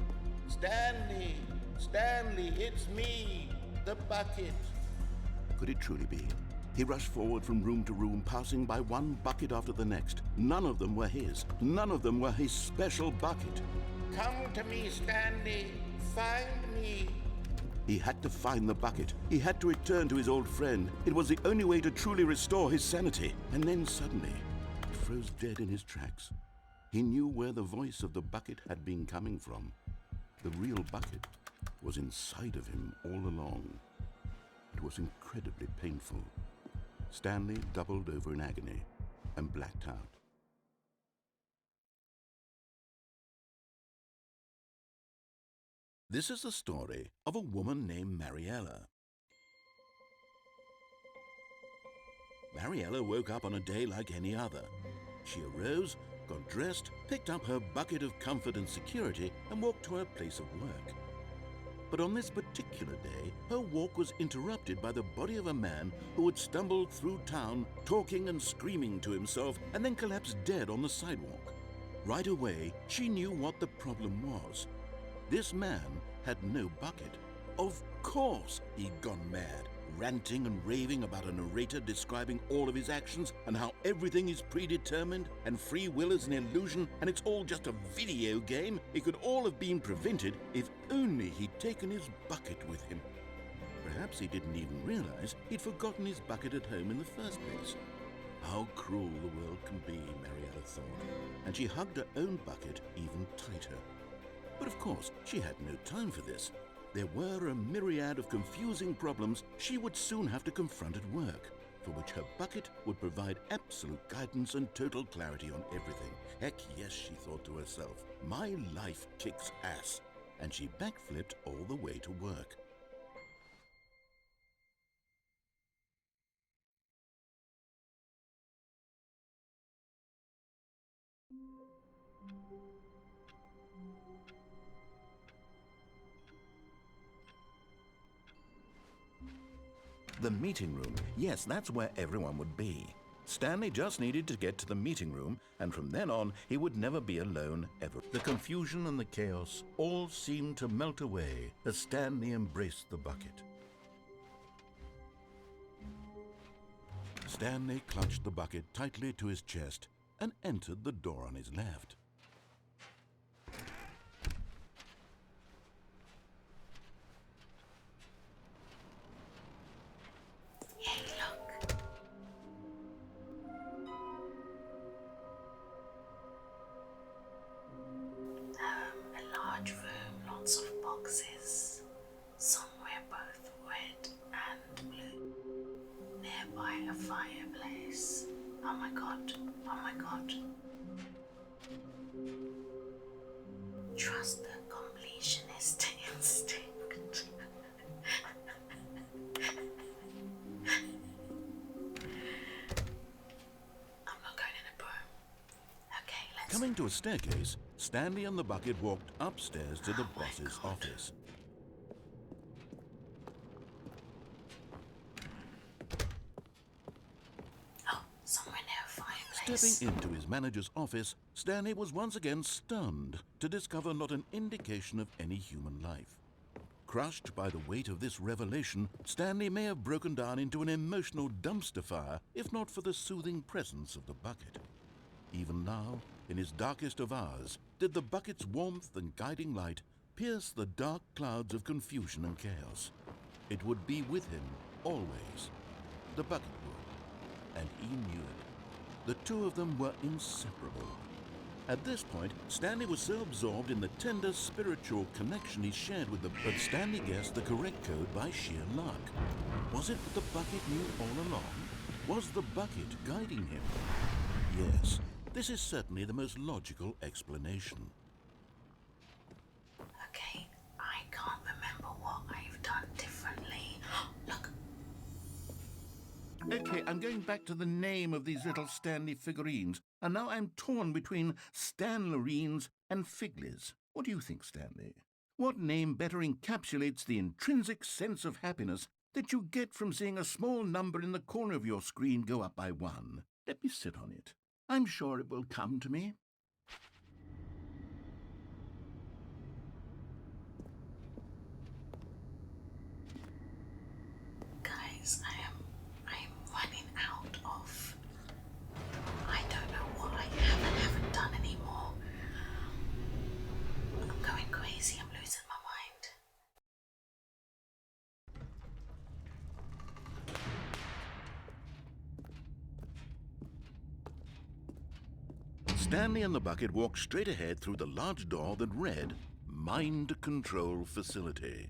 Stanley! Stanley, it's me, the bucket. Could it truly be? He rushed forward from room to room, passing by one bucket after the next. None of them were his. None of them were his special bucket. Come to me, Stanley. Find me. He had to find the bucket. He had to return to his old friend. It was the only way to truly restore his sanity. And then suddenly, he froze dead in his tracks. He knew where the voice of the bucket had been coming from. The real bucket was inside of him all along. It was incredibly painful. Stanley doubled over in agony and blacked out. This is the story of a woman named Mariella. Mariella woke up on a day like any other. She arose, got dressed, picked up her bucket of comfort and security, and walked to her place of work. But on this particular day, her walk was interrupted by the body of a man who had stumbled through town, talking and screaming to himself, and then collapsed dead on the sidewalk. Right away, she knew what the problem was. This man had no bucket. Of course he'd gone mad, ranting and raving about a narrator describing all of his actions and how everything is predetermined and free will is an illusion and it's all just a video game. It could all have been prevented if only he'd taken his bucket with him. Perhaps he didn't even realize he'd forgotten his bucket at home in the first place. How cruel the world can be, Mariella thought, and she hugged her own bucket even tighter. But of course, she had no time for this. There were a myriad of confusing problems she would soon have to confront at work, for which her bucket would provide absolute guidance and total clarity on everything. Heck yes, she thought to herself, my life kicks ass. And she backflipped all the way to work. The meeting room. Yes, that's where everyone would be. Stanley just needed to get to the meeting room, and from then on, he would never be alone ever. The confusion and the chaos all seemed to melt away as Stanley embraced the bucket. Stanley clutched the bucket tightly to his chest and entered the door on his left. Lots of boxes, some were both red and blue. Nearby a fireplace. Oh my god, oh my god. Trust the completionist instinct. I'm not going in a broom. Okay, let's... Coming to a staircase, Stanley and the bucket walked upstairs to the boss's office. Oh, somewhere near a fireplace. Stepping into his manager's office, Stanley was once again stunned to discover not an indication of any human life. Crushed by the weight of this revelation, Stanley may have broken down into an emotional dumpster fire if not for the soothing presence of the bucket. Even now, in his darkest of hours, did the bucket's warmth and guiding light pierce the dark clouds of confusion and chaos. It would be with him, always. The bucket would, and he knew it. The two of them were inseparable. At this point, Stanley was so absorbed in the tender spiritual connection he shared with but Stanley guessed the correct code by sheer luck. Was it that the bucket knew all along? Was the bucket guiding him? Yes, this is certainly the most logical explanation. Okay, I can't remember what I've done differently. Look, Okay, I'm going back to the name of these little Stanley figurines, and now I'm torn between Stanlerines and Figlies. What do you think, Stanley? What name better encapsulates the intrinsic sense of happiness that you get from seeing a small number in the corner of your screen go up by 1? Let me sit on it. I'm sure it will come to me. guys, I am running out of. I don't know what I have and haven't done anymore. I'm going crazy. I'm losing my mind. Stanley and the bucket walked straight ahead through the large door that read, Mind Control Facility.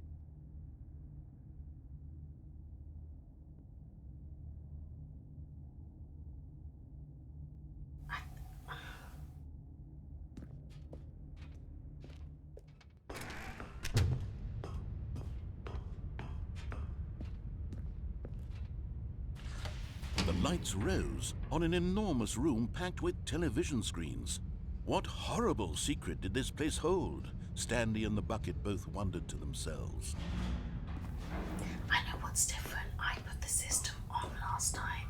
The lights rose on an enormous room packed with television screens. What horrible secret did this place hold? Stanley and the bucket both wondered to themselves. I know what's different. I put the system on last time.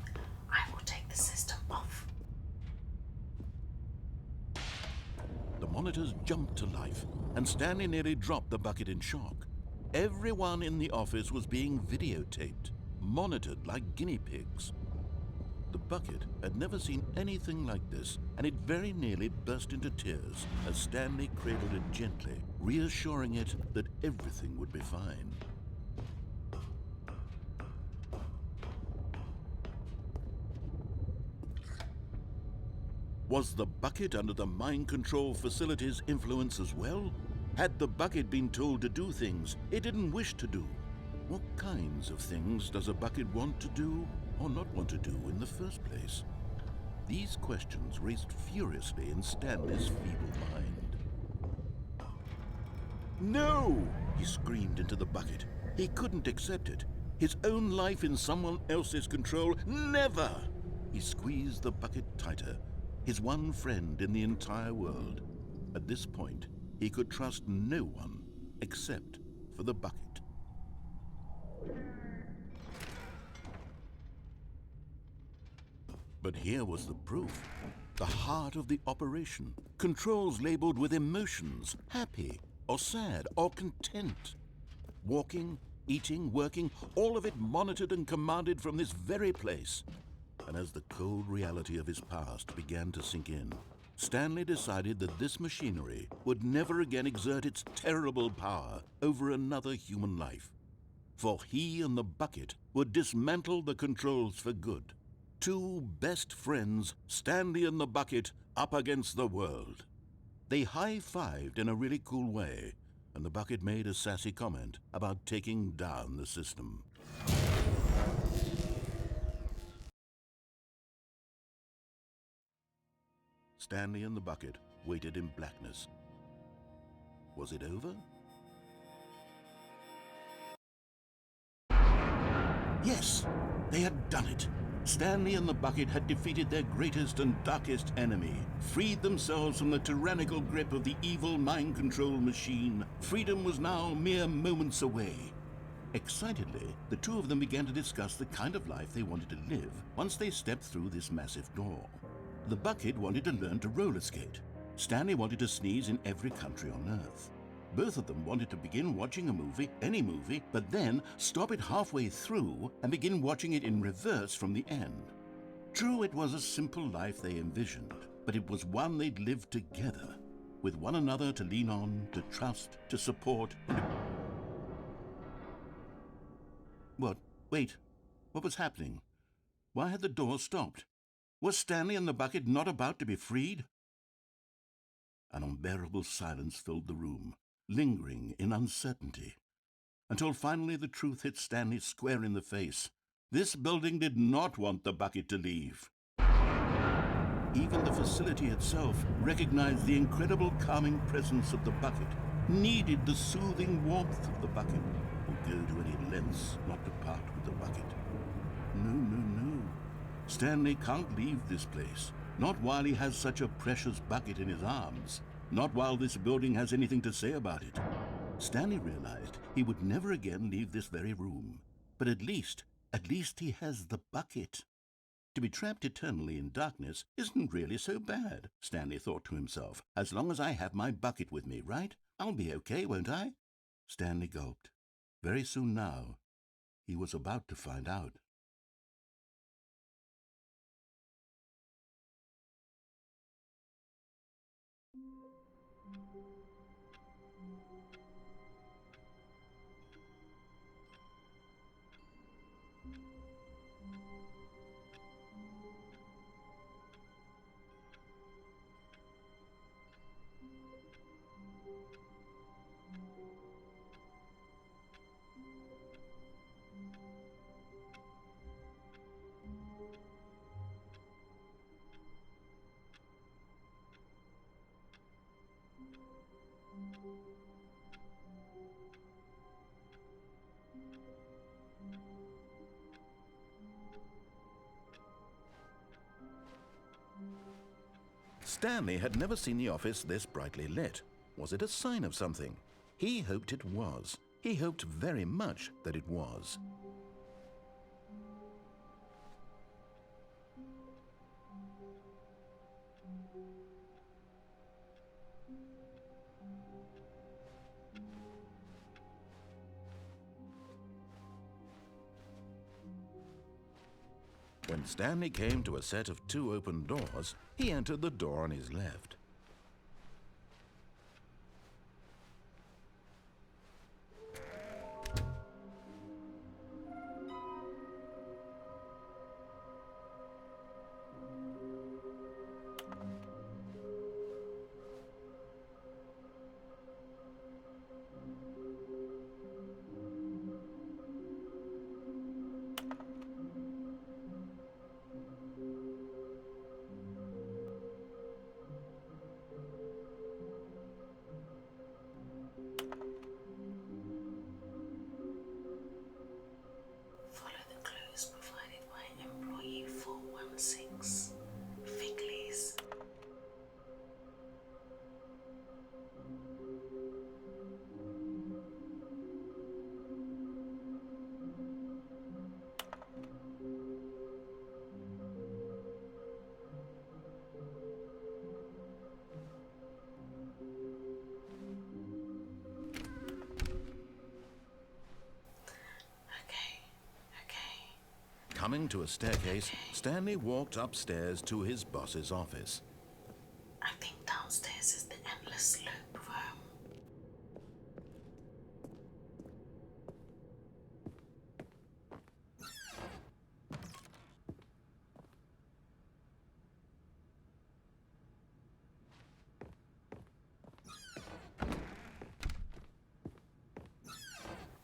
I will take the system off. The monitors jumped to life, and Stanley nearly dropped the bucket in shock. Everyone in the office was being videotaped, monitored like guinea pigs. The bucket had never seen anything like this, and it very nearly burst into tears as Stanley cradled it gently, reassuring it that everything would be fine. Was the bucket under the mind control facility's influence as well? Had the bucket been told to do things it didn't wish to do? What kinds of things does a bucket want to do or not want to do in the first place? These questions raced furiously in Stanley's feeble mind. No! He screamed into the bucket. He couldn't accept it. His own life in someone else's control, never! He squeezed the bucket tighter, his one friend in the entire world. At this point, he could trust no one except for the bucket. But here was the proof. The heart of the operation. Controls labeled with emotions, happy or sad or content. Walking, eating, working, all of it monitored and commanded from this very place. And as the cold reality of his past began to sink in, Stanley decided that this machinery would never again exert its terrible power over another human life. For he and the bucket would dismantle the controls for good. Two best friends, Stanley and the bucket, up against the world. They high-fived in a really cool way, and the bucket made a sassy comment about taking down the system. Stanley and the bucket waited in blackness. Was it over? Yes, they had done it. Stanley and the bucket had defeated their greatest and darkest enemy, freed themselves from the tyrannical grip of the evil mind control machine. Freedom was now mere moments away. Excitedly, the two of them began to discuss the kind of life they wanted to live once they stepped through this massive door. The bucket wanted to learn to roller skate. Stanley wanted to sneeze in every country on Earth. Both of them wanted to begin watching a movie, any movie, but then stop it halfway through and begin watching it in reverse from the end. True, it was a simple life they envisioned, but it was one they'd lived together, with one another to lean on, to trust, to support. What? Wait. What was happening? Why had the door stopped? Was Stanley and the bucket not about to be freed? An unbearable silence filled the room, lingering in uncertainty, until finally the truth hit Stanley square in the face. This building did not want the bucket to leave. Even the facility itself recognized the incredible calming presence of the bucket, needed the soothing warmth of the bucket, would go to any lengths not to part with the bucket. No, no, no. Stanley can't leave this place. Not while he has such a precious bucket in his arms. Not while this building has anything to say about it. Stanley realized he would never again leave this very room. But at least he has the bucket. To be trapped eternally in darkness isn't really so bad, Stanley thought to himself. As long as I have my bucket with me, right? I'll be okay, won't I? Stanley gulped. Very soon now, he was about to find out. Stanley had never seen the office this brightly lit. Was it a sign of something? He hoped it was. He hoped very much that it was. When Stanley came to a set of 2 open doors, he entered the door on his left. Follow the clues provided by employee 416. Figley's. Coming to a staircase, Stanley walked upstairs to his boss's office. I think downstairs is the endless loop room.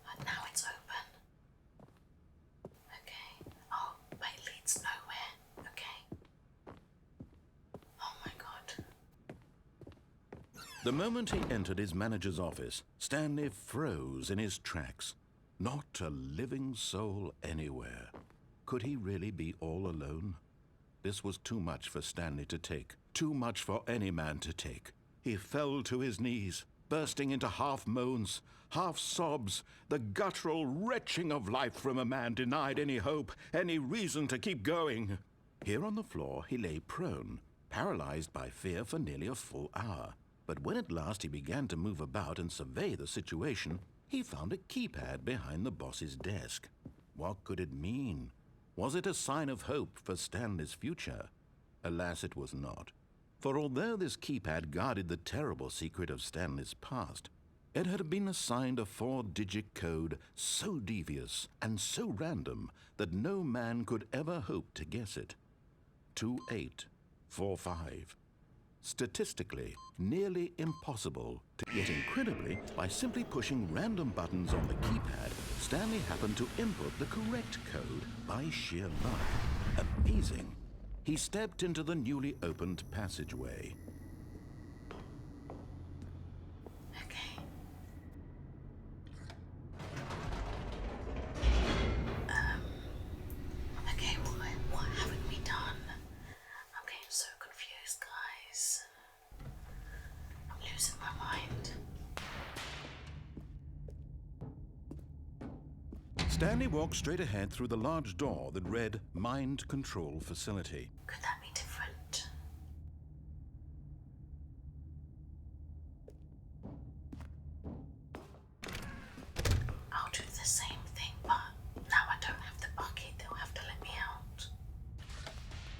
And now it's open. Okay. Oh, but it leads nowhere. Okay. Oh my God. The moment he entered his manager's office, Stanley froze in his tracks. Not a living soul anywhere. Could he really be all alone? This was too much for Stanley to take. Too much for any man to take. He fell to his knees, bursting into half moans, half sobs, the guttural retching of life from a man denied any hope, any reason to keep going. Here on the floor he lay prone, paralyzed by fear for nearly a full hour. But when at last he began to move about and survey the situation, he found a keypad behind the boss's desk. What could it mean? Was it a sign of hope for Stanley's future? Alas, it was not. For although this keypad guarded the terrible secret of Stanley's past, it had been assigned a 4-digit code so devious and so random that no man could ever hope to guess it. 2845. Statistically, nearly impossible, yet incredibly, by simply pushing random buttons on the keypad, Stanley happened to input the correct code by sheer luck. Amazing. He stepped into the newly opened passageway. Okay. Okay, what haven't we done? I'm getting so confused, guys. I'm losing my mind. Stanley walked straight ahead through the large door that read Mind Control Facility. Could that be different? I'll do the same thing, but now I don't have the bucket. They'll have to let me out.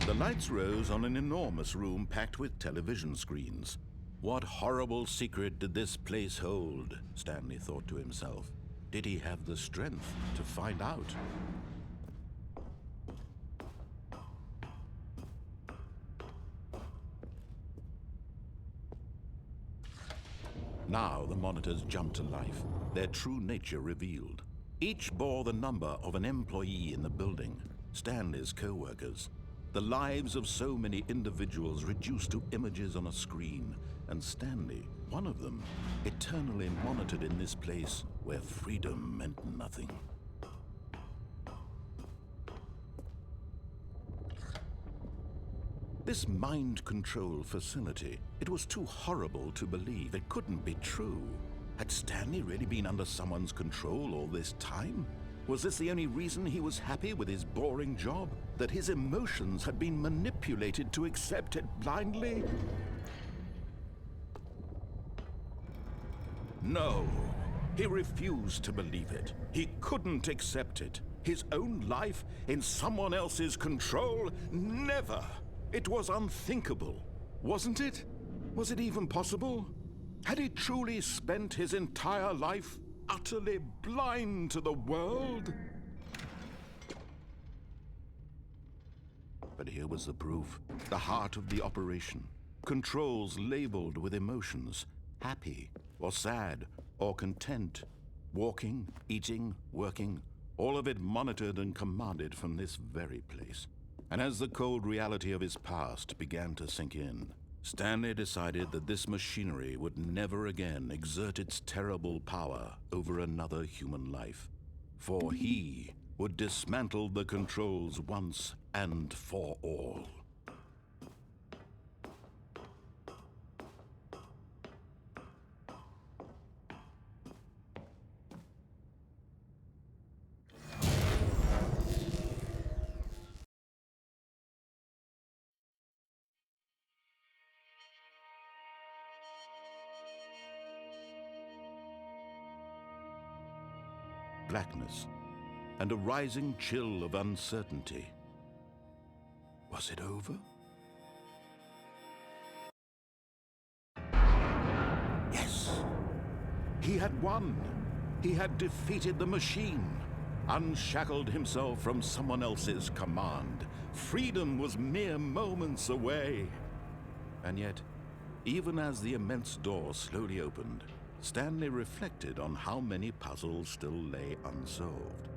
The lights rose on an enormous room packed with television screens. What horrible secret did this place hold? Stanley thought to himself. Did he have the strength to find out? Now the monitors jumped to life, their true nature revealed. Each bore the number of an employee in the building, Stanley's co-workers. The lives of so many individuals reduced to images on a screen, and Stanley, one of them, eternally monitored in this place where freedom meant nothing. This mind control facility, it was too horrible to believe. It couldn't be true. Had Stanley really been under someone's control all this time? Was this the only reason he was happy with his boring job? That his emotions had been manipulated to accept it blindly? No, he refused to believe it. He couldn't accept it. His own life in someone else's control? Never! It was unthinkable, wasn't it? Was it even possible? Had he truly spent his entire life utterly blind to the world? But here was the proof, the heart of the operation. Controls labeled with emotions, happy or sad or content, walking, eating, working, all of it monitored and commanded from this very place. And as the cold reality of his past began to sink in, Stanley decided that this machinery would never again exert its terrible power over another human life. For he would dismantle the controls once and for all. Blackness, and a rising chill of uncertainty. Was it over? Yes! He had won! He had defeated the machine, unshackled himself from someone else's command. Freedom was mere moments away. And yet, even as the immense door slowly opened, Stanley reflected on how many puzzles still lay unsolved.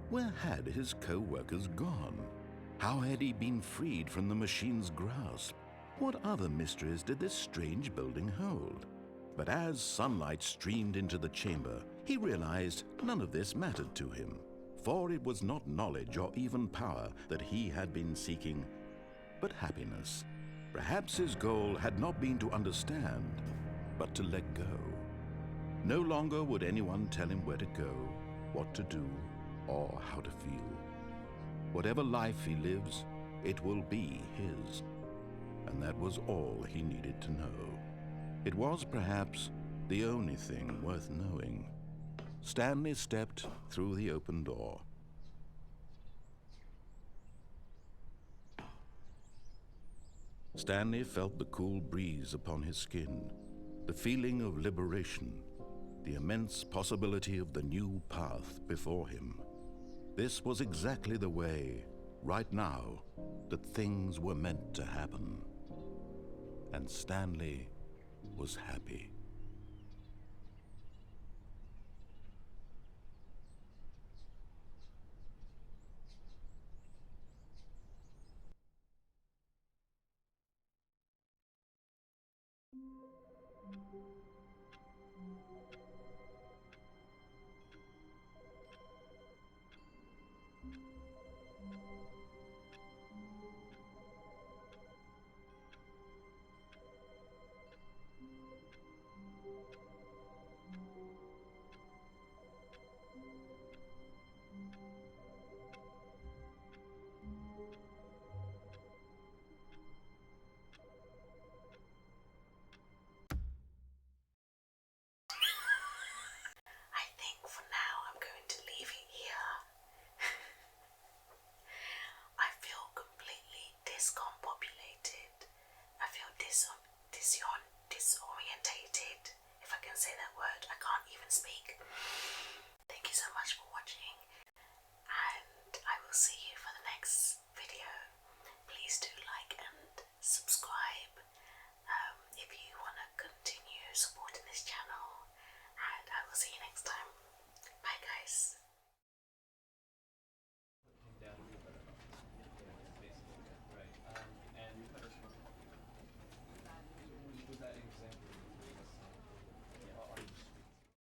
Where had his co-workers gone? How had he been freed from the machine's grasp? What other mysteries did this strange building hold? But as sunlight streamed into the chamber, he realized none of this mattered to him, for it was not knowledge or even power that he had been seeking, but happiness. Perhaps his goal had not been to understand, but to let go. No longer would anyone tell him where to go, what to do, or how to feel. Whatever life he lives, it will be his. And that was all he needed to know. It was perhaps the only thing worth knowing. Stanley stepped through the open door. Stanley felt the cool breeze upon his skin, the feeling of liberation, the immense possibility of the new path before him. This was exactly the way, right now, that things were meant to happen. And Stanley was happy.